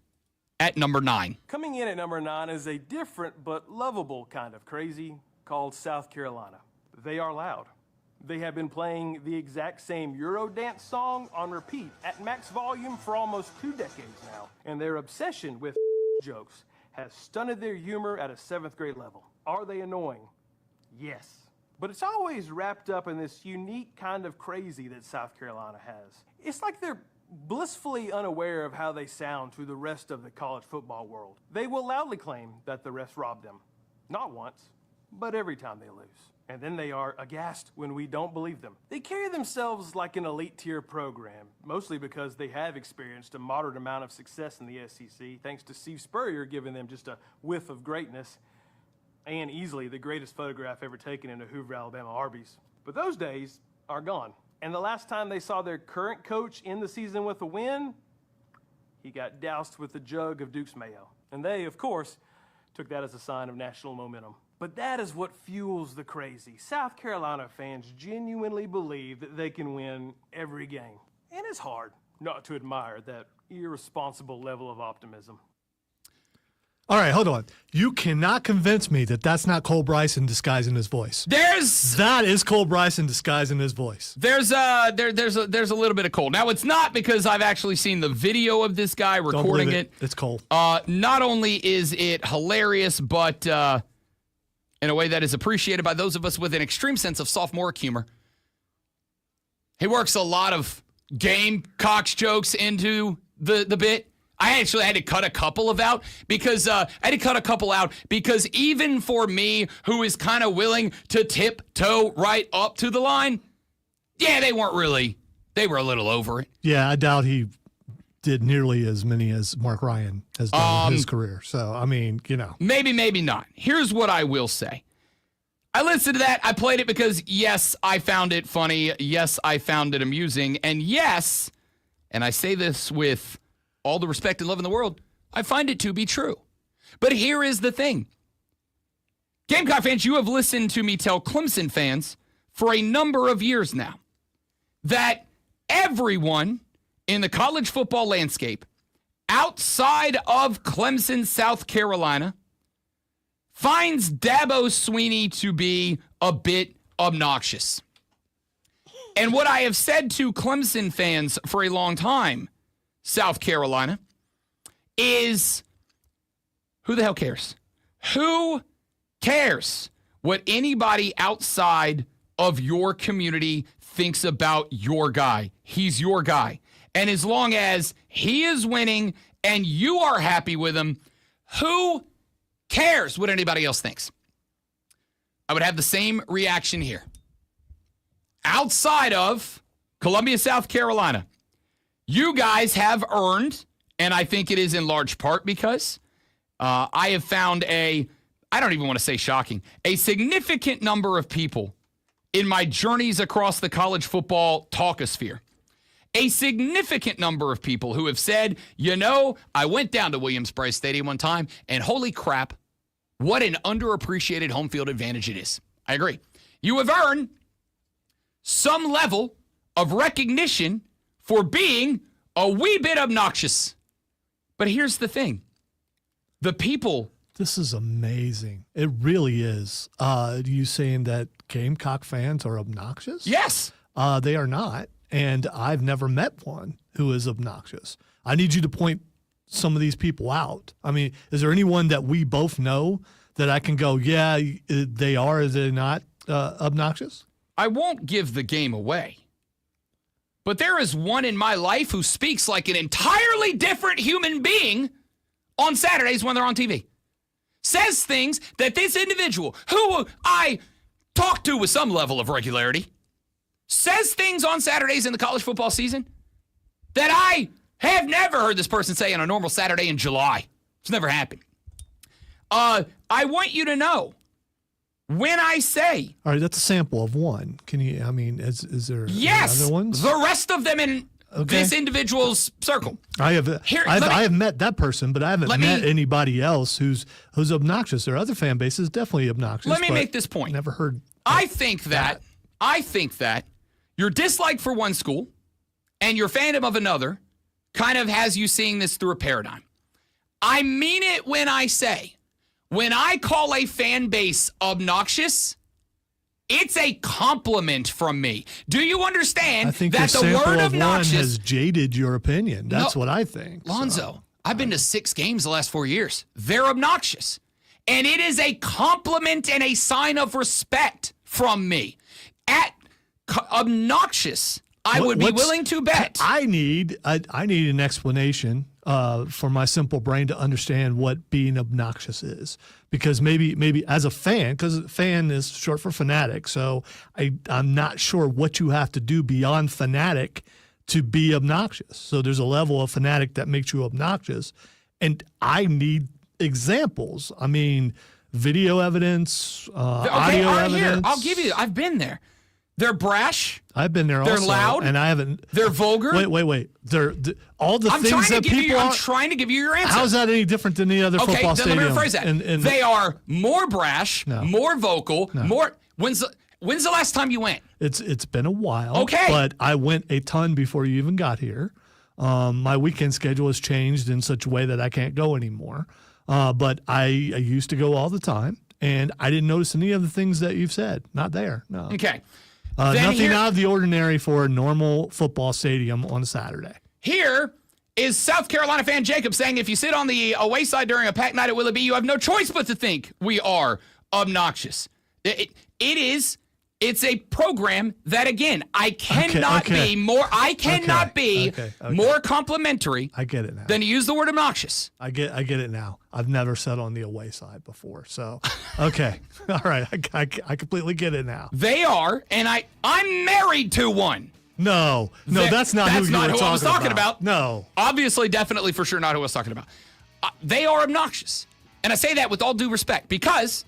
at number 9. Coming in at number 9 is a different but lovable kind of crazy called South Carolina. They are loud. They have been playing the exact same Eurodance song on repeat at max volume for almost 2 decades now. And their obsession with jokes has stunted their humor at a 7th grade level. Are they annoying? Yes. But it's always wrapped up in this unique kind of crazy that South Carolina has. It's like they're blissfully unaware of how they sound to the rest of the college football world. They will loudly claim that the refs robbed them. Not once, but every time they lose. And then they are aghast when we don't believe them. They carry themselves like an elite tier program, mostly because they have experienced a moderate amount of success in the SEC, thanks to Steve Spurrier giving them just a whiff of greatness, and easily the greatest photograph ever taken in a Hoover, Alabama Arby's. But those days are gone. And the last time they saw their current coach end the season with a win, he got doused with a jug of Duke's Mayo. And they, of course, took that as a sign of national momentum. But that is what fuels the crazy. South Carolina fans genuinely believe that they can win every game. And it's hard not to admire that irresponsible level of optimism. All right, hold on. You cannot convince me that that's not Cole Bryson disguising his voice. That is Cole Bryson disguising his voice. There's a little bit of Cole. Now, it's not because I've actually seen the video of this guy recording it. It's Cole. Not only is it hilarious, but in a way that is appreciated by those of us with an extreme sense of sophomoric humor. He works a lot of Gamecocks jokes into the bit. I actually had to cut a couple out because even for me, who is kind of willing to tiptoe right up to the line, yeah, they weren't really. They were a little over it. Yeah, I doubt he did nearly as many as Mark Ryan has done in his career. So, I mean, you know. Maybe not. Here's what I will say. I listened to that. I played it because, yes, I found it funny. Yes, I found it amusing. And yes, and I say this with all the respect and love in the world, I find it to be true. But here is the thing. Gamecock fans, you have listened to me tell Clemson fans for a number of years now that everyone in the college football landscape outside of Clemson, South Carolina, finds Dabo Swinney to be a bit obnoxious. And what I have said to Clemson fans for a long time, South Carolina, is who the hell cares? Who cares what anybody outside of your community thinks about your guy? He's your guy. And as long as he is winning and you are happy with him, who cares what anybody else thinks? I would have the same reaction here. Outside of Columbia, South Carolina, you guys have earned, and I think it is in large part because I have found I don't even want to say shocking, a significant number of people in my journeys across the college football talkosphere. A significant number of people who have said, you know, I went down to Williams-Brice Stadium one time, and holy crap, what an underappreciated home field advantage it is. I agree. You have earned some level of recognition for being a wee bit obnoxious. But here's the thing. The people. This is amazing. It really is. You saying that Gamecock fans are obnoxious? Yes. They are not. And I've never met one who is obnoxious. I need you to point some of these people out. I mean, is there anyone that we both know that I can go, yeah, they are, is they not? obnoxious? I won't give the game away. But there is one in my life who speaks like an entirely different human being on Saturdays when they're on TV. Says things that this individual, who I talk to with some level of regularity, says things on Saturdays in the college football season that I have never heard this person say on a normal Saturday in July. It's never happened. I want you to know, when I say... All right, that's a sample of one. Can you, I mean, is there yes, other ones? The rest of them in this individual's circle. I have met that person, but I haven't met anybody else who's obnoxious. There are other fan bases definitely obnoxious. Let me make this point. Never heard. I think that your dislike for one school and your fandom of another kind of has you seeing this through a paradigm. I mean it when I say, when I call a fan base obnoxious, it's a compliment from me. Do you understand that the word obnoxious has jaded your opinion? That's what I think. Lonzo, I've been to 6 games the last 4 years. They're obnoxious. And it is a compliment and a sign of respect from me. At obnoxious, I would be willing to bet. I need an explanation for my simple brain to understand what being obnoxious is. Because maybe as a fan, because fan is short for fanatic, so I'm not sure what you have to do beyond fanatic to be obnoxious. So there's a level of fanatic that makes you obnoxious, and I need examples. I mean, video evidence, audio evidence. Here, I'll give you. I've been there. They're brash. I've been there also. They're loud. And I haven't. They're vulgar. Wait. They're all the things that people I'm trying to give you your answer. How's that any different than any other football stadium? Okay, then let me rephrase that. They are more brash, more vocal, more. When's the last time you went? It's been a while. Okay. But I went a ton before you even got here. My weekend schedule has changed in such a way that I can't go anymore. But I used to go all the time, and I didn't notice any of the things that you've said. Not there. No. Okay. Nothing out of the ordinary for a normal football stadium on a Saturday. Here is South Carolina fan Jacob saying, if you sit on the away side during a packed night at Willoughby, you have no choice but to think we are obnoxious. It's a program that, again, I cannot be more more complimentary. I get it now. Than to use the word obnoxious. I get it now. I've never sat on the away side before, so okay, all right. I completely get it now. They are, and I'm married to one. No, that's not who I was talking about. No, obviously, definitely, for sure, not who I was talking about. They are obnoxious, and I say that with all due respect because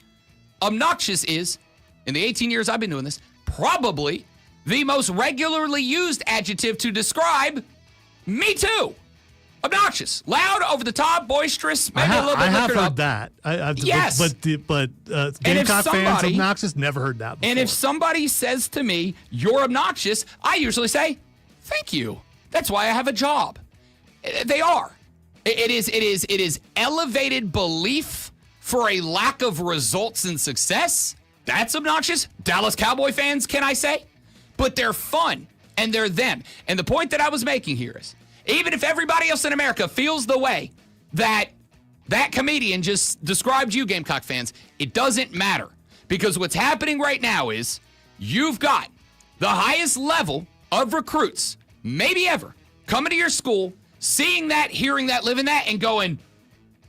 obnoxious is, in the 18 years I've been doing this, probably the most regularly used adjective to describe me too. Obnoxious, loud, over the top, boisterous, maybe a little bit liquored up. Heard that. Yes, but Gamecock fans obnoxious. Never heard that before. And if somebody says to me, "You're obnoxious," I usually say, "Thank you. That's why I have a job." They are. It is elevated belief for a lack of results and success. That's obnoxious. Dallas Cowboy fans, can I say? But they're fun, and they're them. And the point that I was making here is, even if everybody else in America feels the way that comedian just described you, Gamecock fans, it doesn't matter. Because what's happening right now is you've got the highest level of recruits, maybe ever, coming to your school, seeing that, hearing that, living that, and going,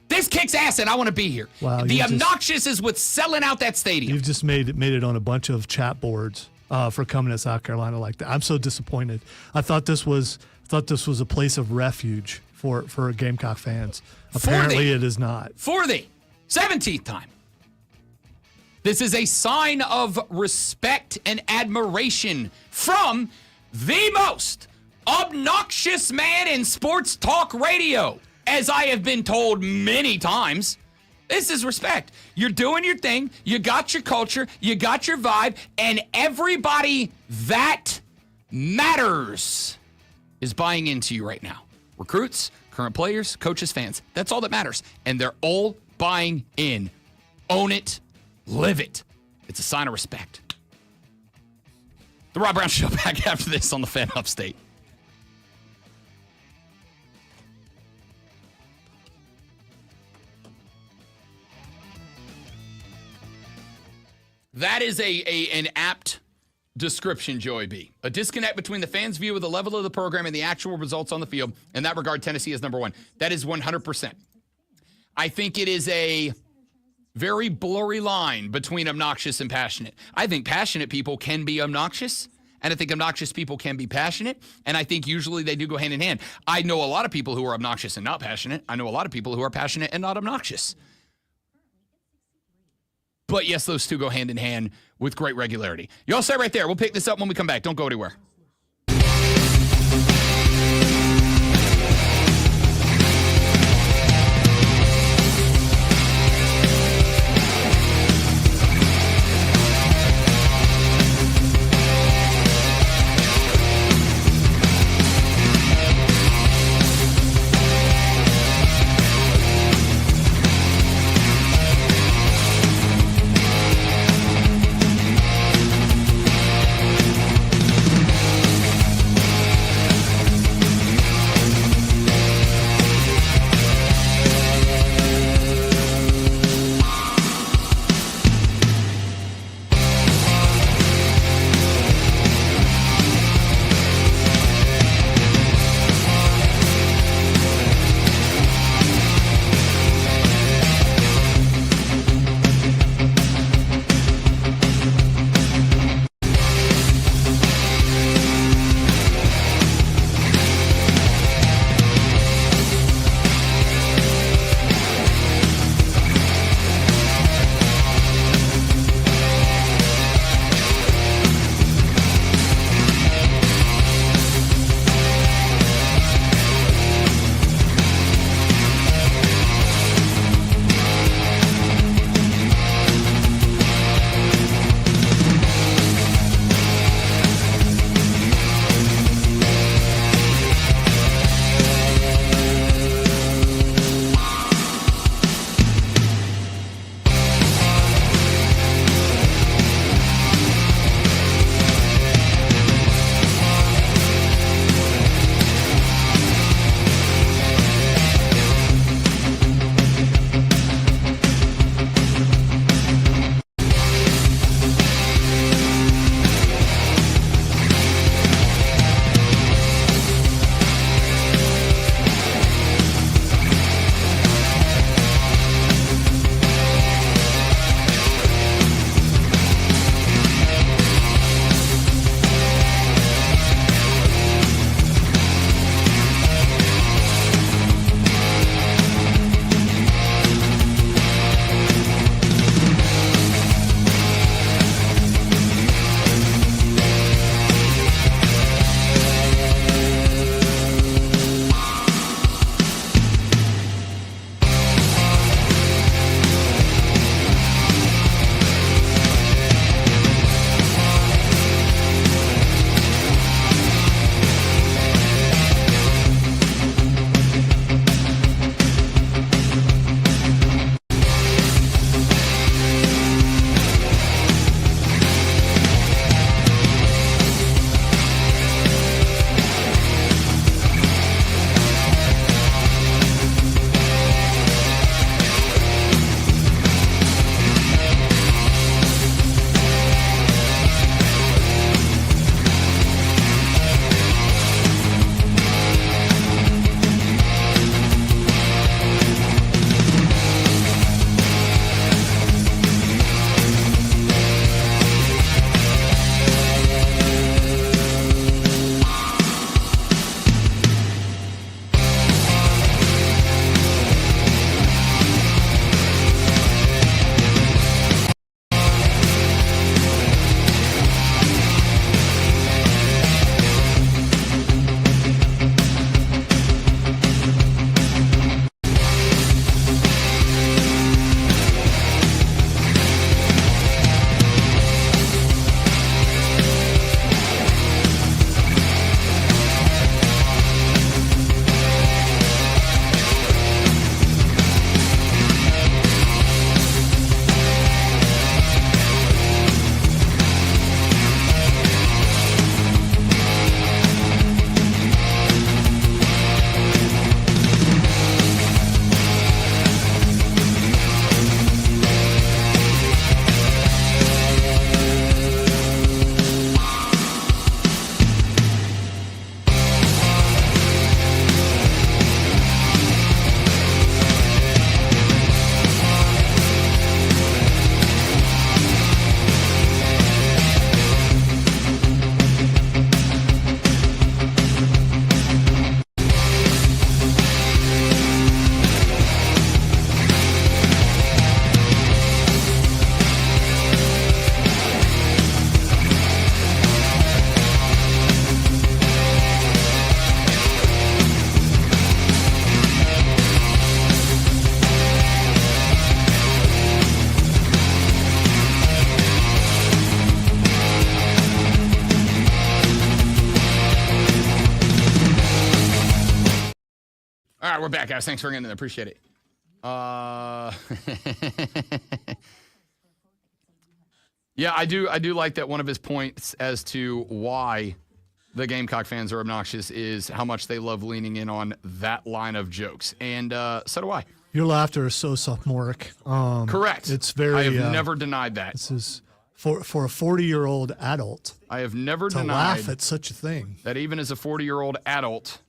this kicks ass and I want to be here. Wow, the obnoxious is what's selling out that stadium. You've just made it on a bunch of chat boards for coming to South Carolina like that. I'm so disappointed. I thought this was a place of refuge for Gamecock fans. Apparently it is not. For the 17th time. This is a sign of respect and admiration from the most obnoxious man in sports talk radio. As I have been told many times, this is respect. You're doing your thing. You got your culture. You got your vibe. And everybody that matters is buying into you right now. Recruits, current players, coaches, fans. That's all that matters. And they're all buying in. Own it. Live it. It's a sign of respect. The Rob Brown Show back after this on the Fan Upstate. That is an apt description, Joey B. A disconnect between the fans' view of the level of the program and the actual results on the field. In that regard, Tennessee is number one. That is 100%. I think it is a very blurry line between obnoxious and passionate. I think passionate people can be obnoxious, and I think obnoxious people can be passionate, and I think usually they do go hand in hand. I know a lot of people who are obnoxious and not passionate. I know a lot of people who are passionate and not obnoxious. But yes, those two go hand in hand with great regularity. You all stay right there. We'll pick this up when we come back. Don't go anywhere. All right, we're back, guys. Thanks for getting in there. Appreciate it. Yeah, I do like that one of his points as to why the Gamecock fans are obnoxious is how much they love leaning in on that line of jokes. And so do I. Your laughter is so sophomoric. Correct. It's very. I have never denied that. This is for a 40-year-old adult. I have never to denied laugh at such a thing. That even as a 40-year-old adult,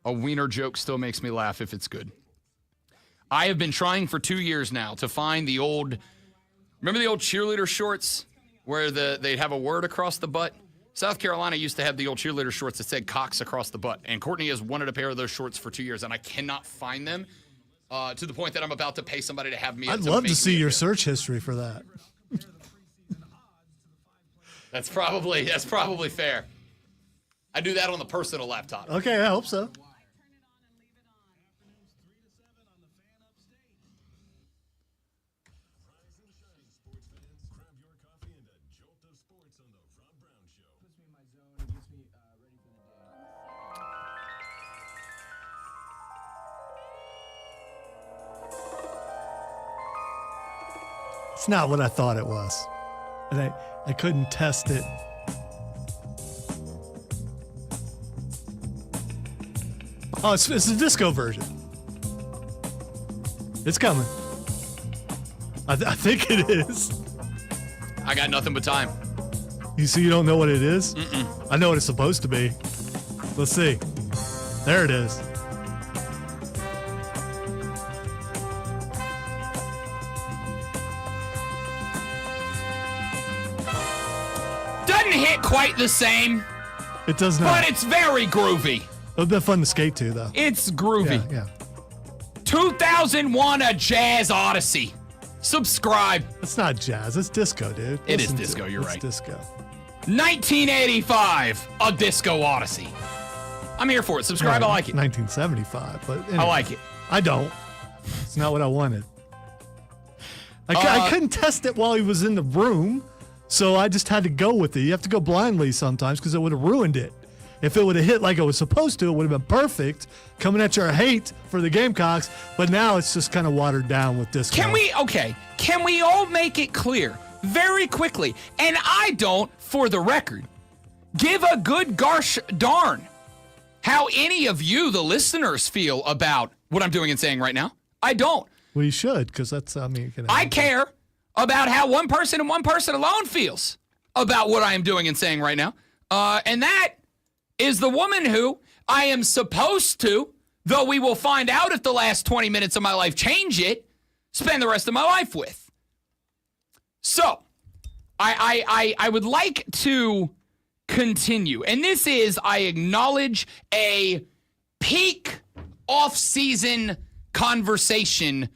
a wiener joke still makes me laugh if it's good. I have been trying for 2 years now to find the old. Remember the old cheerleader shorts where they'd have a word across the butt? South Carolina used to have the old cheerleader shorts that said Cox across the butt. And Courtney has wanted a pair of those shorts for 2 years, and I cannot find them to the point that I'm about to pay somebody to have me. I'd love to see your search history for that. That's probably fair. I do that on the personal laptop. Okay, I hope so. It's not what I thought it was. And I couldn't test it. Oh, it's a disco version. It's coming. I think it is. I got nothing but time. You don't know what it is? Mm-mm. I know what it's supposed to be. Let's see. There it is. Doesn't hit quite the same. It does not. But it's very groovy. It would be fun to skate to, though. It's groovy. Yeah. 2001, A Jazz Odyssey. Subscribe. It's not jazz. It's disco, dude. It is disco. You're right. It's disco. 1985, A Disco Odyssey. I'm here for it. Subscribe. I like it. 1975, but anyway, I like it. I don't. It's not what I wanted. I couldn't test it while he was in the room, so I just had to go with it. You have to go blindly sometimes because it would have ruined it. If it would have hit like it was supposed to, it would have been perfect. Coming at your hate for the Gamecocks, but now it's just kind of watered down with disco. Can we all make it clear very quickly? And I don't, for the record, give a good gosh darn how any of you, the listeners, feel about what I'm doing and saying right now. I don't. Well, you should, because that's, I care about how one person and one person alone feels about what I am doing and saying right now. And that is the woman who I am supposed to, though we will find out if the last 20 minutes of my life change it, spend the rest of my life with. So, I would like to continue. And this is, I acknowledge, a peak off-season conversation.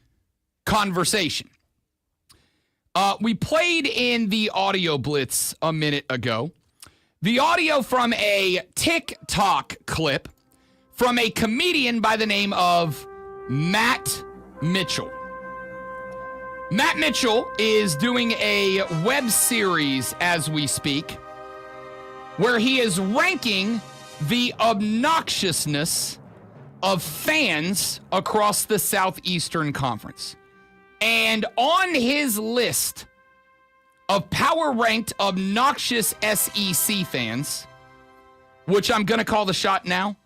We played in the audio blitz a minute ago. The audio from a TikTok clip from a comedian by the name of Matt Mitchell. Matt Mitchell is doing a web series as we speak where he is ranking the obnoxiousness of fans across the Southeastern Conference. And on his list of power-ranked obnoxious SEC fans, which I'm going to call the shot now,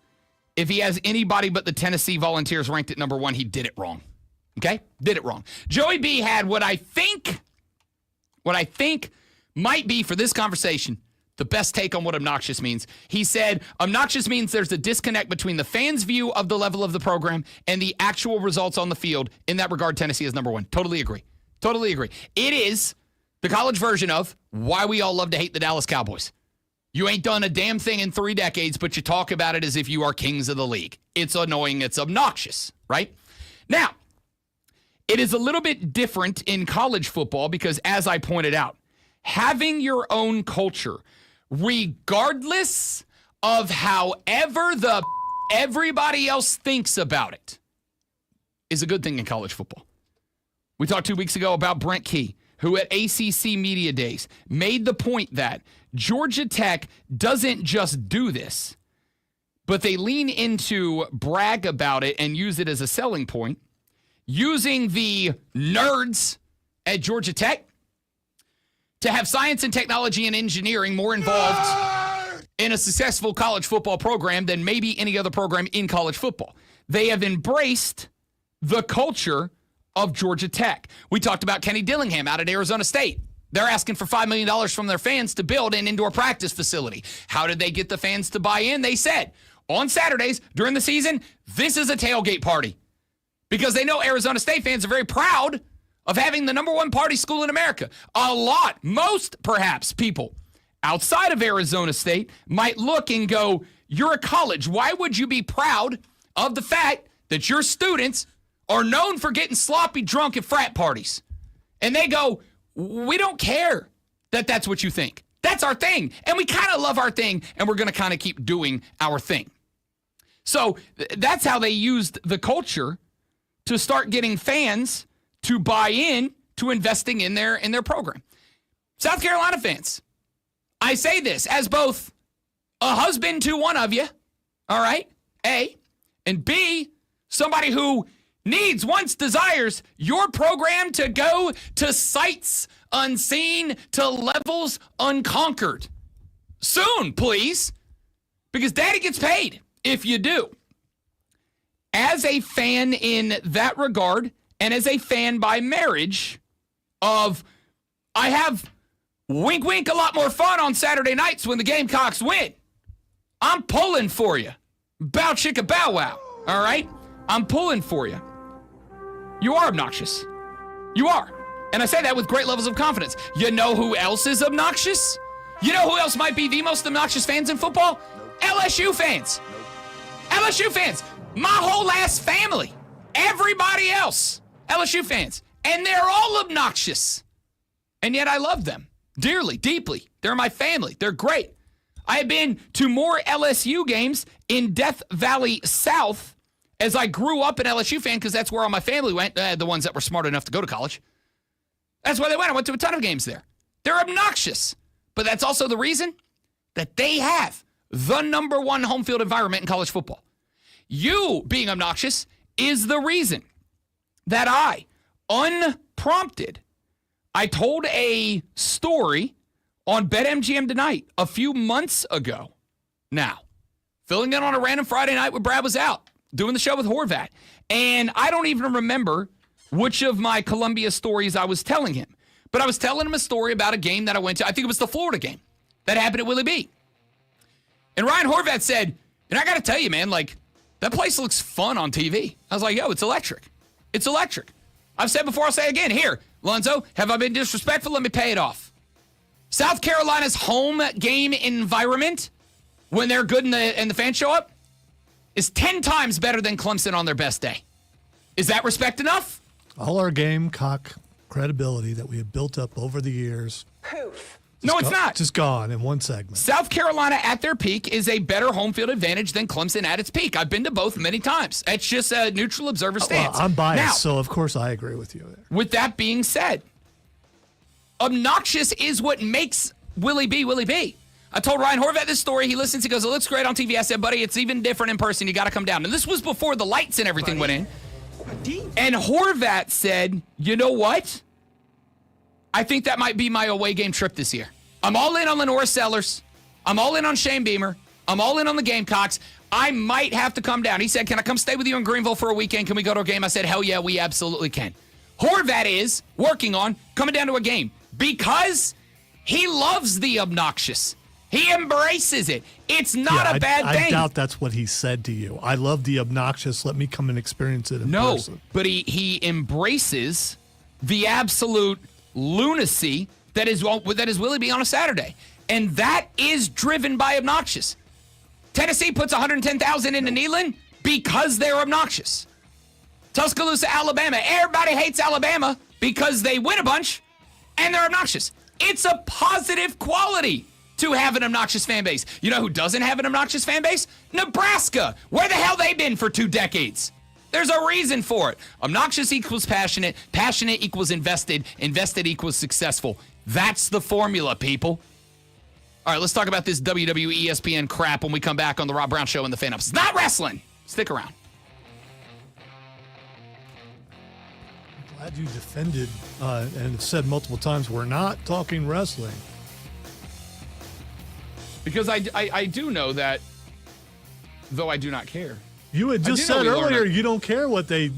if he has anybody but the Tennessee Volunteers ranked at number 1, he did it wrong. Okay? Did it wrong. Joey B had what I think might be, for this conversation, the best take on what obnoxious means. He said, obnoxious means there's a disconnect between the fans' view of the level of the program and the actual results on the field. In that regard, Tennessee is number 1. Totally agree. It is the college version of why we all love to hate the Dallas Cowboys. You ain't done a damn thing in 3 decades, but you talk about it as if you are kings of the league. It's annoying. It's obnoxious, right? Now, it is a little bit different in college football because, as I pointed out, having your own culture, regardless of however everybody else thinks about it, is a good thing in college football. We talked 2 weeks ago about Brent Key, who at ACC Media Days made the point that Georgia Tech doesn't just do this. but they lean into brag about it and use it as a selling point, using the nerds at Georgia Tech to have science and technology and engineering more involved in a successful college football program than maybe any other program in college football. They have embraced the culture of Georgia Tech. We talked about Kenny Dillingham out at Arizona State. They're asking for $5 million from their fans to build an indoor practice facility. How did they get the fans to buy in? They said, on Saturdays during the season, this is a tailgate party. Because they know Arizona State fans are very proud of having the number one party school in America. Most perhaps people outside of Arizona State might look and go, you're a college. Why would you be proud of the fact that your students are known for getting sloppy drunk at frat parties? And they go, we don't care that that's what you think. That's our thing. And we kind of love our thing, and we're going to kind of keep doing our thing. So that's how they used the culture to start getting fans to buy in to investing in their program. South Carolina fans, I say this as both a husband to one of you, all right, A, and B, somebody who wants, desires your program to go to sights unseen, to levels unconquered. Soon, please, because daddy gets paid if you do. As a fan in that regard, and as a fan by marriage of, I have, wink, wink, a lot more fun on Saturday nights when the Gamecocks win. I'm pulling for you. Bow chicka bow wow. All right? I'm pulling for you. You are obnoxious. You are. And I say that with great levels of confidence. You know who else is obnoxious? You know who else might be the most obnoxious fans in football? LSU fans. LSU fans. My whole ass family. Everybody else. LSU fans. And they're all obnoxious. And yet I love them dearly, deeply. They're my family. They're great. I have been to more LSU games in Death Valley South as I grew up an LSU fan, because that's where all my family went, the ones that were smart enough to go to college. That's where they went. I went to a ton of games there. They're obnoxious. But that's also the reason that they have the number one home field environment in college football. You being obnoxious is the reason that I, unprompted, I told a story on BetMGM Tonight a few months ago. Now, filling in on a random Friday night when Brad was out, doing the show with Horvat. And I don't even remember which of my Columbia stories I was telling him. But I was telling him a story about a game that I went to. I think it was the Florida game that happened at Willie B. And Ryan Horvat said, and I got to tell you, man, like, that place looks fun on TV. I was like, yo, it's electric. It's electric. I've said before, I'll say again. Here, Lonzo, have I been disrespectful? Let me pay it off. South Carolina's home game environment, when they're good and the fans show up, is 10 times better than Clemson on their best day. Is that respect enough? All our Gamecock credibility that we have built up over the years. Poof. No, it's not. Just gone in one segment. South Carolina at their peak is a better home field advantage than Clemson at its peak. I've been to both many times. It's just a neutral observer stance. Well, I'm biased, now, so of course I agree with you there. With that being said, obnoxious is what makes Willie B Willie B. I told Ryan Horvat this story. He listens. He goes, it looks great on TV. I said, buddy, it's even different in person. You got to come down. And this was before the lights and everything went in. And Horvat said, you know what? I think that might be my away game trip this year. I'm all in on Lenora Sellers. I'm all in on Shane Beamer. I'm all in on the Gamecocks. I might have to come down. He said, can I come stay with you in Greenville for a weekend? Can we go to a game? I said, hell yeah, we absolutely can. Horvat is working on coming down to a game because he loves the obnoxious. He embraces it. It's not a bad thing. I doubt that's what he said to you. I love the obnoxious. Let me come and experience it in person. No, but he embraces the absolute lunacy that is Willie B on a Saturday. And that is driven by obnoxious. Tennessee puts 110,000 into Neyland because they're obnoxious. Tuscaloosa, Alabama. Everybody hates Alabama because they win a bunch and they're obnoxious. It's a positive quality to have an obnoxious fan base. You know who doesn't have an obnoxious fan base? Nebraska. Where the hell they been for 2 decades? There's a reason for it. Obnoxious equals passionate. Passionate equals invested. Invested equals successful. That's the formula, people. All right, let's talk about this WWE ESPN crap when we come back on the Rob Brown Show and the Fan Ups. It's not wrestling. Stick around. Glad you defended and said multiple times, we're not talking wrestling. Because I do know that, though I do not care. You had just said earlier you don't care what they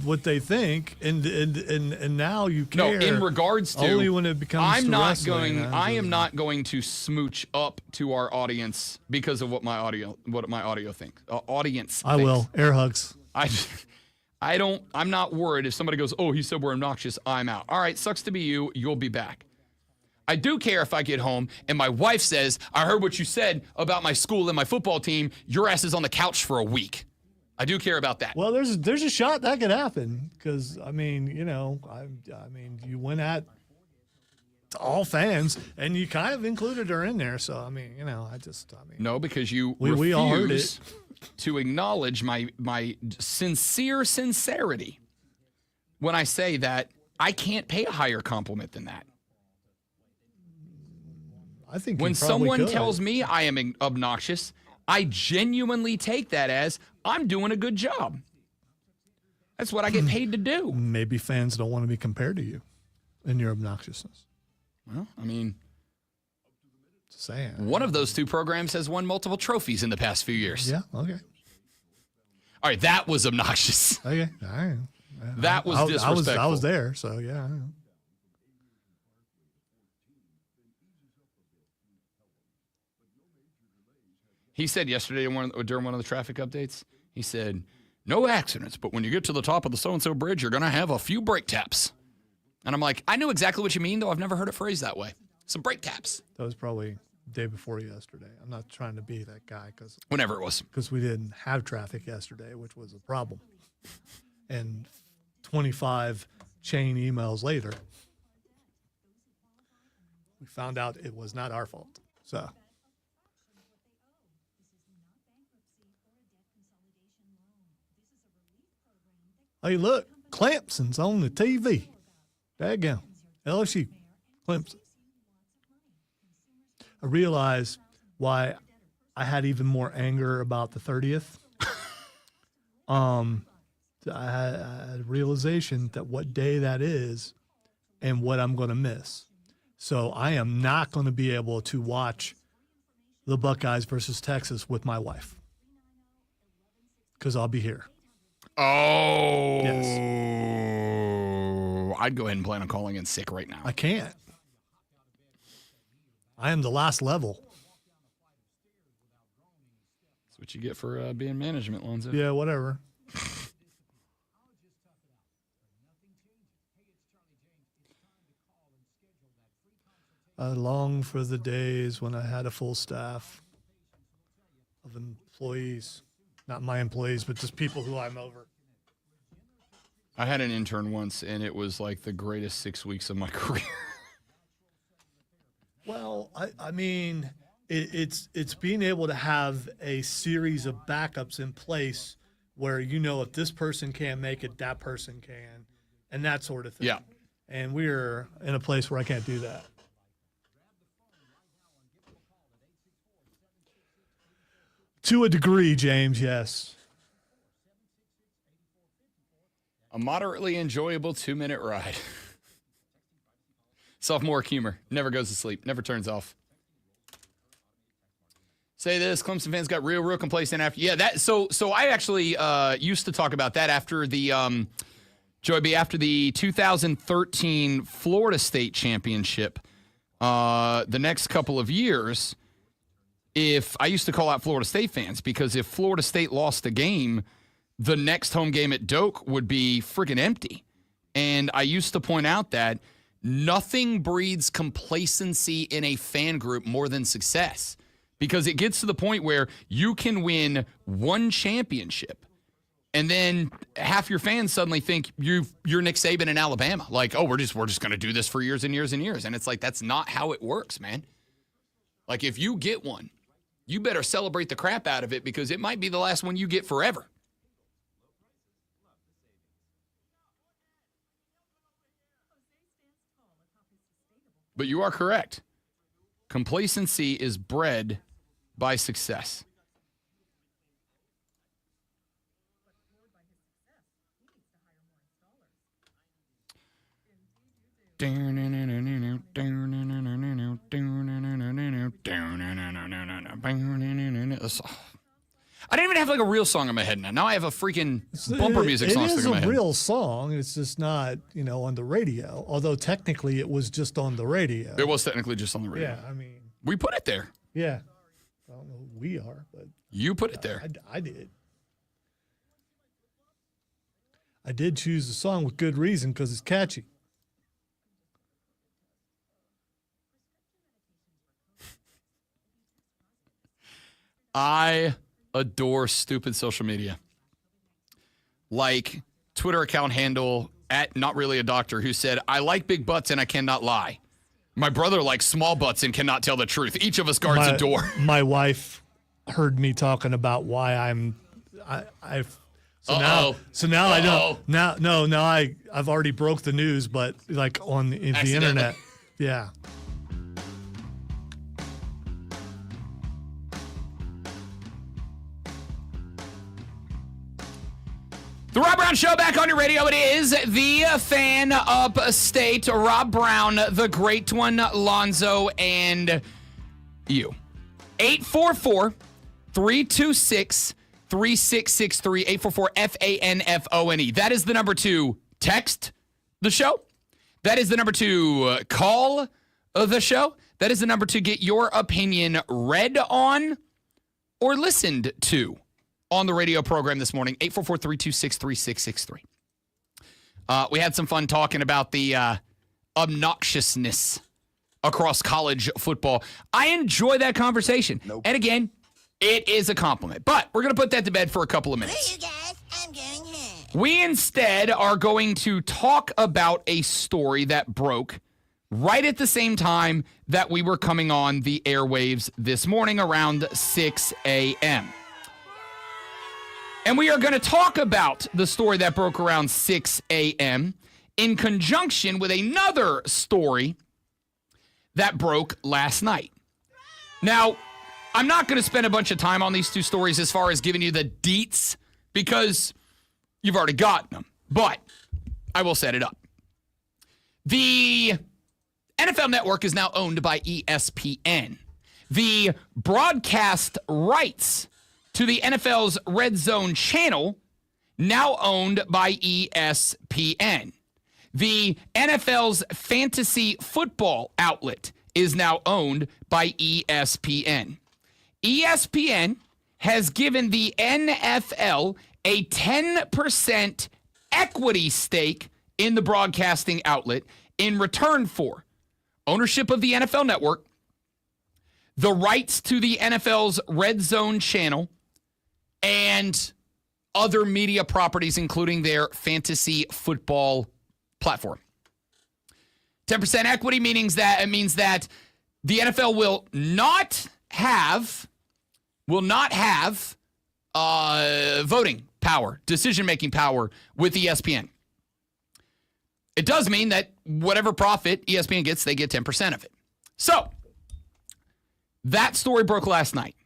think, and now you care. No, in regards to only when it becomes wrestling. I am not going to smooch up to our audience because of what my audience thinks. Audience. I will air hugs. I'm not worried if somebody goes, oh, he said we're obnoxious. I'm out. All right, sucks to be you. You'll be back. I do care if I get home and my wife says, I heard what you said about my school and my football team. Your ass is on the couch for a week. I do care about that. Well, there's a shot that could happen because, I mean, you went at all fans and you kind of included her in there. So, I mean, No, because you we all heard it. To acknowledge my sincere sincerity when I say that I can't pay a higher compliment than that. I think when someone tells me I am obnoxious, I genuinely take that as I'm doing a good job. That's what I get paid to do. Maybe fans don't want to be compared to you in your obnoxiousness. Well, I mean, just saying. One of those two programs has won multiple trophies in the past few years. Yeah, okay. All right, that was obnoxious. Okay, all right. That was disrespectful. I was there, so yeah. I know. He said yesterday during one of the traffic updates, he said, no accidents, but when you get to the top of the so-and-so bridge, you're going to have a few brake taps. And I'm like, I know exactly what you mean, though I've never heard it phrased that way. Some brake taps. That was probably the day before yesterday. I'm not trying to be that guy. Whenever it was. Because we didn't have traffic yesterday, which was a problem. And 25 chain emails later, we found out it was not our fault. So... Hey, look, Clemson's on the TV. Daggone. LSU, Clemson. I realized why I had even more anger about the 30th. I had a realization that what day that is and what I'm going to miss. So I am not going to be able to watch the Buckeyes versus Texas with my wife because I'll be here. Oh. Yes. I'd go ahead and plan on calling in sick right now. I can't. I am the last level. That's what you get for being management, Lonzo. Yeah, whatever. I long for the days when I had a full staff of employees. Not my employees, but just people who I'm over. I had an intern once, and it was like the greatest 6 weeks of my career. Well, I mean, it's being able to have a series of backups in place where you know if this person can't make it, that person can, and that sort of thing. Yeah. And we're in a place where I can't do that. To a degree, James, yes. A moderately enjoyable 2-minute ride. Sophomore humor. Never goes to sleep. Never turns off. Say this, Clemson fans got real complacent after. Yeah, that. So I actually used to talk about that after the Joey B, after the 2013 Florida State Championship. The next couple of years, if I used to call out Florida State fans because if Florida State lost a game, the next home game at Doak would be friggin' empty. And I used to point out that nothing breeds complacency in a fan group more than success because it gets to the point where you can win one championship and then half your fans suddenly think you're Nick Saban in Alabama. Like, oh, we're just going to do this for years and years and years. And it's like, that's not how it works, man. Like, if you get one, you better celebrate the crap out of it because it might be the last one you get forever. But you are correct. Complacency is bred by success. I didn't even have like a real song in my head now. Now I have a freaking bumper music song stuck in my It is head. a real song. It's just not, on the radio. Although technically it was just on the radio. It was technically just on the radio. Yeah, I mean. We put it there. Yeah. I don't know who we are, but. You put it there. I did. I did choose the song with good reason because it's catchy. I adore stupid social media. Like Twitter account handle @NotReallyADoctor who said, I like big butts and I cannot lie. My brother likes small butts and cannot tell the truth. Each of us guards a door. My wife heard me talking about why I've already broke the news, but like on the internet. Yeah. The Rob Brown Show back on your radio. It is the fan upstate. Rob Brown, the great one, Lonzo, and you. 844-326-3663. 844-FANFONE. That is the number to text the show. That is the number to call the show. That is the number to get your opinion read on or listened to on the radio program this morning, 844-326-3663. We had some fun talking about the obnoxiousness across college football. I enjoy that conversation. Nope. And again, it is a compliment. But we're going to put that to bed for a couple of minutes. Hey, you guys, I'm going home. We instead are going to talk about a story that broke right at the same time that we were coming on the airwaves this morning around 6 a.m. And we are going to talk about the story that broke around 6 a.m. in conjunction with another story that broke last night. Now, I'm not going to spend a bunch of time on these two stories as far as giving you the deets because you've already gotten them, but I will set it up. The NFL Network is now owned by ESPN. The broadcast rights to the NFL's Red Zone channel, now owned by ESPN. The NFL's fantasy football outlet is now owned by ESPN. ESPN has given the NFL a 10% equity stake in the broadcasting outlet in return for ownership of the NFL Network, the rights to the NFL's Red Zone channel, and other media properties, including their fantasy football platform. 10% equity means that the NFL will not have voting power, decision-making power with ESPN. It does mean that whatever profit ESPN gets, they get 10% of it. So, that story broke last night.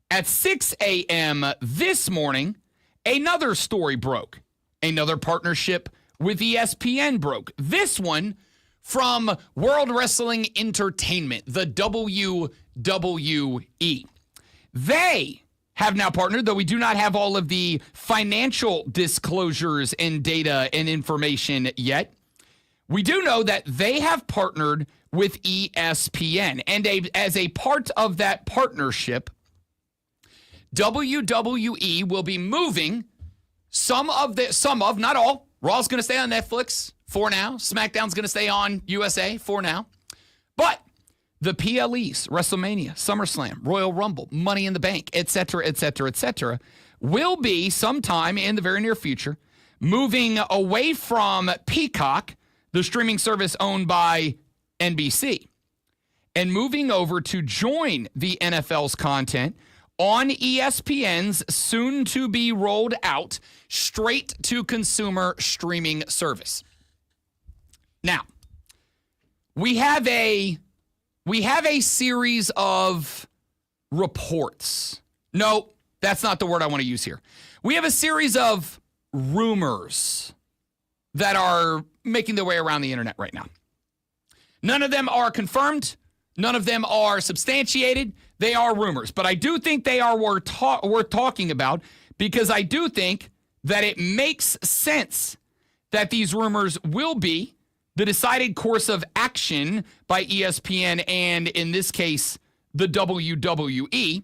At 6 a.m. this morning, another story broke. Another partnership with ESPN broke. This one from World Wrestling Entertainment, the WWE. They have now partnered, though we do not have all of the financial disclosures and data and information yet. We do know that they have partnered with ESPN. And as a part of that partnership, WWE will be moving not all. Raw's going to stay on Netflix for now. SmackDown's going to stay on USA for now. But the PLEs, WrestleMania, SummerSlam, Royal Rumble, Money in the Bank, etc., will be sometime in the very near future moving away from Peacock, the streaming service owned by NBC, and moving over to join the NFL's content on ESPN's soon-to-be rolled out straight-to-consumer streaming service. Now, we have a we have a series of reports. No, that's not the word I want to use here. We have a series of rumors that are making their way around the internet right now. None of them are confirmed. None of them are substantiated. They are rumors. But I do think they are worth talking about because I do think that it makes sense that these rumors will be the decided course of action by ESPN and, in this case, the WWE.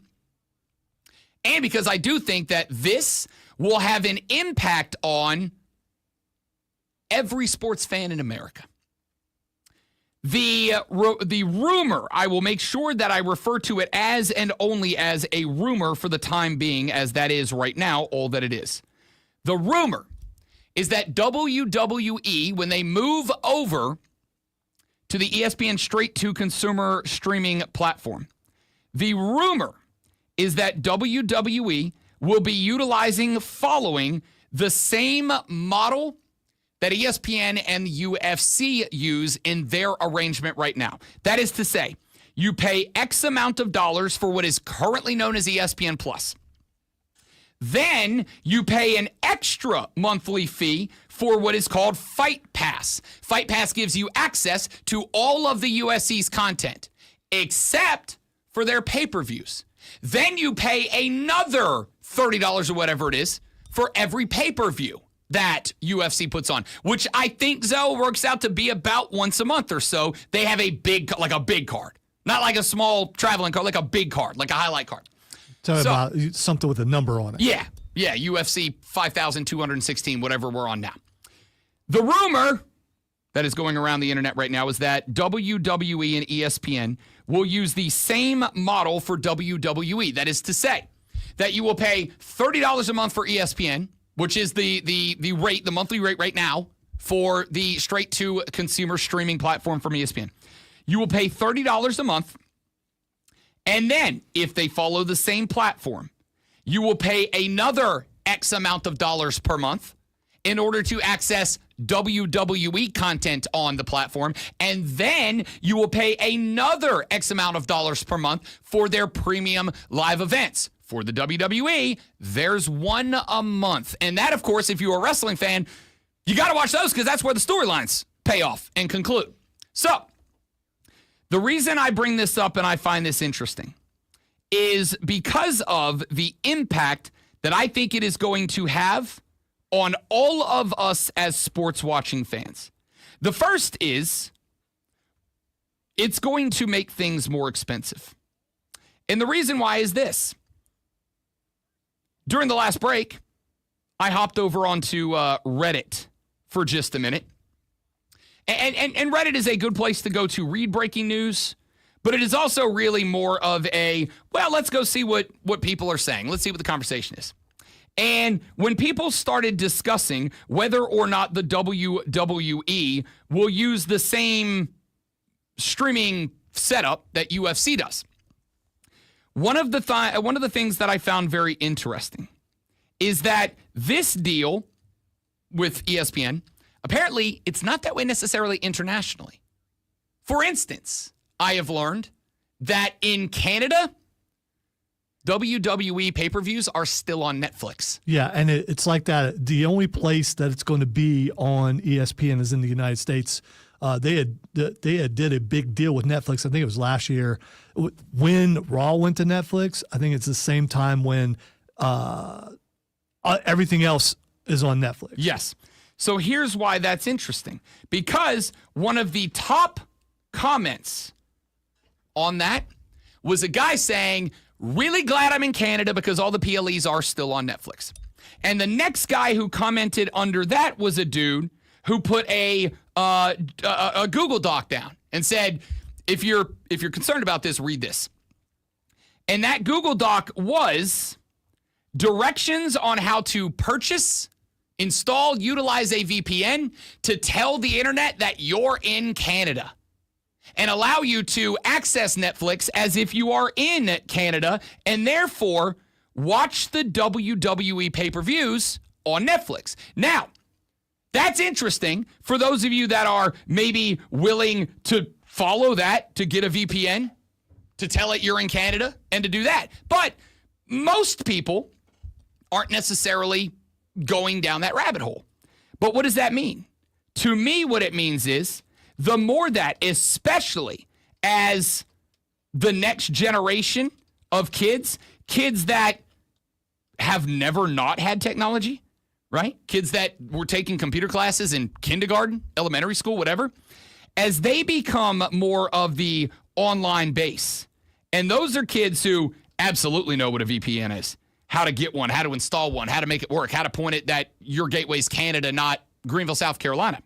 And because I do think that this will have an impact on every sports fan in America. The rumor, I will make sure that I refer to it as and only as a rumor for the time being, as that is right now all that it is. The rumor is that WWE, when they move over to the ESPN straight-to-consumer streaming platform, the rumor is that WWE will be following the same model that ESPN and UFC use in their arrangement right now. That is to say, you pay X amount of dollars for what is currently known as ESPN Plus. Then you pay an extra monthly fee for what is called Fight Pass. Fight Pass gives you access to all of the UFC's content, except for their pay-per-views. Then you pay another $30 or whatever it is for every pay-per-view that UFC puts on, which I think, Zoe, works out to be about once a month or so. They have a big card, not like a small traveling card, like a big card, like a highlight card. About something with a number on it. Yeah, UFC 5,216, whatever we're on now. The rumor that is going around the internet right now is that WWE and ESPN will use the same model for WWE. That is to say that you will pay $30 a month for ESPN, which is the rate, the monthly rate right now for the straight-to-consumer streaming platform from ESPN. You will pay $30 a month, and then if they follow the same platform, you will pay another X amount of dollars per month in order to access WWE content on the platform, and then you will pay another X amount of dollars per month for their premium live events. For the WWE, there's one a month. And that, of course, if you're a wrestling fan, you got to watch those because that's where the storylines pay off and conclude. So, the reason I bring this up and I find this interesting is because of the impact that I think it is going to have on all of us as sports watching fans. The first is it's going to make things more expensive. And the reason why is this. During the last break, I hopped over onto Reddit for just a minute. And Reddit is a good place to go to read breaking news, but it is also really more of a, well, let's go see what people are saying. Let's see what the conversation is. And when people started discussing whether or not the WWE will use the same streaming setup that UFC does, one of the things that I found very interesting is that this deal with ESPN, apparently it's not that way necessarily internationally. For instance, I have learned that in Canada, WWE pay-per-views are still on Netflix. Yeah, and it's like that. The only place that it's going to be on ESPN is in the United States. They did a big deal with Netflix. I think it was last year when Raw went to Netflix. I think it's the same time when everything else is on Netflix. Yes. So here's why that's interesting. Because one of the top comments on that was a guy saying, really glad I'm in Canada because all the PLEs are still on Netflix. And the next guy who commented under that was a dude who put a Google Doc down and said, if you're concerned about this, read this. And that Google Doc was directions on how to purchase, install, utilize a VPN to tell the internet that you're in Canada and allow you to access Netflix as if you are in Canada and therefore watch the WWE pay-per-views on Netflix. Now, that's interesting for those of you that are maybe willing to follow that to get a VPN, to tell it you're in Canada, and to do that. But most people aren't necessarily going down that rabbit hole. But what does that mean? To me, what it means is the more that, especially as the next generation of kids that have never not had technology, right? Kids that were taking computer classes in kindergarten, elementary school, whatever, as they become more of the online base. And those are kids who absolutely know what a VPN is, how to get one, how to install one, how to make it work, how to point it that your gateway's Canada, not Greenville, South Carolina.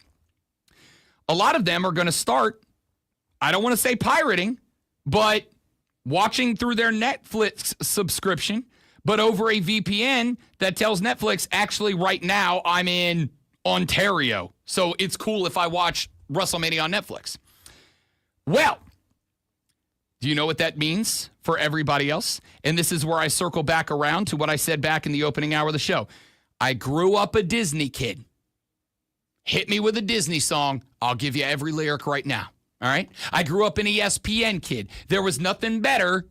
A lot of them are going to start, I don't want to say pirating, but watching through their Netflix subscription, but over a VPN that tells Netflix, actually right now I'm in Ontario, so it's cool if I watch WrestleMania on Netflix. Well, do you know what that means for everybody else? And this is where I circle back around to what I said back in the opening hour of the show. I grew up a Disney kid. Hit me with a Disney song, I'll give you every lyric right now. All right? I grew up an ESPN kid. There was nothing better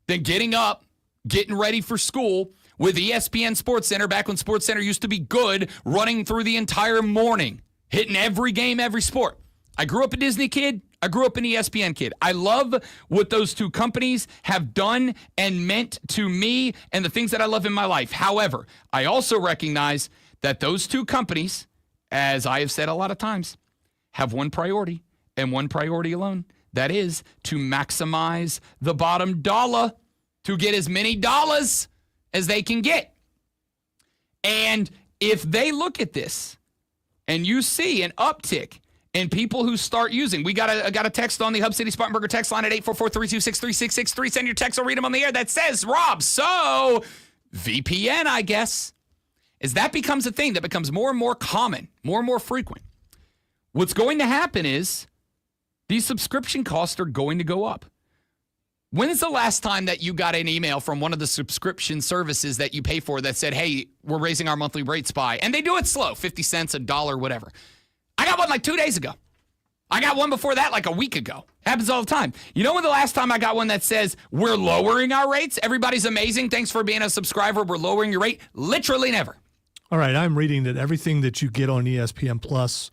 than getting up, getting ready for school with ESPN SportsCenter back when SportsCenter used to be good, running through the entire morning, hitting every game, every sport. I grew up a Disney kid. I grew up an ESPN kid. I love what those two companies have done and meant to me and the things that I love in my life. However, I also recognize that those two companies, as I have said a lot of times, have one priority and one priority alone. That is to maximize the bottom dollar, to get as many dollars as they can get. And if they look at this and you see an uptick in people who start using, I got a text on the Hub City Spartanburger text line at 844-326-3663. Send your text, I'll read them on the air. That says, Rob, so VPN, I guess. As that becomes a thing that becomes more and more common, more and more frequent, what's going to happen is these subscription costs are going to go up. When is the last time that you got an email from one of the subscription services that you pay for that said, hey, we're raising our monthly rates by, and they do it slow, 50 cents, $1, whatever. I got one like 2 days ago. I got one before that like a week ago. Happens all the time. You know when the last time I got one that says, we're lowering our rates? Everybody's amazing. Thanks for being a subscriber. We're lowering your rate. Literally never. All right, I'm reading that everything that you get on ESPN Plus,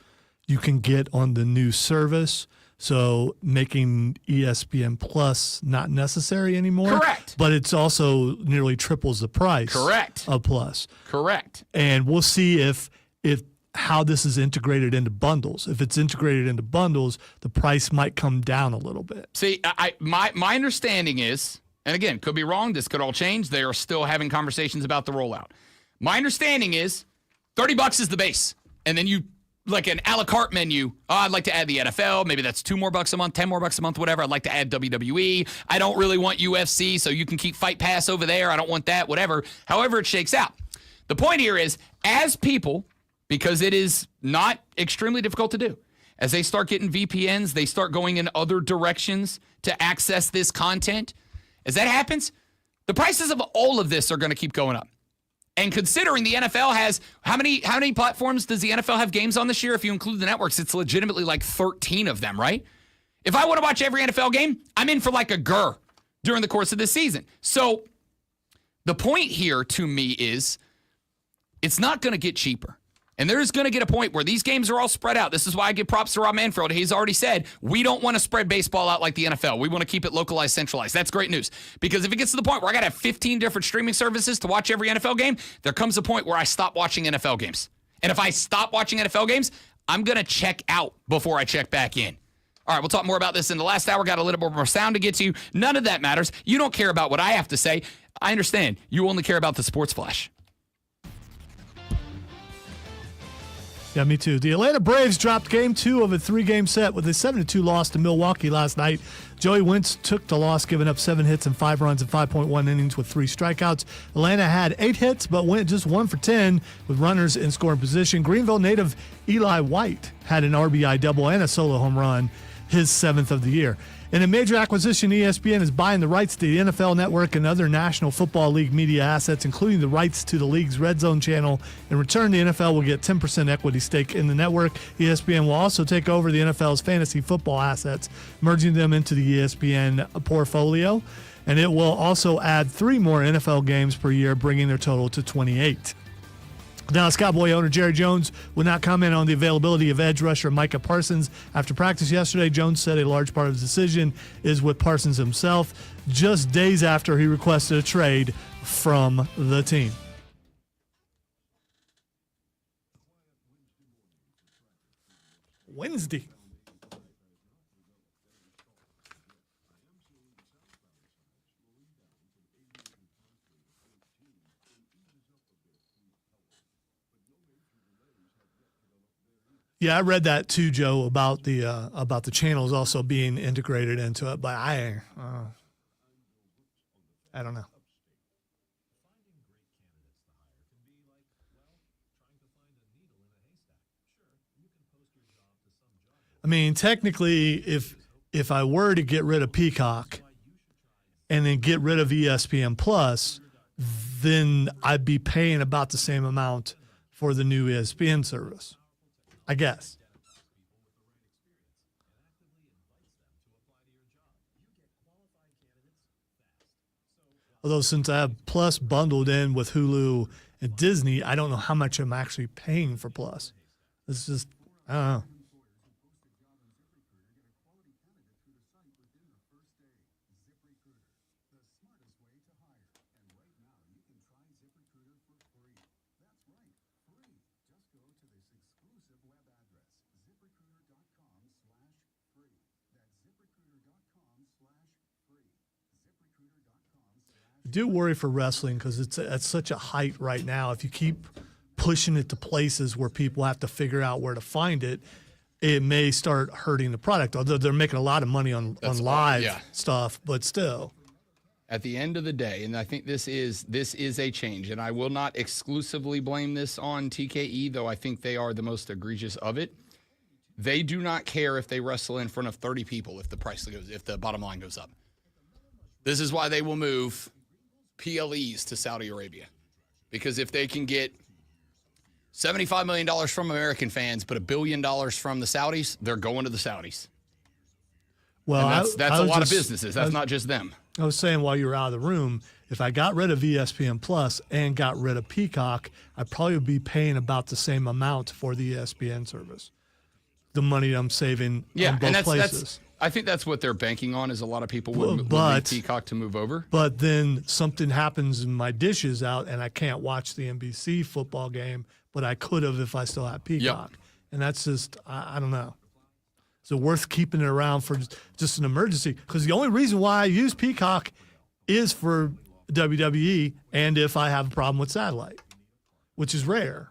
you can get on the new service. So making ESPN Plus not necessary anymore. Correct. But it's also nearly triples the price. Correct. Of Plus. Correct. And we'll see if how this is integrated into bundles. If it's integrated into bundles, the price might come down a little bit. See, my understanding is, and again, could be wrong, this could all change. They are still having conversations about the rollout. My understanding is $30 is the base. And then you, like an a la carte menu, I'd like to add the NFL. Maybe that's $2 more a month, $10 more a month, whatever. I'd like to add WWE. I don't really want UFC, so you can keep Fight Pass over there. I don't want that, whatever. However it shakes out. The point here is, as people, because it is not extremely difficult to do, as they start getting VPNs, they start going in other directions to access this content. As that happens, the prices of all of this are going to keep going up. And considering the NFL has, how many platforms does the NFL have games on this year? If you include the networks, it's legitimately like 13 of them, right? If I want to watch every NFL game, I'm in for like a GER during the course of this season. So the point here to me is it's not going to get cheaper. And there's going to get a point where these games are all spread out. This is why I give props to Rob Manfred. He's already said, we don't want to spread baseball out like the NFL. We want to keep it localized, centralized. That's great news. Because if it gets to the point where I got to have 15 different streaming services to watch every NFL game, there comes a point where I stop watching NFL games. And if I stop watching NFL games, I'm going to check out before I check back in. All right, we'll talk more about this in the last hour. Got a little bit more sound to get to. None of that matters. You don't care about what I have to say. I understand. You only care about the sports flash. Yeah, me too. The Atlanta Braves dropped game 2 of a 3-game set with a 7-2 loss to Milwaukee last night. Joey Wentz took the loss, giving up 7 hits and 5 runs in 5.1 innings with 3 strikeouts. Atlanta had 8 hits, but went just 1 for 10 with runners in scoring position. Greenville native Eli White had an RBI double and a solo home run. his 7th of the year. In a major acquisition, ESPN is buying the rights to the NFL Network and other National Football League media assets, including the rights to the league's Red Zone channel. In return, the NFL will get 10% equity stake in the network. ESPN will also take over the NFL's fantasy football assets, merging them into the ESPN portfolio. And it will also add 3 more NFL games per year, bringing their total to 28. Dallas Cowboy owner Jerry Jones would not comment on the availability of edge rusher Micah Parsons. After practice yesterday, Jones said a large part of his decision is with Parsons himself, just days after he requested a trade from the team. Wednesday. Yeah, I read that too, Joe, about the channels also being integrated into it, but I don't know. I mean, technically, if I were to get rid of Peacock and then get rid of ESPN Plus, then I'd be paying about the same amount for the new ESPN service, I guess. Although since I have Plus bundled in with Hulu and Disney, I don't know how much I'm actually paying for Plus. It's just, I don't know. I do worry for wrestling because it's at such a height right now. If you keep pushing it to places where people have to figure out where to find it, it may start hurting the product. Although they're making a lot of money on live stuff, but still. At the end of the day, and I think this is a change, and I will not exclusively blame this on TKE, though I think they are the most egregious of it. They do not care if they wrestle in front of 30 people if the bottom line goes up. This is why they will move PLEs to Saudi Arabia. Because if they can get $75 million from American fans, but $1 billion from the Saudis, they're going to the Saudis. Well, and that's a lot of businesses. That's not just them. I was saying while you were out of the room, if I got rid of ESPN Plus and got rid of Peacock, I'd probably be paying about the same amount for the ESPN service. The money I'm saving on both places. I think that's what they're banking on is a lot of people would need Peacock to move over. But then something happens and my dish is out and I can't watch the NBC football game, but I could have if I still had Peacock. Yep. And that's just, I don't know. So worth keeping it around for just an emergency. Because the only reason why I use Peacock is for WWE and if I have a problem with satellite, which is rare.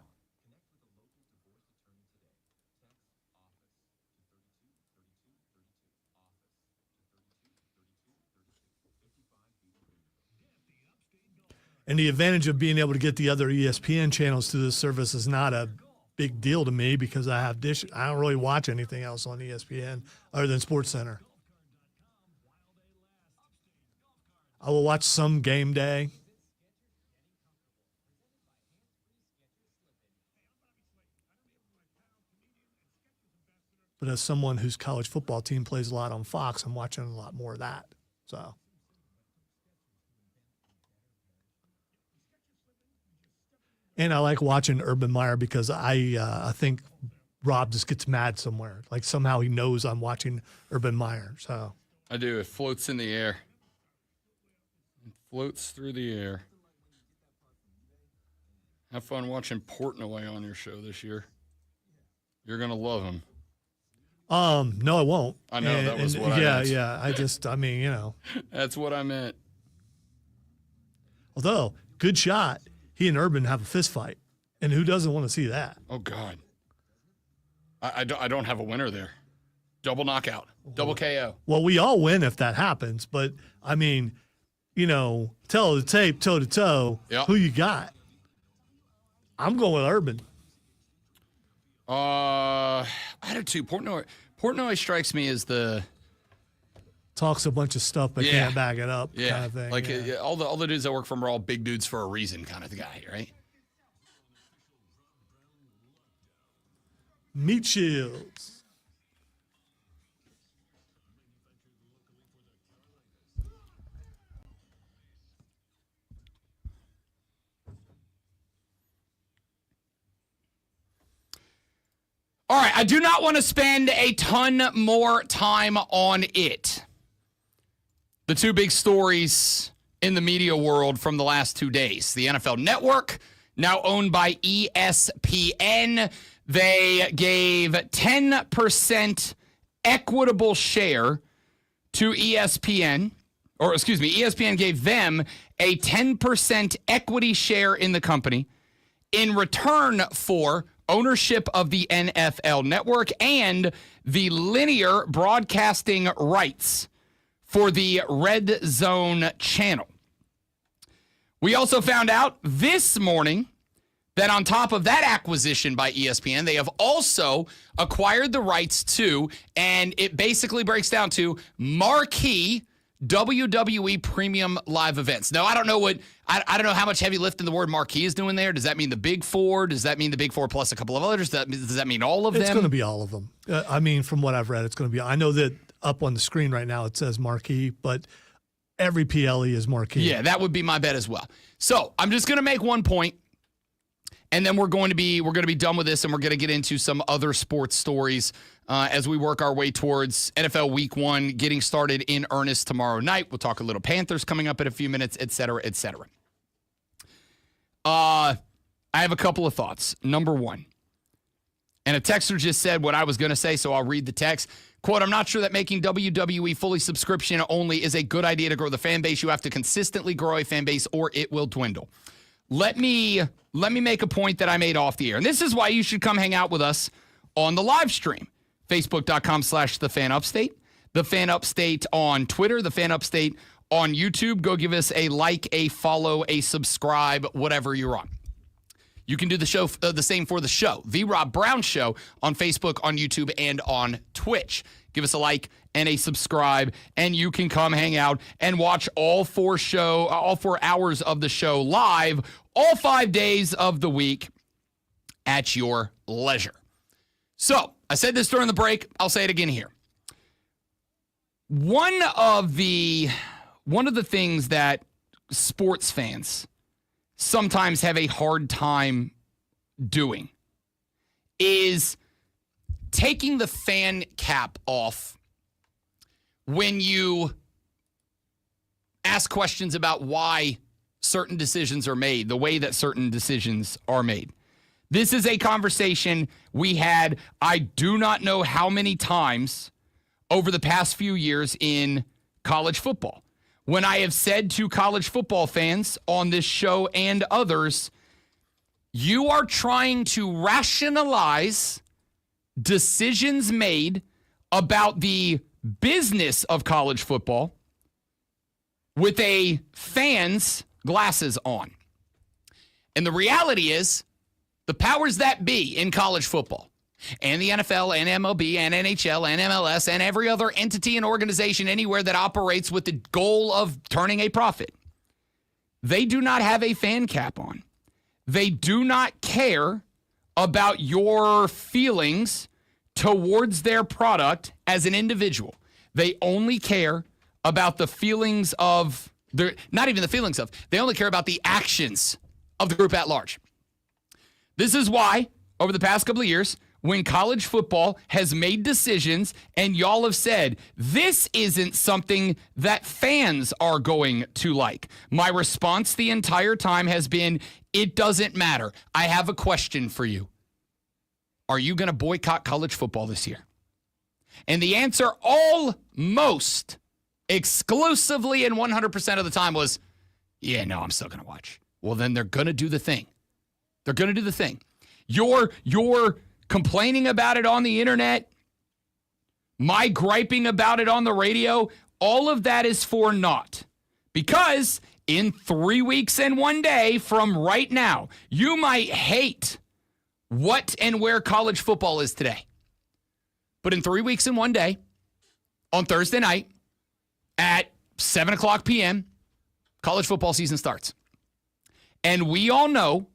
And the advantage of being able to get the other ESPN channels through this service is not a big deal to me because I have Dish. I don't really watch anything else on ESPN other than SportsCenter. I will watch some game day. But as someone whose college football team plays a lot on Fox, I'm watching a lot more of that. So. And I like watching Urban Meyer because I think Rob just gets mad somewhere. Like somehow he knows I'm watching Urban Meyer. So I do. It floats in the air. It floats through the air. Have fun watching Portnoy on your show this year. You're gonna love him. No, I won't. I know that was what I meant. Yeah. I mean, you know. That's what I meant. Although, good shot. He and Urban have a fist fight, and who doesn't want to see that? Oh God, I don't have a winner there. Double knockout, double KO. Well, we all win if that happens, but I mean, you know, tell the tape, toe to toe. Yep. Who you got? I'm going with Urban. I do too. Portnoy Portnoy strikes me as the talks a bunch of stuff but can't back it up kind of thing. Like all the dudes that work for him are all big dudes for a reason kind of the guy, right? Meat shields. All right, I do not want to spend a ton more time on it. The two big stories in the media world from the last 2 days. The NFL Network, now owned by ESPN, they gave 10% equitable share to ESPN, ESPN gave them a 10% equity share in the company in return for ownership of the NFL Network and the linear broadcasting rights for the Red Zone channel. We also found out this morning that on top of that acquisition by ESPN, they have also acquired the rights to, and it basically breaks down to, marquee WWE premium live events. Now, I don't know how much heavy lifting the word marquee is doing there. Does that mean the big four? Does that mean the big four plus a couple of others? Does that mean all of them? It's going to be all of them. I mean, from what I've read, it's going to be, I know that up on the screen right now it says marquee, but every PLE is marquee. Yeah, that would be my bet as well. So I'm just going to make one point, and then we're going to be done with this, and we're going to get into some other sports stories as we work our way towards NFL Week 1 getting started in earnest tomorrow night. We'll talk a little Panthers coming up in a few minutes, et cetera, et cetera. I have a couple of thoughts. Number one, and a texter just said what I was going to say, so I'll read the text. Quote, I'm not sure that making WWE fully subscription only is a good idea to grow the fan base. You have to consistently grow a fan base or it will dwindle. Let me make a point that I made off the air. And this is why you should come hang out with us on the live stream. Facebook.com/TheFanUpstate. The Fan Upstate on Twitter. The Fan Upstate on YouTube. Go give us a like, a follow, a subscribe, whatever you're on. You can do the show, the same for the show. The Rob Brown Show on Facebook, on YouTube, and on Twitch. Give us a like and a subscribe, and you can come hang out and watch all 4 hours of the show live, all 5 days of the week at your leisure. So, I said this during the break. I'll say it again here. One of the things that sports fans sometimes have a hard time doing is taking the fan cap off when you ask questions about why certain decisions are made, the way that certain decisions are made. This is a conversation we had, I do not know how many times over the past few years in college football. When I have said to college football fans on this show and others, you are trying to rationalize decisions made about the business of college football with a fan's glasses on. And the reality is, the powers that be in college football, and the NFL and MLB and NHL and MLS and every other entity and organization anywhere that operates with the goal of turning a profit, they do not have a fan cap on. They do not care about your feelings towards their product as an individual. They only care about the feelings of, not even the feelings of, they only care about the actions of the group at large. This is why, over the past couple of years, when college football has made decisions and y'all have said, this isn't something that fans are going to like, my response the entire time has been, it doesn't matter. I have a question for you. Are you going to boycott college football this year? And the answer almost exclusively and 100% of the time was, yeah, no, I'm still going to watch. Well, then they're going to do the thing. They're going to do the thing. You're complaining about it on the internet, my griping about it on the radio, all of that is for naught. Because in 3 weeks and 1 day from right now, you might hate what and where college football is today. But in 3 weeks and 1 day, on Thursday night at 7 o'clock p.m., college football season starts. And we all know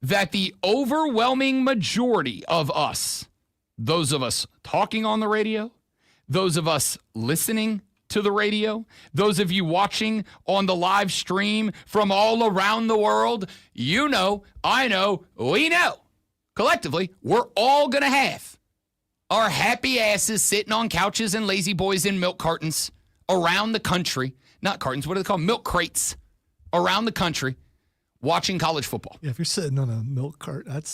that the overwhelming majority of us, those of us talking on the radio, those of us listening to the radio, those of you watching on the live stream from all around the world, you know, I know, we know, collectively, we're all going to have our happy asses sitting on couches and lazy boys in milk cartons around the country. Not cartons, what do they call them? Milk crates around the country watching college football. Yeah, if you're sitting on a milk cart, that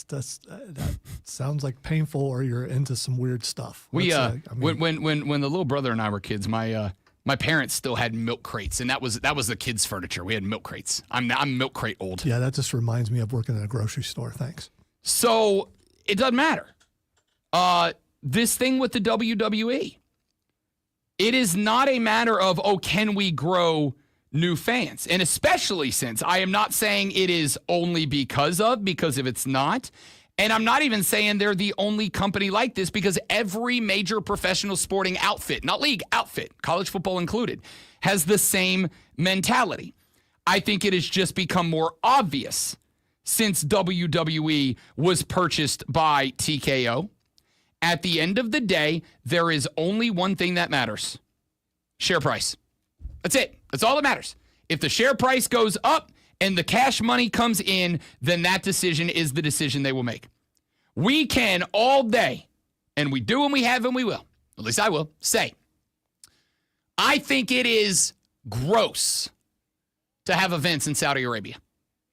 sounds like painful, or you're into some weird stuff. When the little brother and I were kids, my parents still had milk crates, and that was the kids' furniture. We had milk crates. I'm milk crate old. Yeah, that just reminds me of working at a grocery store. Thanks. So it doesn't matter. This thing with the WWE, it is not a matter of, can we grow new fans? And especially since I am not saying it is only because if it's not. And I'm not even saying they're the only company like this, because every major professional sporting outfit, not league, outfit, college football included, has the same mentality. I think it has just become more obvious since WWE was purchased by TKO. At the end of the day, there is only one thing that matters: share price. That's it. That's all that matters. If the share price goes up and the cash money comes in, then that decision is the decision they will make. We can all day, and we do and we have and we will, at least I will, say, I think it is gross to have events in Saudi Arabia.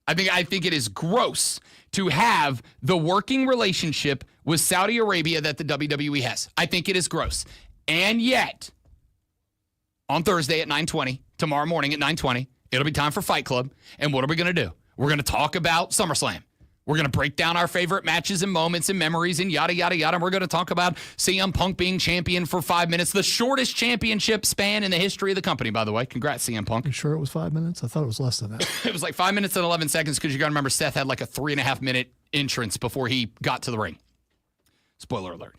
I think it is gross to have the working relationship with Saudi Arabia that the WWE has. I think it is gross. And yet, on Thursday at 9:20, tomorrow morning at 9:20, it'll be time for Fight Club. And what are we going to do? We're going to talk about SummerSlam. We're going to break down our favorite matches and moments and memories and yada, yada, yada. And we're going to talk about CM Punk being champion for 5 minutes, the shortest championship span in the history of the company, by the way. Congrats, CM Punk. You sure it was 5 minutes? I thought it was less than that. It was like 5 minutes and 11 seconds, because you got to remember Seth had like a 3.5 minute entrance before he got to the ring. Spoiler alert.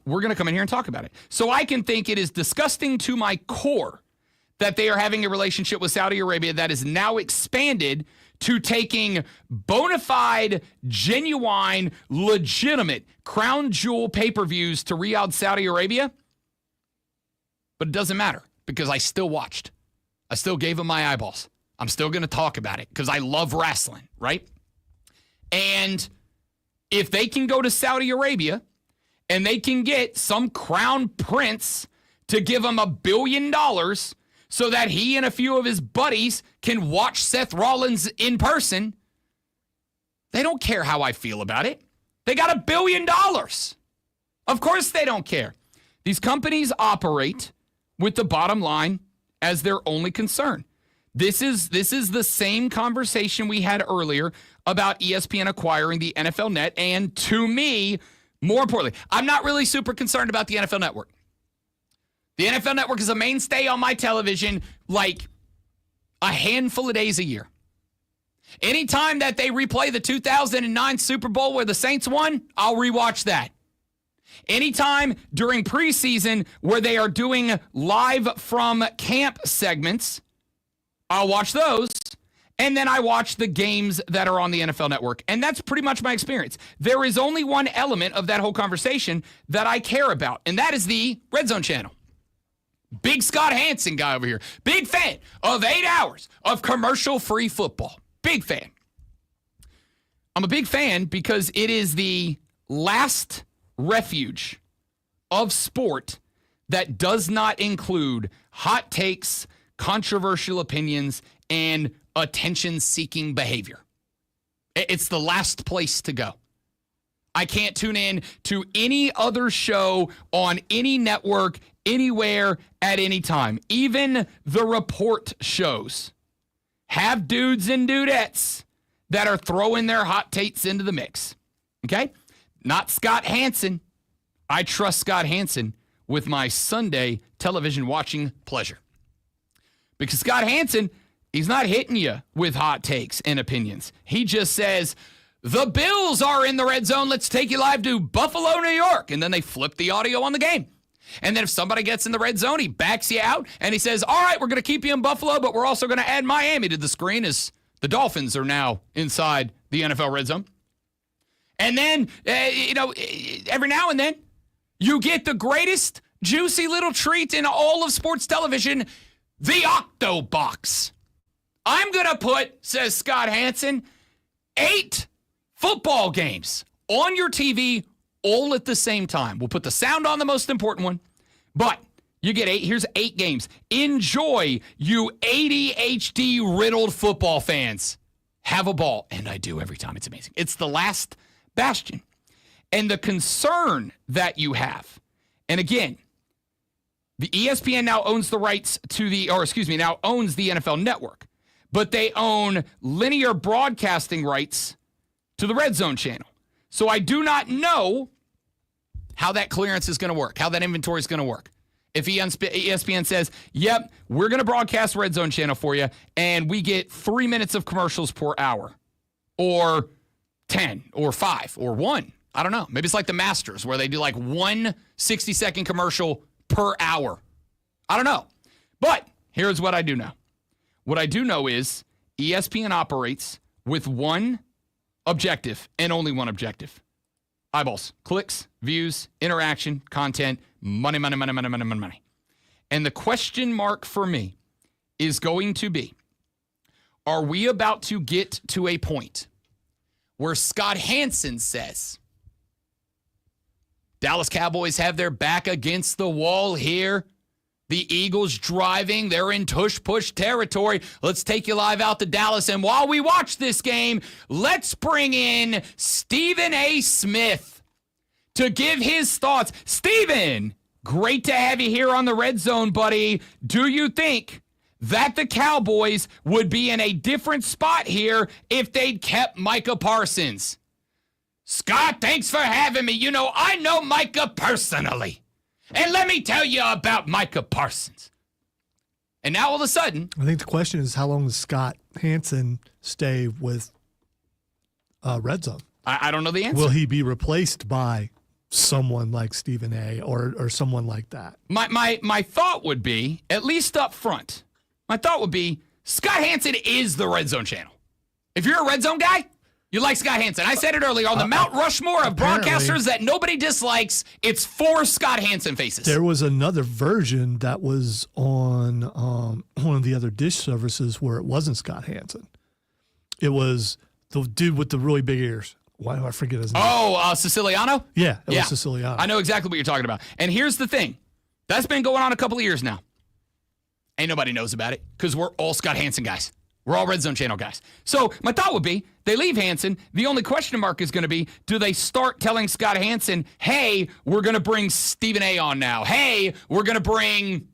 We're going to come in here and talk about it. So I can think it is disgusting to my core that they are having a relationship with Saudi Arabia that is now expanded to taking bona fide, genuine, legitimate crown jewel pay-per-views to Riyadh, Saudi Arabia. But it doesn't matter, because I still watched. I still gave them my eyeballs. I'm still going to talk about it because I love wrestling, right? And if they can go to Saudi Arabia and they can get some crown prince to give them $1 billion so that he and a few of his buddies can watch Seth Rollins in person, they don't care how I feel about it. They got $1 billion. Of course they don't care. These companies operate with the bottom line as their only concern. This is the same conversation we had earlier about ESPN acquiring the NFL Net, and to me, more importantly, I'm not really super concerned about the NFL Network. The NFL Network is a mainstay on my television like a handful of days a year. Anytime that they replay the 2009 Super Bowl where the Saints won, I'll rewatch that. Anytime during preseason where they are doing live from camp segments, I'll watch those. And then I watch the games that are on the NFL Network. And that's pretty much my experience. There is only one element of that whole conversation that I care about, and that is the Red Zone channel. Big Scott Hansen guy over here. Big fan of 8 hours of commercial-free football. Big fan. I'm a big fan because it is the last refuge of sport that does not include hot takes, controversial opinions, and attention-seeking behavior. It's the last place to go. I can't tune in to any other show on any network, anywhere, at any time. Even the report shows have dudes and dudettes that are throwing their hot takes into the mix. Okay? Not Scott Hansen. I trust Scott Hansen with my Sunday television watching pleasure. Because Scott Hansen, he's not hitting you with hot takes and opinions. He just says, The Bills are in the red zone. Let's take you live to Buffalo, New York. And then they flip the audio on the game. And then if somebody gets in the red zone, he backs you out and he says, all right, we're going to keep you in Buffalo, but we're also going to add Miami to the screen as the Dolphins are now inside the NFL red zone. And then, every now and then, you get the greatest juicy little treat in all of sports television, the Octo Box. I'm going to put, says Scott Hansen, 8 football games on your TV all at the same time. We'll put the sound on the most important one, but you get 8. Here's 8 games. Enjoy, you ADHD-riddled football fans. Have a ball. And I do every time. It's amazing. It's the last bastion. And the concern that you have, and again, the ESPN now owns the rights to now owns the NFL Network, but they own linear broadcasting rights to the Red Zone channel. So I do not know how that clearance is going to work, how that inventory is going to work. If ESPN says, yep, we're going to broadcast Red Zone channel for you, and we get 3 minutes of commercials per hour, or 10, or 5, or 1. I don't know. Maybe it's like the Masters, where they do like 1 60-second commercial per hour. I don't know. But here's what I do know. What I do know is ESPN operates with one objective and only one objective. Eyeballs, clicks, views, interaction, content, money, money, money, money, money, money, money. And the question mark for me is going to be, are we about to get to a point where Scott Hansen says, Dallas Cowboys have their back against the wall here. The Eagles driving. They're in tush-push territory. Let's take you live out to Dallas. And while we watch this game, let's bring in Stephen A. Smith to give his thoughts. Stephen, great to have you here on the Red Zone, buddy. Do you think that the Cowboys would be in a different spot here if they'd kept Micah Parsons? Scott, thanks for having me. You know, I know Micah personally. And let me tell you about Micah Parsons. And now all of a sudden, I think the question is, how long does Scott Hansen stay with Red Zone? I don't know the answer. Will he be replaced by someone like Stephen A. or someone like that? My thought would be, at least up front, my thought would be Scott Hansen is the Red Zone channel. If you're a Red Zone guy, you like Scott Hansen. I said it earlier, on the Mount Rushmore of broadcasters that nobody dislikes, it's 4 Scott Hansen faces. There was another version that was on one of the other dish services where it wasn't Scott Hansen. It was the dude with the really big ears. Why do I forget his name? Oh, Siciliano? Yeah, it was Siciliano. I know exactly what you're talking about. And here's the thing. That's been going on a couple of years now. Ain't nobody knows about it because we're all Scott Hansen guys. We're all Red Zone channel guys. So my thought would be, they leave Hansen. The only question mark is going to be, do they start telling Scott Hansen, hey, we're going to bring Stephen A. on now. Hey, we're going to bring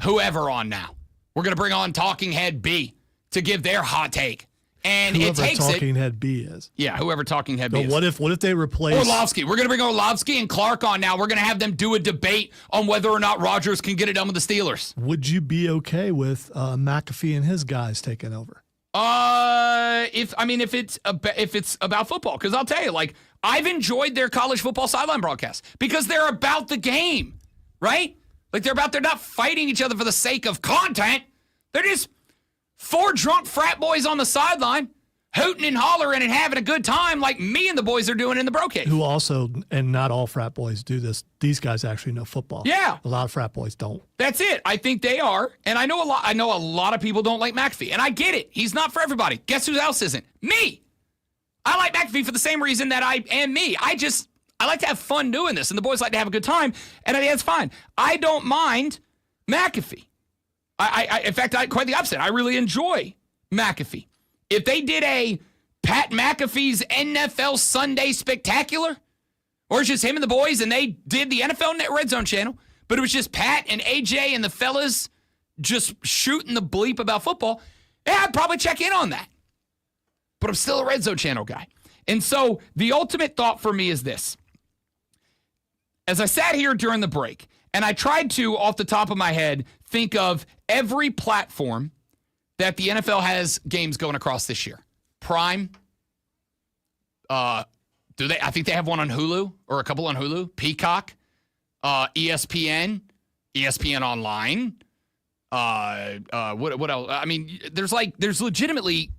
whoever on now. We're going to bring on Talking Head B to give their hot take. And whoever it takes Talking Head B is. Yeah, whoever Talking Head B But is. what if they replace Orlovsky? We're going to bring Orlovsky and Clark on now. We're going to have them do a debate on whether or not Rodgers can get it done with the Steelers. Would you be okay with McAfee and his guys taking over? If it's about football, because I'll tell you, like, I've enjoyed their college football sideline broadcasts because they're about the game, right? Like they're not fighting each other for the sake of content. They're just 4 drunk frat boys on the sideline, hooting and hollering and having a good time like me and the boys are doing in the Brocade. Who also, and not all frat boys do this, these guys actually know football. Yeah. A lot of frat boys don't. That's it. I think they are. And I know a lot of people don't like McAfee. And I get it. He's not for everybody. Guess who else isn't? Me. I like McAfee for the same reason that I am me. I like to have fun doing this. And the boys like to have a good time. And I think that's fine. I don't mind McAfee. In fact, quite the opposite. I really enjoy McAfee. If they did a Pat McAfee's NFL Sunday Spectacular, or it's just him and the boys, and they did the NFL Net Red Zone channel, but it was just Pat and AJ and the fellas just shooting the bleep about football, yeah, I'd probably check in on that. But I'm still a Red Zone channel guy. And so the ultimate thought for me is this. As I sat here during the break, and I tried to, off the top of my head, think of every platform that the NFL has games going across this year. Prime, Do they? I think they have one on Hulu or a couple on Hulu. Peacock, ESPN, ESPN Online. What else? I mean, there's legitimately,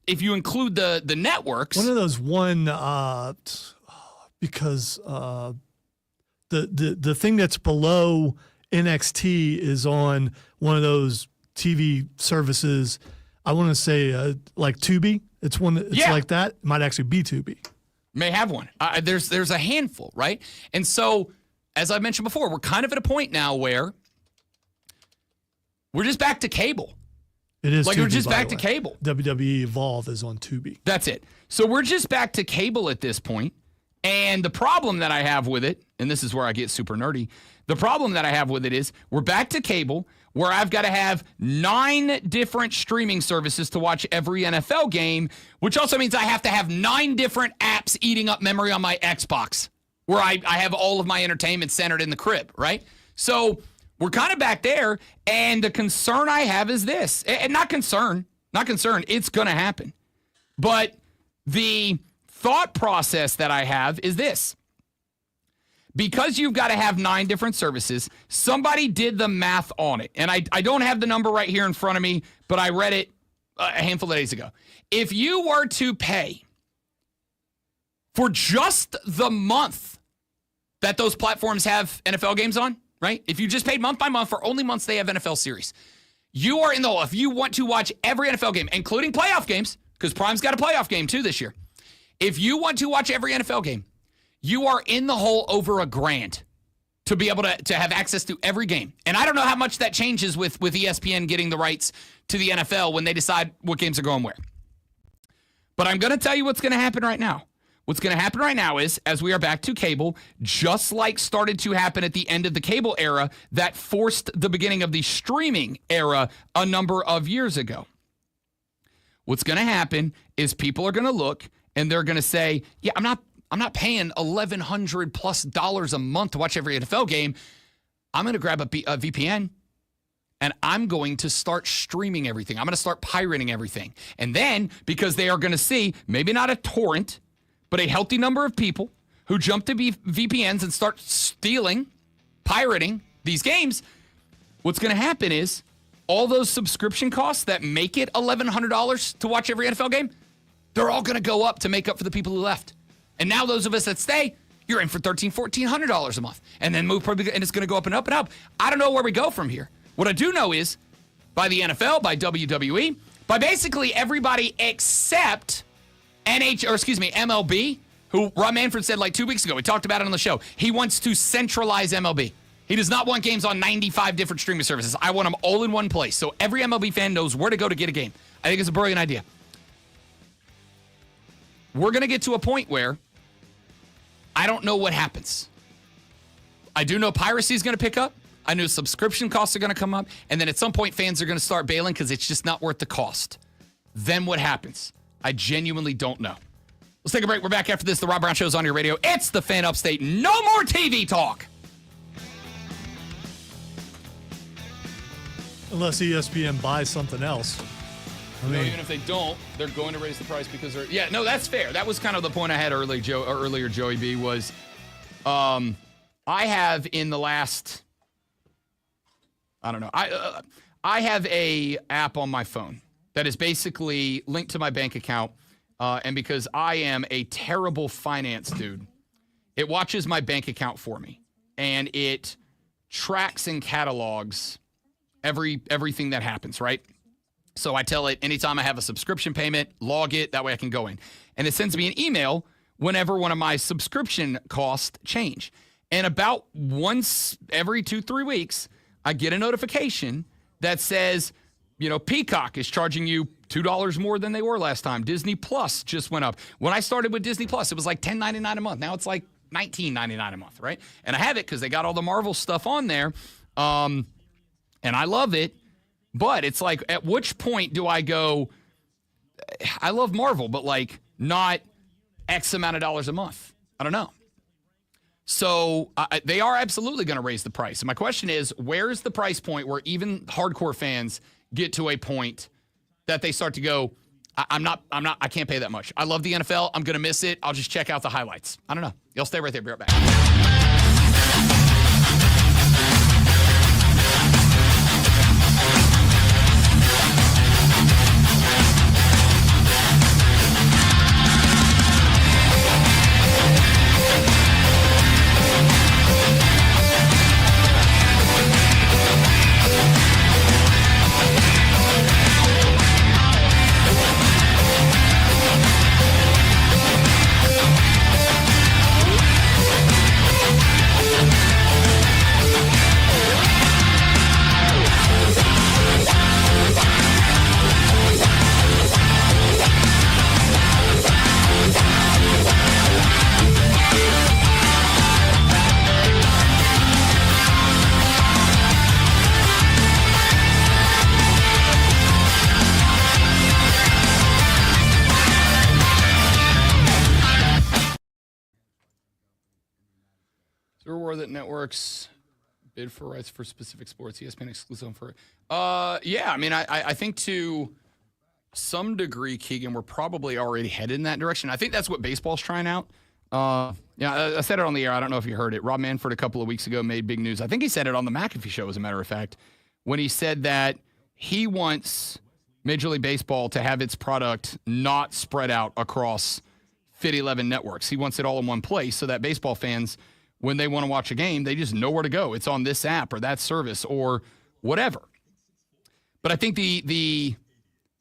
if you include the networks. One of those because the thing that's below NXT is on one of those TV services. I want to say like Tubi. It's one. It's like that. It might actually be Tubi. May have one. There's a handful, right? And so, as I mentioned before, we're kind of at a point now where we're just back to cable. It is like Tubi, we're just by back the to way. cable. WWE Evolve is on Tubi. That's it. So we're just back to cable at this point. And the problem that I have with it, and this is where I get super nerdy, the problem that I have with it is we're back to cable where I've got to have 9 different streaming services to watch every NFL game, which also means I have to have 9 different apps eating up memory on my Xbox where I have all of my entertainment centered in the crib, right? So we're kind of back there, and the concern I have is this. And not concern, it's going to happen. But the thought process that I have is this. Because you've got to have 9 different services, somebody did the math on it. And I don't have the number right here in front of me, but I read it a handful of days ago. If you were to pay for just the month that those platforms have NFL games on, right? If you just paid month by month for only months they have NFL series, you are in the hole. If you want to watch every NFL game, including playoff games, because Prime's got a playoff game too this year. If you want to watch every NFL game, you are in the hole over $1,000 to be able to have access to every game. And I don't know how much that changes with ESPN getting the rights to the NFL when they decide what games are going where. But I'm going to tell you what's going to happen right now. What's going to happen right now is, as we are back to cable, just like started to happen at the end of the cable era that forced the beginning of the streaming era a number of years ago. What's going to happen is people are going to look and they're going to say, yeah, I'm not paying $1,100+ a month to watch every NFL game. I'm going to grab a VPN and I'm going to start streaming everything. I'm going to start pirating everything. And then, because they are going to see, maybe not a torrent, but a healthy number of people who jump to VPNs and start stealing, pirating these games, what's going to happen is all those subscription costs that make it $1,100 to watch every NFL game, they're all going to go up to make up for the people who left. And now those of us that stay, you're in for $1,300, $1,400 a month. And then and it's going to go up and up and up. I don't know where we go from here. What I do know is by the NFL, by WWE, by basically everybody except MLB, who Rob Manfred said like 2 weeks ago, we talked about it on the show. He wants to centralize MLB. He does not want games on 95 different streaming services. I want them all in one place. So every MLB fan knows where to go to get a game. I think it's a brilliant idea. We're going to get to a point where I don't know what happens. I do know piracy is going to pick up. I know subscription costs are going to come up. And then at some point, fans are going to start bailing because it's just not worth the cost. Then what happens? I genuinely don't know. Let's take a break. We're back after this. The Rob Brown Show's on your radio. It's the Fan Upstate. No more TV talk. Unless ESPN buys something else. Even if they don't, they're going to raise the price because they're... Yeah, no, that's fair. That was kind of the point I had earlier, Joey B, was I have in the last... I don't know. I have a app on my phone that is basically linked to my bank account, and because I am a terrible finance dude, it watches my bank account for me, and it tracks and catalogs everything that happens, right? So I tell it anytime I have a subscription payment, log it, that way I can go in. And it sends me an email whenever one of my subscription costs change. And about once every 2-3 weeks, I get a notification that says, Peacock is charging you $2 more than they were last time. Disney Plus just went up. When I started with Disney Plus, it was like $10.99 a month. Now it's like $19.99 a month, right? And I have it because they got all the Marvel stuff on there. And I love it. But it's like, at which point do I go, I love Marvel, but like not X amount of dollars a month? I don't know. So they are absolutely going to raise the price. And my question is, where's the price point where even hardcore fans get to a point that they start to go, I can't pay that much. I love the NFL. I'm going to miss it. I'll just check out the highlights. I don't know. Y'all stay right there. Be right back. Reward that networks bid for rights for specific sports, ESPN exclusive for. Yeah, I mean, I think to some degree, Keegan, we're probably already headed in that direction. I think that's what baseball's trying out. I said it on the air. I don't know if you heard it. Rob Manfred a couple of weeks ago made big news. I think he said it on the McAfee show, as a matter of fact, when he said that he wants Major League Baseball to have its product not spread out across 11 networks. He wants it all in one place so that baseball fans, when they want to watch a game, they just know where to go. It's on this app or that service or whatever. But I think the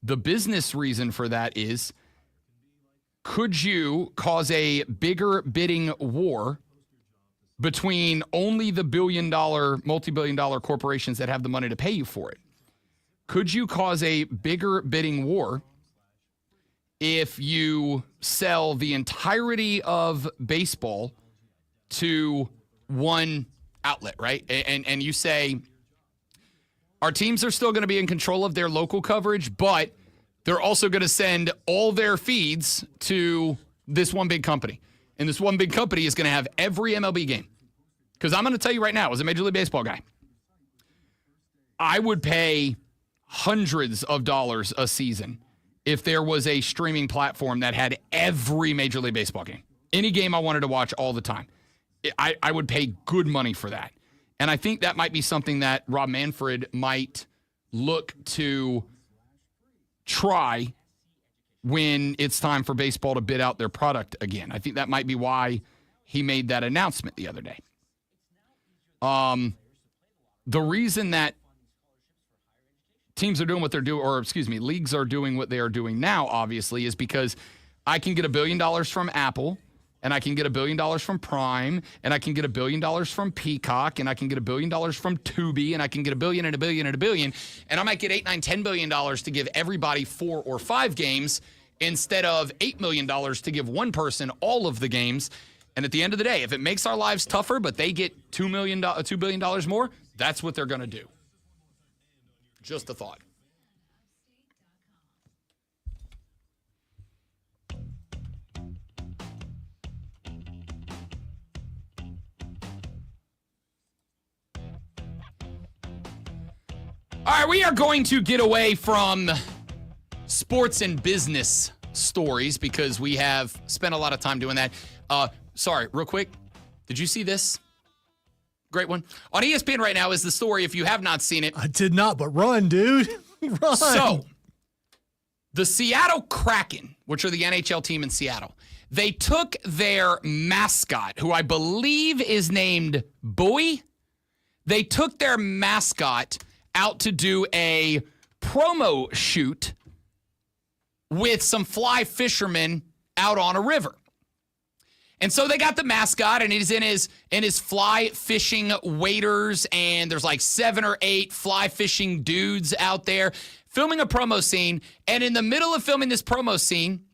business reason for that is, could you cause a bigger bidding war between only the billion-dollar, multi-billion-dollar corporations that have the money to pay you for it? Could you cause a bigger bidding war if you sell the entirety of baseball to one outlet, right? And you say, our teams are still going to be in control of their local coverage, but they're also going to send all their feeds to this one big company. And this one big company is going to have every MLB game. Because I'm going to tell you right now, as a Major League Baseball guy, I would pay hundreds of dollars a season if there was a streaming platform that had every Major League Baseball game. Any game I wanted to watch all the time. I would pay good money for that. And I think that might be something that Rob Manfred might look to try when it's time for baseball to bid out their product again. I think that might be why he made that announcement the other day. The reason that teams are doing what they're doing, or excuse me, leagues are doing what they are doing now, obviously, is because I can get $1 billion from Apple, and I can get $1 billion from Prime, and I can get $1 billion from Peacock, and I can get $1 billion from Tubi, and I can get $1 billion and $1 billion and $1 billion, and I might get $8, $9, $10 billion to give everybody 4 or 5 games instead of $8 million to give one person all of the games. And at the end of the day, if it makes our lives tougher, but they get $2 billion more, that's what they're going to do. Just a thought. All right, we are going to get away from sports and business stories because we have spent a lot of time doing that. Sorry, real quick. Did you see this? Great one. On ESPN right now is the story, if you have not seen it. I did not, but run, dude. Run. So, the Seattle Kraken, which are the NHL team in Seattle, they took their mascot, who I believe is named Bowie. They took their mascot out to do a promo shoot with some fly fishermen out on a river. And so they got the mascot, and he's in his fly fishing waders, and there's like 7 or 8 fly fishing dudes out there filming a promo scene. And in the middle of filming this promo scene,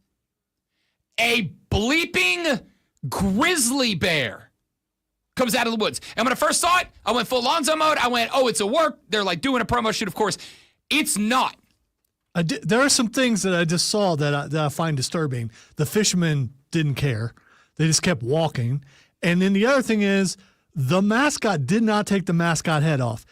a bleeping grizzly bear comes out of the woods. And when I first saw it, I went full Lonzo mode. I went, oh, it's a work. They're like doing a promo shoot, of course. It's not. There are some things that I just saw that I find disturbing. The fishermen didn't care. They just kept walking. And then the other thing is, the mascot did not take the mascot head off.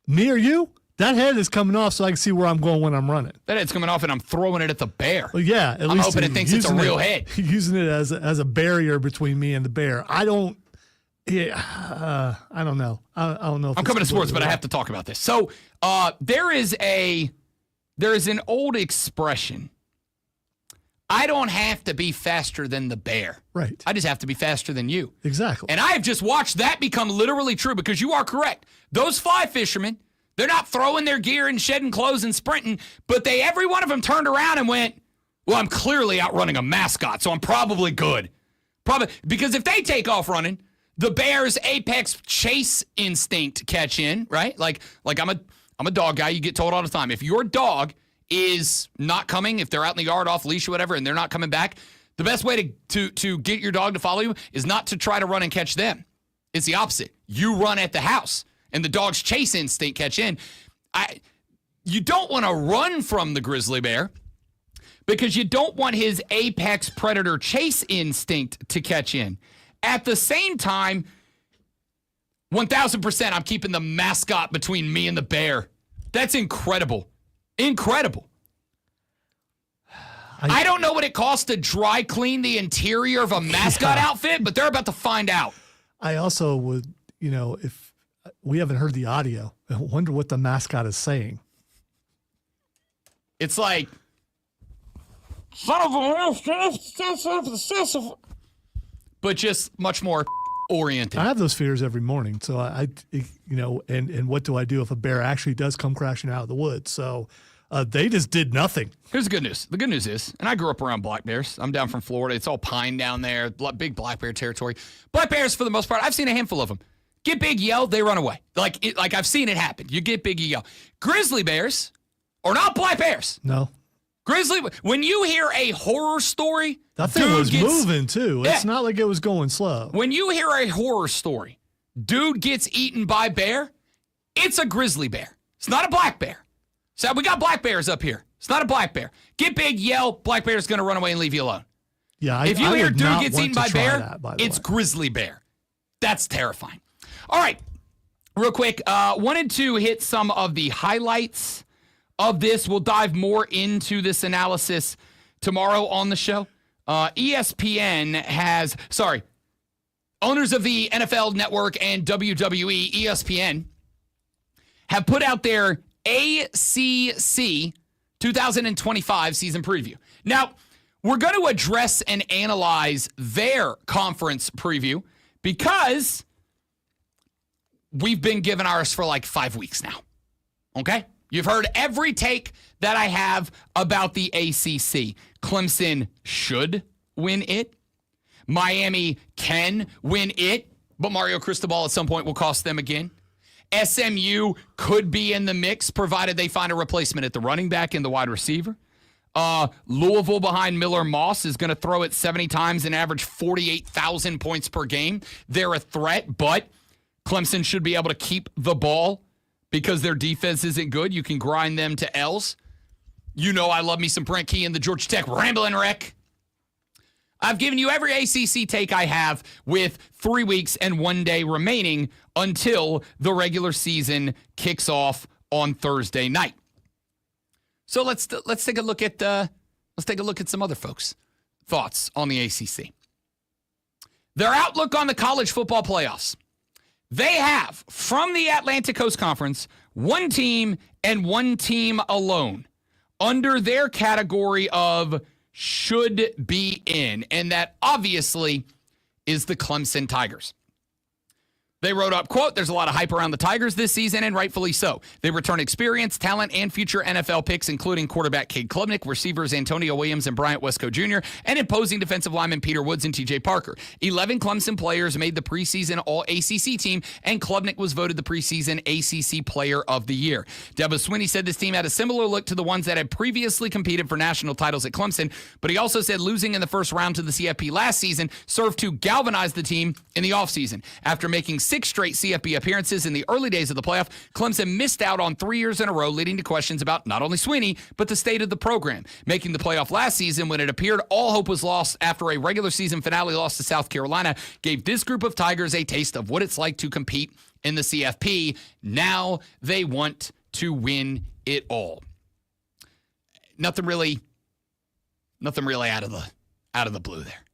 Me or you, That head is coming off so I can see where I'm going when I'm running. That head's coming off, and I'm throwing it at the bear. Well, yeah, at I'm least hoping it thinks it's a real head. Using it as a barrier between me and the bear. I don't. Yeah, I don't know. I don't know. If I'm coming to sports, but I have to talk about this. So there is an old expression. I don't have to be faster than the bear. Right. I just have to be faster than you. Exactly. And I have just watched that become literally true because you are correct. Those fly fishermen, they're not throwing their gear and shedding clothes and sprinting, but every one of them turned around and went, well, I'm clearly outrunning a mascot, so I'm probably good. Probably because if they take off running, the bear's apex chase instinct catch in, right? Like I'm a dog guy. You get told all the time, if your dog is not coming, if they're out in the yard off leash or whatever, and they're not coming back, the best way to get your dog to follow you is not to try to run and catch them. It's the opposite. You run at the house, and the dog's chase instinct catch in. You don't want to run from the grizzly bear because you don't want his apex predator chase instinct to catch in. At the same time, 1,000%, I'm keeping the mascot between me and the bear. That's incredible. Incredible. I don't know what it costs to dry clean the interior of a mascot outfit, but they're about to find out. I also would, if we haven't heard the audio, I wonder what the mascot is saying. It's like, but just much more oriented. I have those fears every morning. So and what do I do if a bear actually does come crashing out of the woods? So they just did nothing. Here's the good news. The good news is, and I grew up around black bears. I'm down from Florida. It's all pine down there, big black bear territory. Black bears, for the most part, I've seen a handful of them. Get big, yell, they run away. Like I've seen it happen. You get big, you yell. Grizzly bears are not black bears. No. When you hear a horror story, that thing was moving too. It's not like it was going slow. When you hear a horror story, dude gets eaten by bear, it's a grizzly bear. It's not a black bear. So we got black bears up here. It's not a black bear. Get big, yell, black bear's going to run away and leave you alone. Yeah, if you hear would dude not gets want eaten to by try bear, that, by the it's way. grizzly bear. That's terrifying. All right, real quick, wanted to hit some of the highlights of this. We'll dive more into this analysis tomorrow on the show. ESPN owners of the NFL Network and WWE, ESPN, have put out their ACC 2025 season preview. Now, we're going to address and analyze their conference preview because we've been given ours for like 5 weeks now. Okay? You've heard every take that I have about the ACC. Clemson should win it. Miami can win it, but Mario Cristobal at some point will cost them again. SMU could be in the mix, provided they find a replacement at the running back and the wide receiver. Louisville behind Miller Moss is going to throw it 70 times and average 48,000 points per game. They're a threat, but Clemson should be able to keep the ball because their defense isn't good. You can grind them to L's. I love me some Brent Key and the Georgia Tech Ramblin' Wreck. I've given you every ACC take I have with 3 weeks and 1 day remaining until the regular season kicks off on Thursday night. So let's take a look at some other folks' thoughts on the ACC. Their outlook on the college football playoffs. They have, from the Atlantic Coast Conference, one team and one team alone under their category of should be in, and that obviously is the Clemson Tigers. They wrote up, quote, there's a lot of hype around the Tigers this season, and rightfully so. They return experience, talent, and future NFL picks, including quarterback Cade Klubnik, receivers Antonio Williams and Bryant Wesco Jr., and imposing defensive linemen Peter Woods and TJ Parker. 11 Clemson players made the preseason All-ACC team, and Klubnik was voted the preseason ACC Player of the Year. Debo Swinney said this team had a similar look to the ones that had previously competed for national titles at Clemson, but he also said losing in the first round to the CFP last season served to galvanize the team in the offseason. After making 6 straight CFP appearances in the early days of the playoff, Clemson missed out on 3 years in a row, leading to questions about not only Swinney, but the state of the program. Making the playoff last season when it appeared all hope was lost after a regular season finale loss to South Carolina gave this group of Tigers a taste of what it's like to compete in the CFP. Now they want to win it all. Nothing really out of the blue there.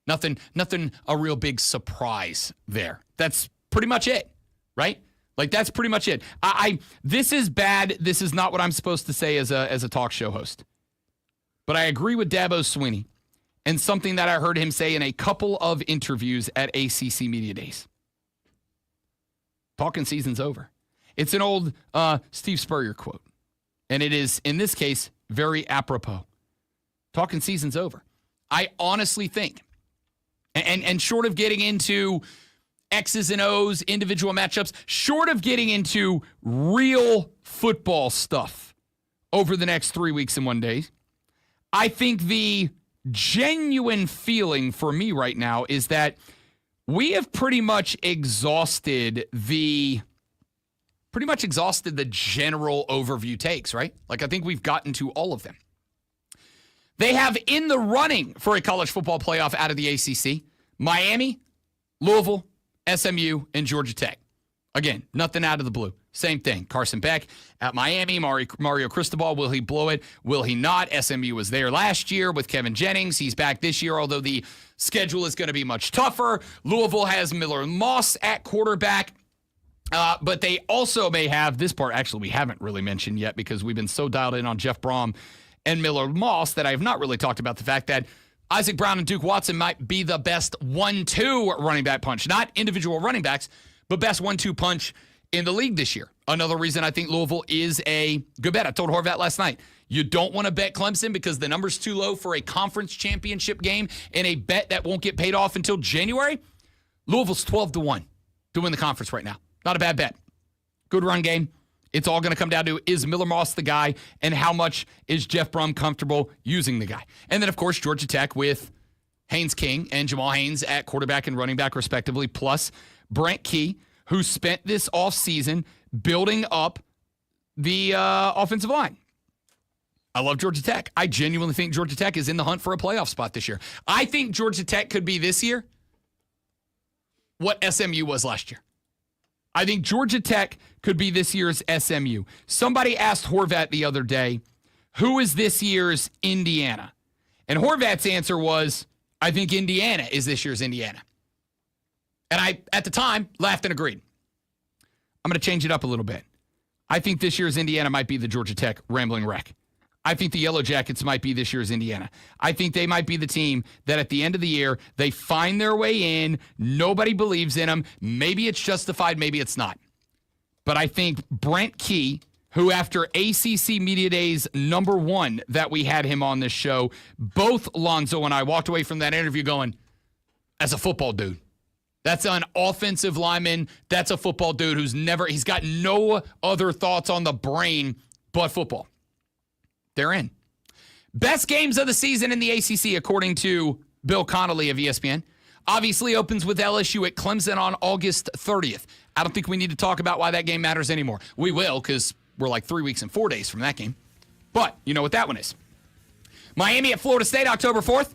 Nothing a real big surprise there. That's pretty much it, right? Like, that's pretty much it. This is bad. This is not what I'm supposed to say as a talk show host. But I agree with Dabo Swinney and something that I heard him say in a couple of interviews at ACC Media Days. Talking season's over. It's an old Steve Spurrier quote. And it is, in this case, very apropos. Talking season's over. I honestly think, and short of getting into X's and O's, individual matchups, short of getting into real football stuff over the next 3 weeks and 1 day, I think the genuine feeling for me right now is that we have pretty much exhausted the general overview takes, right? Like, I think we've gotten to all of them. They have in the running for a college football playoff out of the ACC, Miami, Louisville, SMU, and Georgia Tech. Again, nothing out of the blue. Same thing. Carson Beck at Miami, Mario Cristobal, will he blow it? Will he not? SMU was there last year with Kevin Jennings. He's back this year, although the schedule is going to be much tougher. Louisville has Miller Moss at quarterback. But they also may have this part, actually, we haven't really mentioned yet because we've been so dialed in on Jeff Brom and Miller Moss that I have not really talked about the fact that Isaac Brown and Duke Watson might be the best 1-2 running back punch. Not individual running backs, but best 1-2 punch in the league this year. Another reason I think Louisville is a good bet. I told Horvat last night, you don't want to bet Clemson because the number's too low for a conference championship game and a bet that won't get paid off until January. Louisville's 12-1 to win the conference right now. Not a bad bet. Good run game. It's all going to come down to, is Miller Moss the guy, and how much is Jeff Brum comfortable using the guy? And then, of course, Georgia Tech with Haynes King and Jamal Haynes at quarterback and running back, respectively, plus Brent Key, who spent this offseason building up the offensive line. I love Georgia Tech. I genuinely think Georgia Tech is in the hunt for a playoff spot this year. I think Georgia Tech could be this year what SMU was last year. I think Georgia Tech could be this year's SMU. Somebody asked Horvat the other day, who is this year's Indiana? And Horvat's answer was, I think Indiana is this year's Indiana. And I, at the time, laughed and agreed. I'm going to change it up a little bit. I think this year's Indiana might be the Georgia Tech Rambling Wreck. I think the Yellow Jackets might be this year's Indiana. I think they might be the team that at the end of the year, they find their way in. Nobody believes in them. Maybe it's justified, maybe it's not. But I think Brent Key, who after ACC Media Days #1 that we had him on this show, both Lonzo and I walked away from that interview going, as a football dude. That's an offensive lineman. That's a football dude he's got no other thoughts on the brain but football. They're in. Best games of the season in the ACC, according to Bill Connolly of ESPN. Obviously opens with LSU at Clemson on August 30th. I don't think we need to talk about why that game matters anymore. We will, because we're like 3 weeks and 4 days from that game. But you know what that one is. Miami at Florida State, October 4th.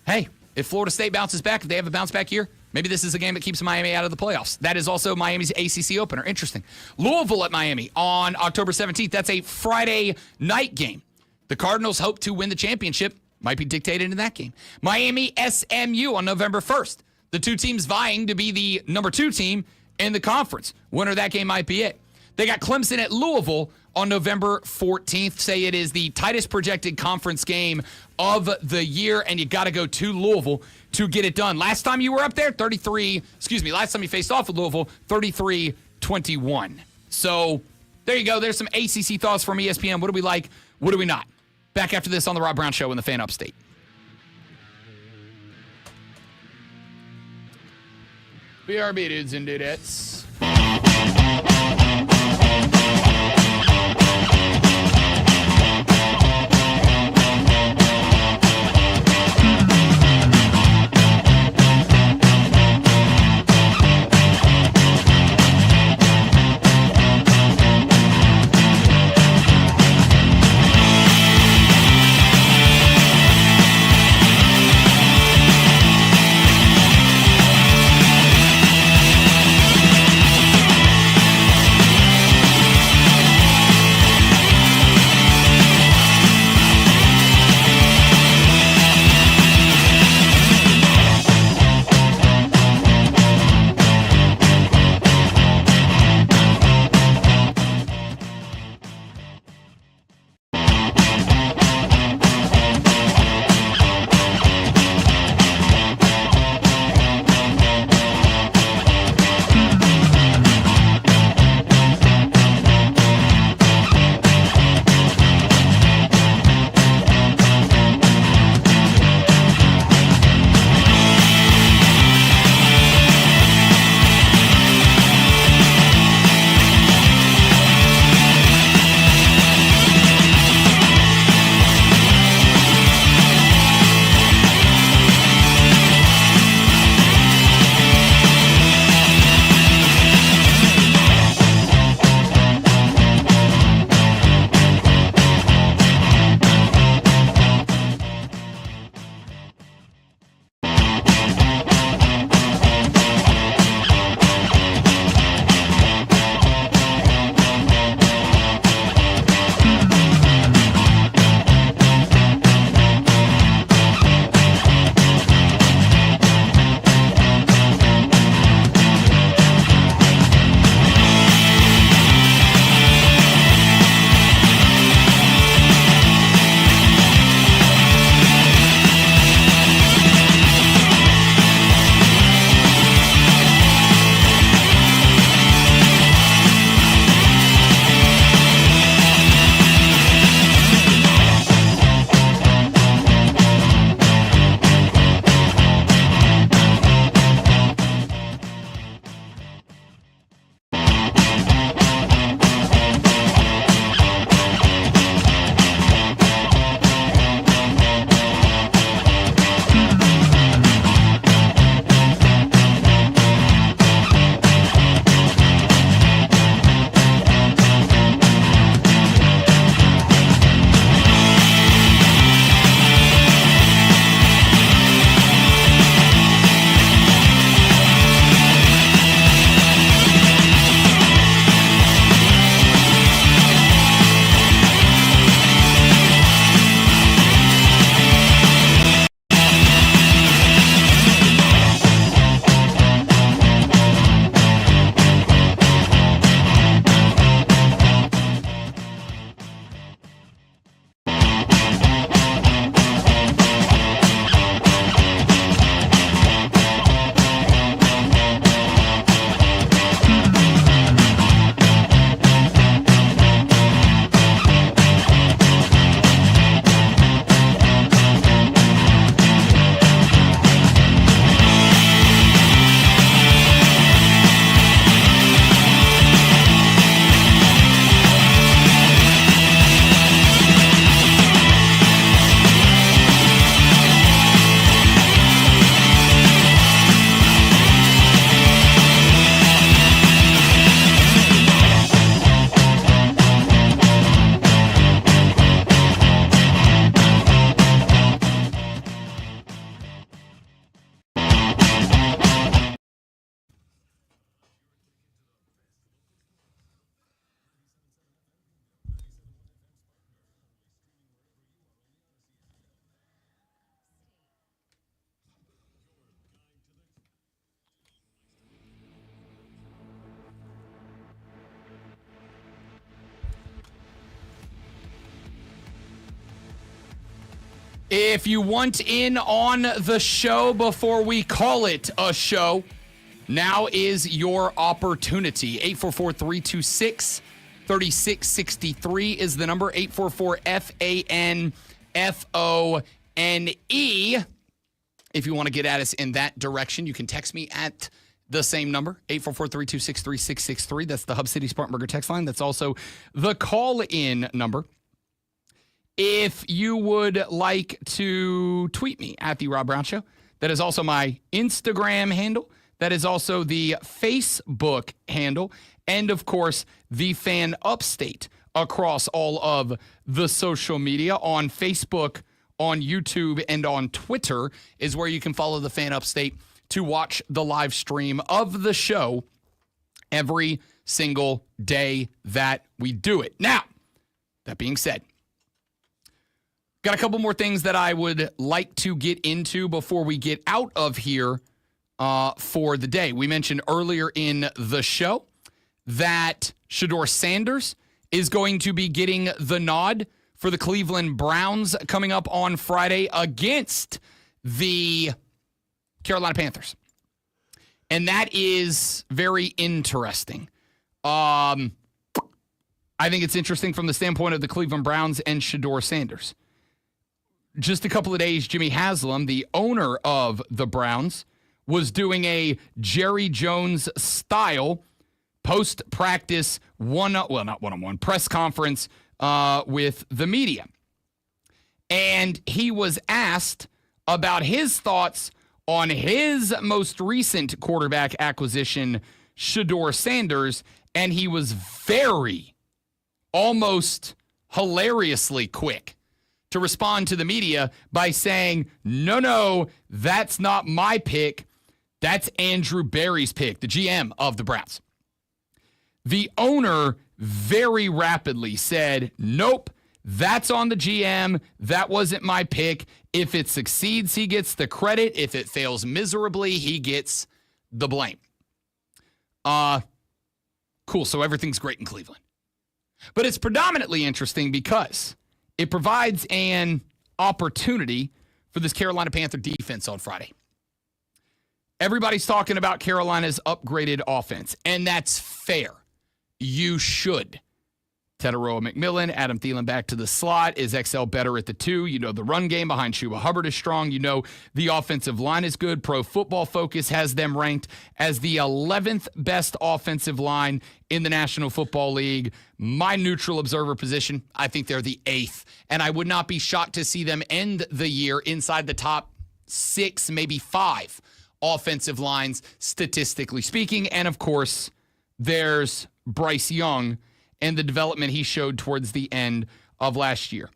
Hey, if Florida State bounces back, if they have a bounce back year, maybe this is a game that keeps Miami out of the playoffs. That is also Miami's ACC opener. Interesting. Louisville at Miami on October 17th. That's a Friday night game. The Cardinals hope to win the championship. Might be dictated in that game. Miami SMU on November 1st. The two teams vying to be the number 2 team in the conference. Winner of that game might be it. They got Clemson at Louisville on November 14th. Say it is the tightest projected conference game of the year, and you got to go to Louisville to get it done. Last time you were up there, last time you faced off with Louisville, 33-21. So there you go. There's some ACC thoughts from ESPN. What do we like? What do we not? Back after this on the Rob Brown Show in the Fan Upstate. BRB dudes and dudettes. If you want in on the show before we call it a show, now is your opportunity. 844-326-3663 is the number. 844-FANFONE. If you want to get at us in that direction, you can text me at the same number, 844-326-3663. That's the Hub City Spartanburger text line. That's also the call-in number. If you would like to tweet me at The Rob Brown Show, that is also my Instagram handle. That is also the Facebook handle. And, of course, the Fan Upstate across all of the social media. On Facebook, on YouTube, and on Twitter is where you can follow the Fan Upstate to watch the live stream of the show every single day that we do it. Now, that being said, got a couple more things that I would like to get into before we get out of here for the day. We mentioned earlier in the show that Shedeur Sanders is going to be getting the nod for the Cleveland Browns coming up on Friday against the Carolina Panthers. And that is very interesting. I think it's interesting from the standpoint of the Cleveland Browns and Shedeur Sanders. Just a couple of days, Jimmy Haslam, the owner of the Browns, was doing a Jerry Jones style post-practice not one-on-one press conference with the media. And he was asked about his thoughts on his most recent quarterback acquisition, Shedeur Sanders, and he was very, almost hilariously quick to respond to the media by saying, no, that's not my pick. That's Andrew Berry's pick, the GM of the Browns. The owner very rapidly said, nope, that's on the GM. That wasn't my pick. If it succeeds, he gets the credit. If it fails miserably, he gets the blame. Cool, so everything's great in Cleveland. But it's predominantly interesting because it provides an opportunity for this Carolina Panther defense on Friday. Everybody's talking about Carolina's upgraded offense, and that's fair. You should. Teteroa McMillan, Adam Thielen back to the slot. Is XL better at the 2? You know the run game behind Chuba Hubbard is strong. You know the offensive line is good. Pro Football Focus has them ranked as the 11th best offensive line in the National Football League. My neutral observer position, I think they're the 8th. And I would not be shocked to see them end the year inside the top 6, maybe 5 offensive lines, statistically speaking. And, of course, there's Bryce Young and the development he showed towards the end of last year.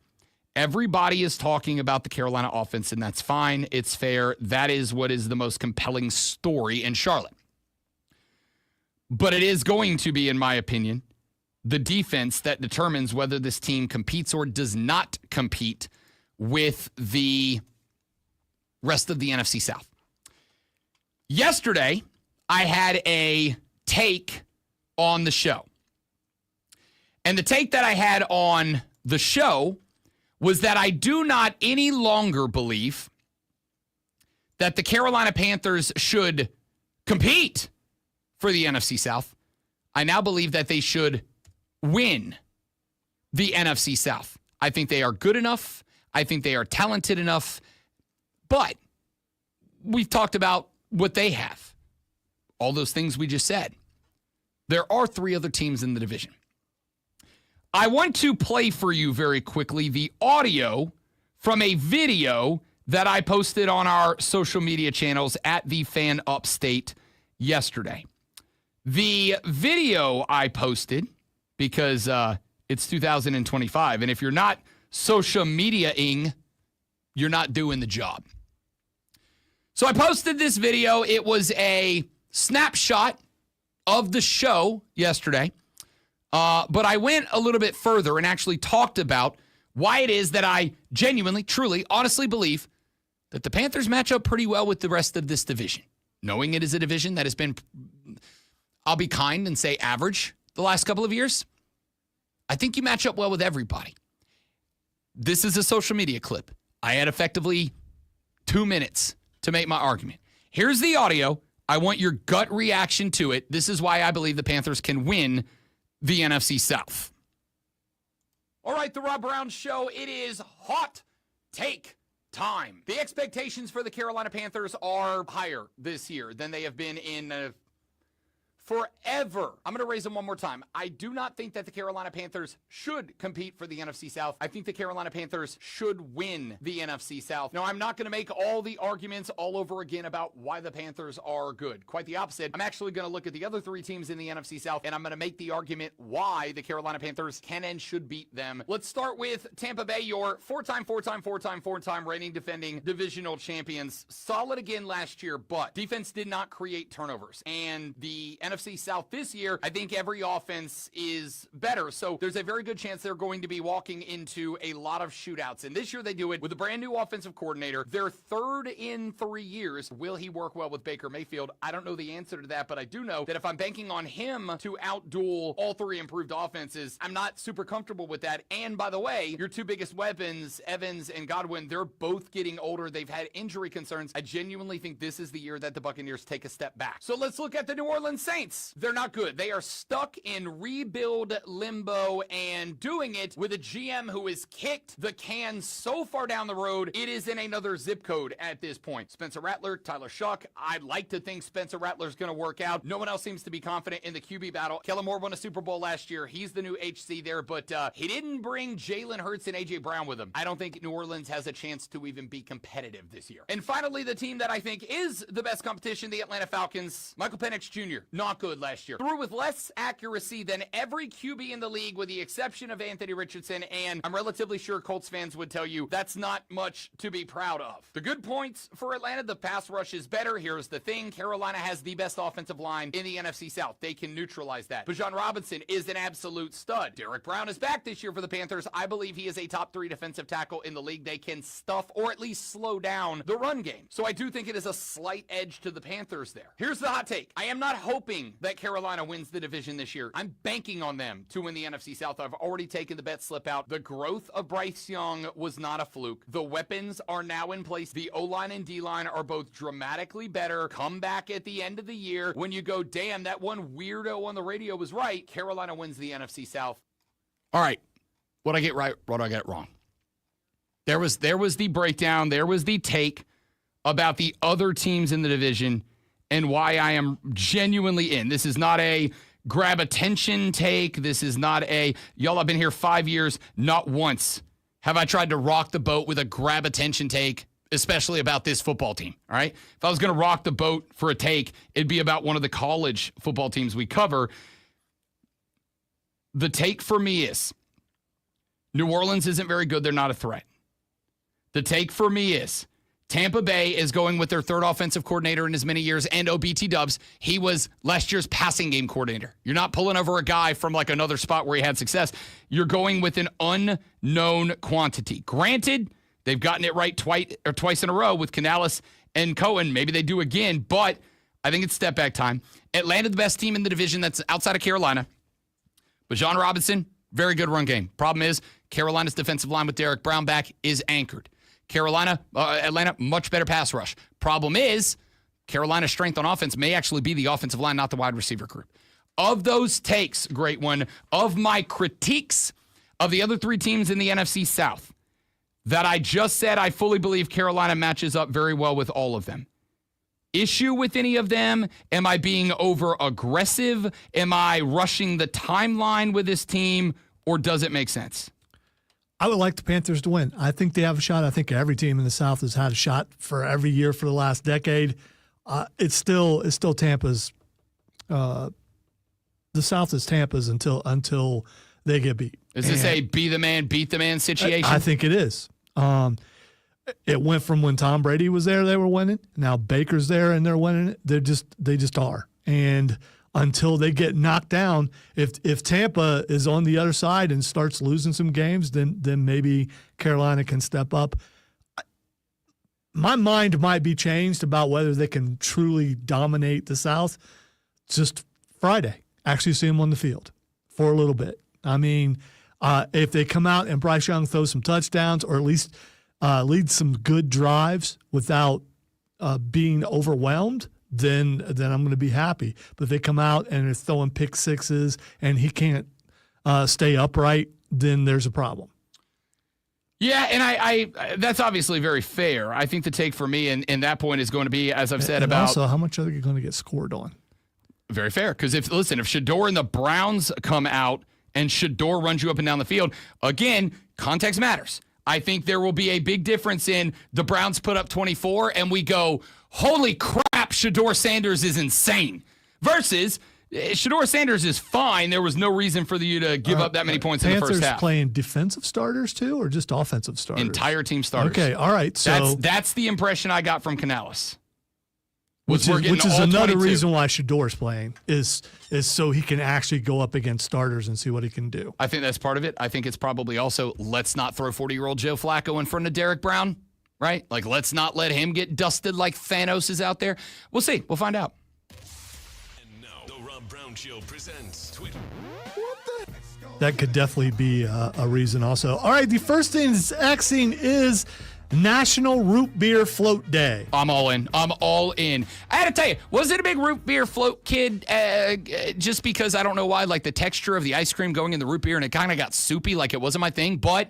Everybody is talking about the Carolina offense, and that's fine. It's fair. That is what is the most compelling story in Charlotte. But it is going to be, in my opinion, the defense that determines whether this team competes or does not compete with the rest of the NFC South. Yesterday, I had a take on the show. And the take that I had on the show was that I do not any longer believe that the Carolina Panthers should compete for the NFC South. I now believe that they should win the NFC South. I think they are good enough. I think they are talented enough. But we've talked about what they have. All those things we just said. There are 3 other teams in the division. I want to play for you very quickly the audio from a video that I posted on our social media channels at the Fan Upstate yesterday. The video I posted, because it's 2025, and if you're not social media-ing, you're not doing the job. So I posted this video. It was a snapshot of the show yesterday. But I went a little bit further and actually talked about why it is that I genuinely, truly, honestly believe that the Panthers match up pretty well with the rest of this division. Knowing it is a division that has been, I'll be kind and say average the last couple of years, I think you match up well with everybody. This is a social media clip I had effectively 2 minutes to make my argument. Here's the audio. I want your gut reaction to it. This is why I believe the Panthers can win the NFC South. All right, the Rob Brown Show. It is hot take time. The expectations for the Carolina Panthers are higher this year than they have been in forever. I'm going to raise them one more time. I do not think that the Carolina Panthers should compete for the NFC South. I think the Carolina Panthers should win the NFC South. Now, I'm not going to make all the arguments all over again about why the Panthers are good. Quite the opposite. I'm actually going to look at the other three teams in the NFC South, and I'm going to make the argument why the Carolina Panthers can and should beat them. Let's start with Tampa Bay, your four-time reigning defending divisional champions. Solid again last year, but defense did not create turnovers. And the NFC South this year, I think every offense is better. So there's a very good chance they're going to be walking into a lot of shootouts. And this year they do it with a brand new offensive coordinator. They're third in 3 years. Will he work well with Baker Mayfield? I don't know the answer to that, but I do know that if I'm banking on him to outduel all three improved offenses, I'm not super comfortable with that. And by the way, your two biggest weapons, Evans and Godwin, they're both getting older. They've had injury concerns. I genuinely think this is the year that the Buccaneers take a step back. So let's look at the New Orleans Saints. They're not good. They are stuck in rebuild limbo and doing it with a GM who has kicked the can so far down the road, it is in another zip code at this point. Spencer Rattler, Tyler Shuck. I'd like to think Spencer Rattler's going to work out. No one else seems to be confident in the QB battle. Kellen Moore won a Super Bowl last year. He's the new HC there, but he didn't bring Jalen Hurts and A.J. Brown with him. I don't think New Orleans has a chance to even be competitive this year. And finally, the team that I think is the best competition, the Atlanta Falcons. Michael Penix Jr., not good last year. Threw with less accuracy than every QB in the league with the exception of Anthony Richardson, and I'm relatively sure Colts fans would tell you that's not much to be proud of. The good points for Atlanta, the pass rush is better. Here's the thing. Carolina has the best offensive line in the NFC South. They can neutralize that. Bijan Robinson is an absolute stud. Derek Brown is back this year for the Panthers. I believe he is a top 3 defensive tackle in the league. They can stuff or at least slow down the run game. So I do think it is a slight edge to the Panthers there. Here's the hot take. I am not hoping that Carolina wins the division this year. I'm banking on them to win the NFC South. I've already taken the bet slip out. The growth of Bryce Young was not a fluke. The weapons are now in place. The O-line and D-line are both dramatically better. Come back at the end of the year when you go, damn, that one weirdo on the radio was right. Carolina wins the NFC South. All right. What I get right, what I get wrong. There was the breakdown. There was the take about the other teams in the division and why I am genuinely in. This is not a grab attention take. This is not a, y'all, I've been here 5 years, not once have I tried to rock the boat with a grab attention take, especially about this football team, all right? If I was going to rock the boat for a take, it'd be about one of the college football teams we cover. The take for me is New Orleans isn't very good. They're not a threat. The take for me is Tampa Bay is going with their third offensive coordinator in as many years, and OBT Dubs. He was last year's passing game coordinator. You're not pulling over a guy from like another spot where he had success. You're going with an unknown quantity. Granted, they've gotten it right twice in a row with Canales and Cohen. Maybe they do again, but I think it's step back time. Atlanta, the best team in the division that's outside of Carolina. Bijan Robinson, very good run game. Problem is, Carolina's defensive line with Derek Brown back is anchored. Atlanta, much better pass rush. Problem is, Carolina's strength on offense may actually be the offensive line, not the wide receiver group. Of those takes, great one, of my critiques of the other three teams in the NFC South, that I just said I fully believe Carolina matches up very well with all of them. Issue with any of them? Am I being over aggressive? Am I rushing the timeline with this team? Or does it make sense? I would like the Panthers to win. I think they have a shot. I think every team in the South has had a shot for every year for the last decade. It's still Tampa's. The South is Tampa's until they get beat. Is this a be the man, beat the man situation? I think it is. It went from when Tom Brady was there, they were winning. Now Baker's there and they're winning. They just are. And until they get knocked down, if Tampa is on the other side and starts losing some games, then maybe Carolina can step up. My mind might be changed about whether they can truly dominate the South. Just Friday, actually see them on the field for a little bit. I mean, if they come out and Bryce Young throws some touchdowns, or at least leads some good drives without being overwhelmed, then I'm going to be happy. But if they come out and they're throwing pick sixes and he can't stay upright, then there's a problem. Yeah, and I that's obviously very fair. I think the take for me in that point is going to be, as I've said, and about also how much are they going to get scored on? Very fair, because if Shedeur and the Browns come out and Shedeur runs you up and down the field, again, context matters. I think there will be a big difference in the Browns put up 24 and we go, holy crap, Shedeur Sanders is insane, versus Shedeur Sanders is fine. There was no reason for you to give up that many points in the first half. Panthers playing defensive starters too, or just offensive starters? Entire team starters. Okay, all right. So that's the impression I got from Canales. Which is another reason why Shedeur's playing is so he can actually go up against starters and see what he can do. I think that's part of it. I think it's probably also, let's not throw 40-year-old Joe Flacco in front of Derek Brown, right? Like, let's not let him get dusted like Thanos is out there. We'll see. We'll find out. And now, the Rob Brown Show presents Twitter. That could definitely be a reason also. All right, the first thing that's Xing is National Root Beer Float Day. I'm all in. I'm all in. I had to tell you, was it a big root beer float, kid? Just because I don't know why, like the texture of the ice cream going in the root beer, and it kind of got soupy, like it wasn't my thing. But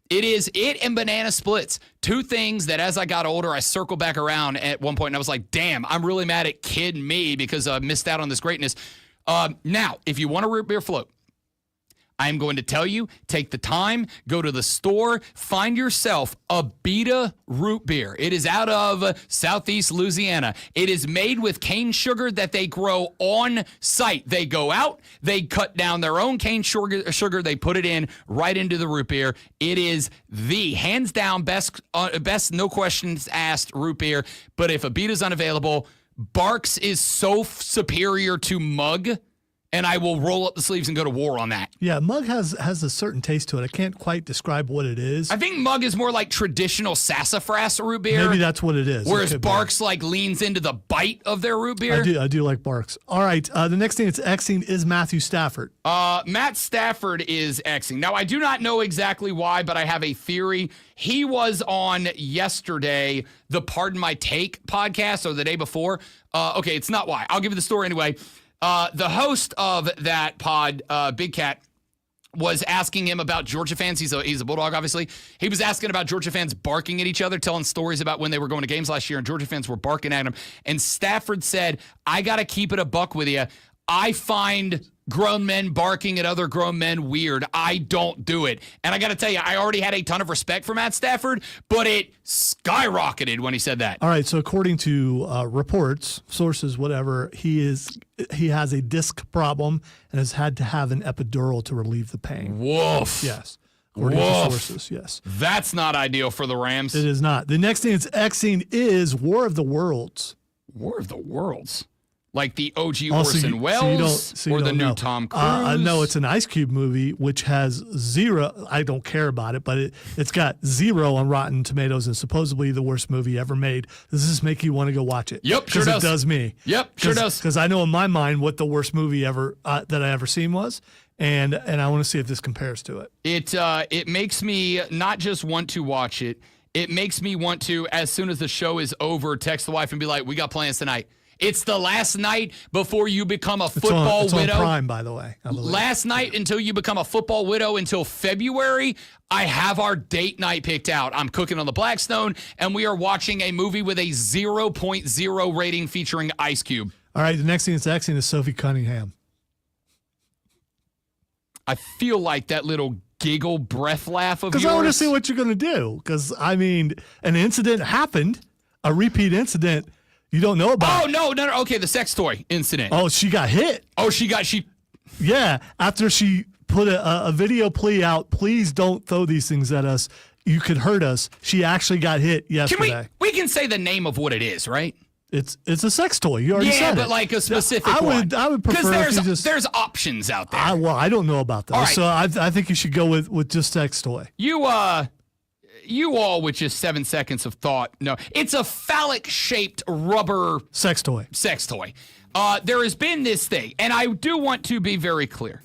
it and banana splits, two things that as I got older, I circled back around at one point, and I was like, damn, I'm really mad at kid me because I missed out on this greatness. Now, if you want a root beer float, I'm going to tell you, take the time, go to the store, find yourself a Beta root beer. It is out of Southeast Louisiana. It is made with cane sugar that they grow on site. They go out, they cut down their own cane sugar, they put it in right into the root beer. It is the hands down best no questions asked root beer. But if a Beta's unavailable, Barks is so superior to Mug, and I will roll up the sleeves and go to war on that. Yeah, Mug has a certain taste to it. I can't quite describe what it is. I think Mug is more like traditional sassafras root beer. Maybe that's what it is. Whereas Barks like leans into the bite of their root beer. I do like Barks. All right, the next thing that's Xing is Matthew Stafford. Matt Stafford is Xing. Now, I do not know exactly why, but I have a theory. He was on yesterday, the Pardon My Take podcast, or the day before. Okay, it's not why. I'll give you the story anyway. The host of that pod, Big Cat, was asking him about Georgia fans. He's a Bulldog, obviously. He was asking about Georgia fans barking at each other, telling stories about when they were going to games last year, and Georgia fans were barking at him. And Stafford said, I got to keep it a buck with you. I find grown men barking at other grown men weird. I don't do it. And I got to tell you, I already had a ton of respect for Matt Stafford, but it skyrocketed when he said that. All right, so according to reports, sources, whatever, he has a disc problem and has had to have an epidural to relieve the pain. Woof. Yes. According to sources, yes. That's not ideal for the Rams. It is not. The next thing that's Xing is War of the Worlds. War of the Worlds? Like the OG Orson Welles or the new Tom Cruise? No, it's an Ice Cube movie, which has 0. I don't care about it, but it's got 0 on Rotten Tomatoes and supposedly the worst movie ever made. Does this make you want to go watch it? Yep, sure does. Because it does me. Yep, sure does. Because I know in my mind what the worst movie ever that I ever seen was, and I want to see if this compares to it. It makes me not just want to watch it, it makes me want to, as soon as the show is over, text the wife and be like, we got plans tonight. It's the last night before you become a football widow. It's on Prime, by the way. Last night until you become a football widow until February, I have our date night picked out. I'm cooking on the Blackstone, and we are watching a movie with a 0.0 rating featuring Ice Cube. All right, the next thing that's Xing is Sophie Cunningham. I feel like that little giggle breath laugh of yours. Because I want to see what you're going to do. Because, I mean, an incident happened, a repeat incident. You don't know about. Oh, no. Okay, the sex toy incident. Oh, she got hit. Oh, Yeah, after she put a video plea out, please don't throw these things at us. You could hurt us. She actually got hit yesterday. We can say the name of what it is, right? It's a sex toy. You already said it. Yeah, but like a specific one. I would prefer because there's options out there. I don't know about those. Right. So I think you should go with just sex toy. You all with just 7 seconds of thought. No, it's a phallic-shaped rubber sex toy. There has been this thing, and I do want to be very clear.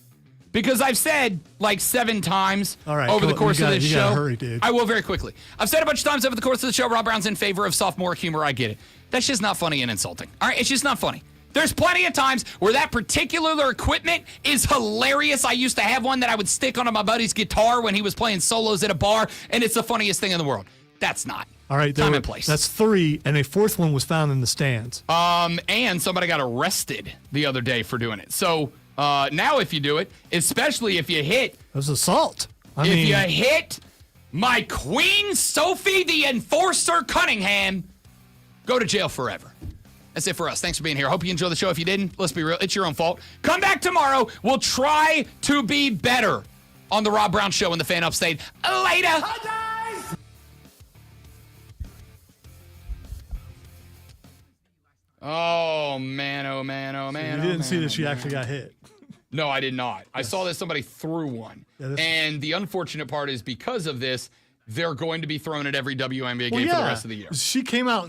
because I've said like 7 times All right, over the cool. course of this you show. gotta hurry, dude. I will very quickly. I've said a bunch of times over the course of the show, Rob Brown's in favor of sophomore humor. I get it. That's just not funny and insulting. All right, it's just not funny. There's plenty of times where that particular equipment is hilarious. I used to have one that I would stick onto my buddy's guitar when he was playing solos at a bar, and it's the funniest thing in the world. That's not. All right, time and place. That's 3, and a 4th one was found in the stands. And somebody got arrested the other day for doing it. So now if you do it, especially if you hit. It was assault. If you hit my Queen Sophie the Enforcer Cunningham, go to jail forever. That's it for us. Thanks for being here. Hope you enjoy the show. If you didn't, let's be real. It's your own fault. Come back tomorrow. We'll try to be better on the Rob Brown Show in the Fan Upstate. Later. Hi, guys. Oh, man, oh, man, oh, man. You didn't see that she actually got hit. No, I did not. I saw that somebody threw one. Yeah, and the unfortunate part is because of this, they're going to be thrown at every WNBA game for the rest of the year. She came out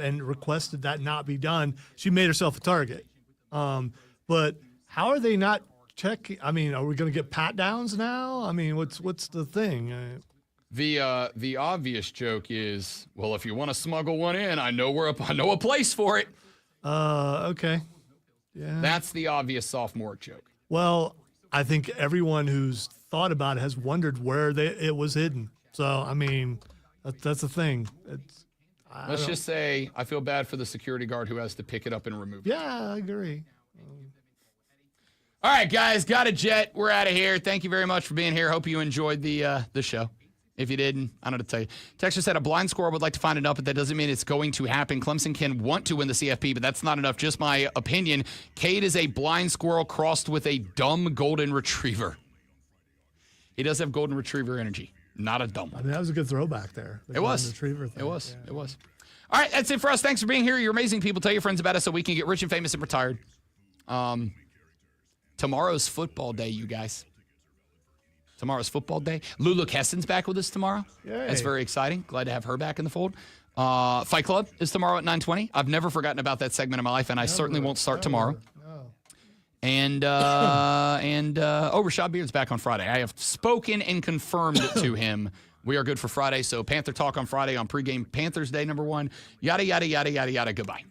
and requested that not be done. She made herself a target. But how are they not checking? I mean, are we going to get pat downs now? I mean, what's the thing? The obvious joke is, well, if you want to smuggle one in, I know a place for it. Okay. Yeah. That's the obvious sophomore joke. Well, I think everyone who's thought about it has wondered where it was hidden. So, I mean, that's the thing. Let's just say I feel bad for the security guard who has to pick it up and remove it. Yeah, I agree. All right, guys, got a jet. We're out of here. Thank you very much for being here. Hope you enjoyed the show. If you didn't, I don't know what to tell you. Texas said a blind squirrel would like to find it up, but that doesn't mean it's going to happen. Clemson can want to win the CFP, but that's not enough. Just my opinion. Cade is a blind squirrel crossed with a dumb golden retriever. He does have golden retriever energy, not a dumb one. I mean, that was a good throwback there. It was. Retriever thing. It was. Yeah. It was. All right, that's it for us. Thanks for being here. You're amazing people. Tell your friends about us so we can get rich and famous and retired. Tomorrow's football day, you guys. Tomorrow's football day. Lulu Kessen's back with us tomorrow. Yay. That's very exciting. Glad to have her back in the fold. Fight Club is tomorrow at 9:20. I've never forgotten about that segment of my life, and I certainly won't start tomorrow. No. And Rashad Beard's back on Friday. I have spoken and confirmed to him we are good for Friday. So Panther Talk on Friday on pregame Panthers Day #1. Yada, yada, yada, yada, yada. Goodbye.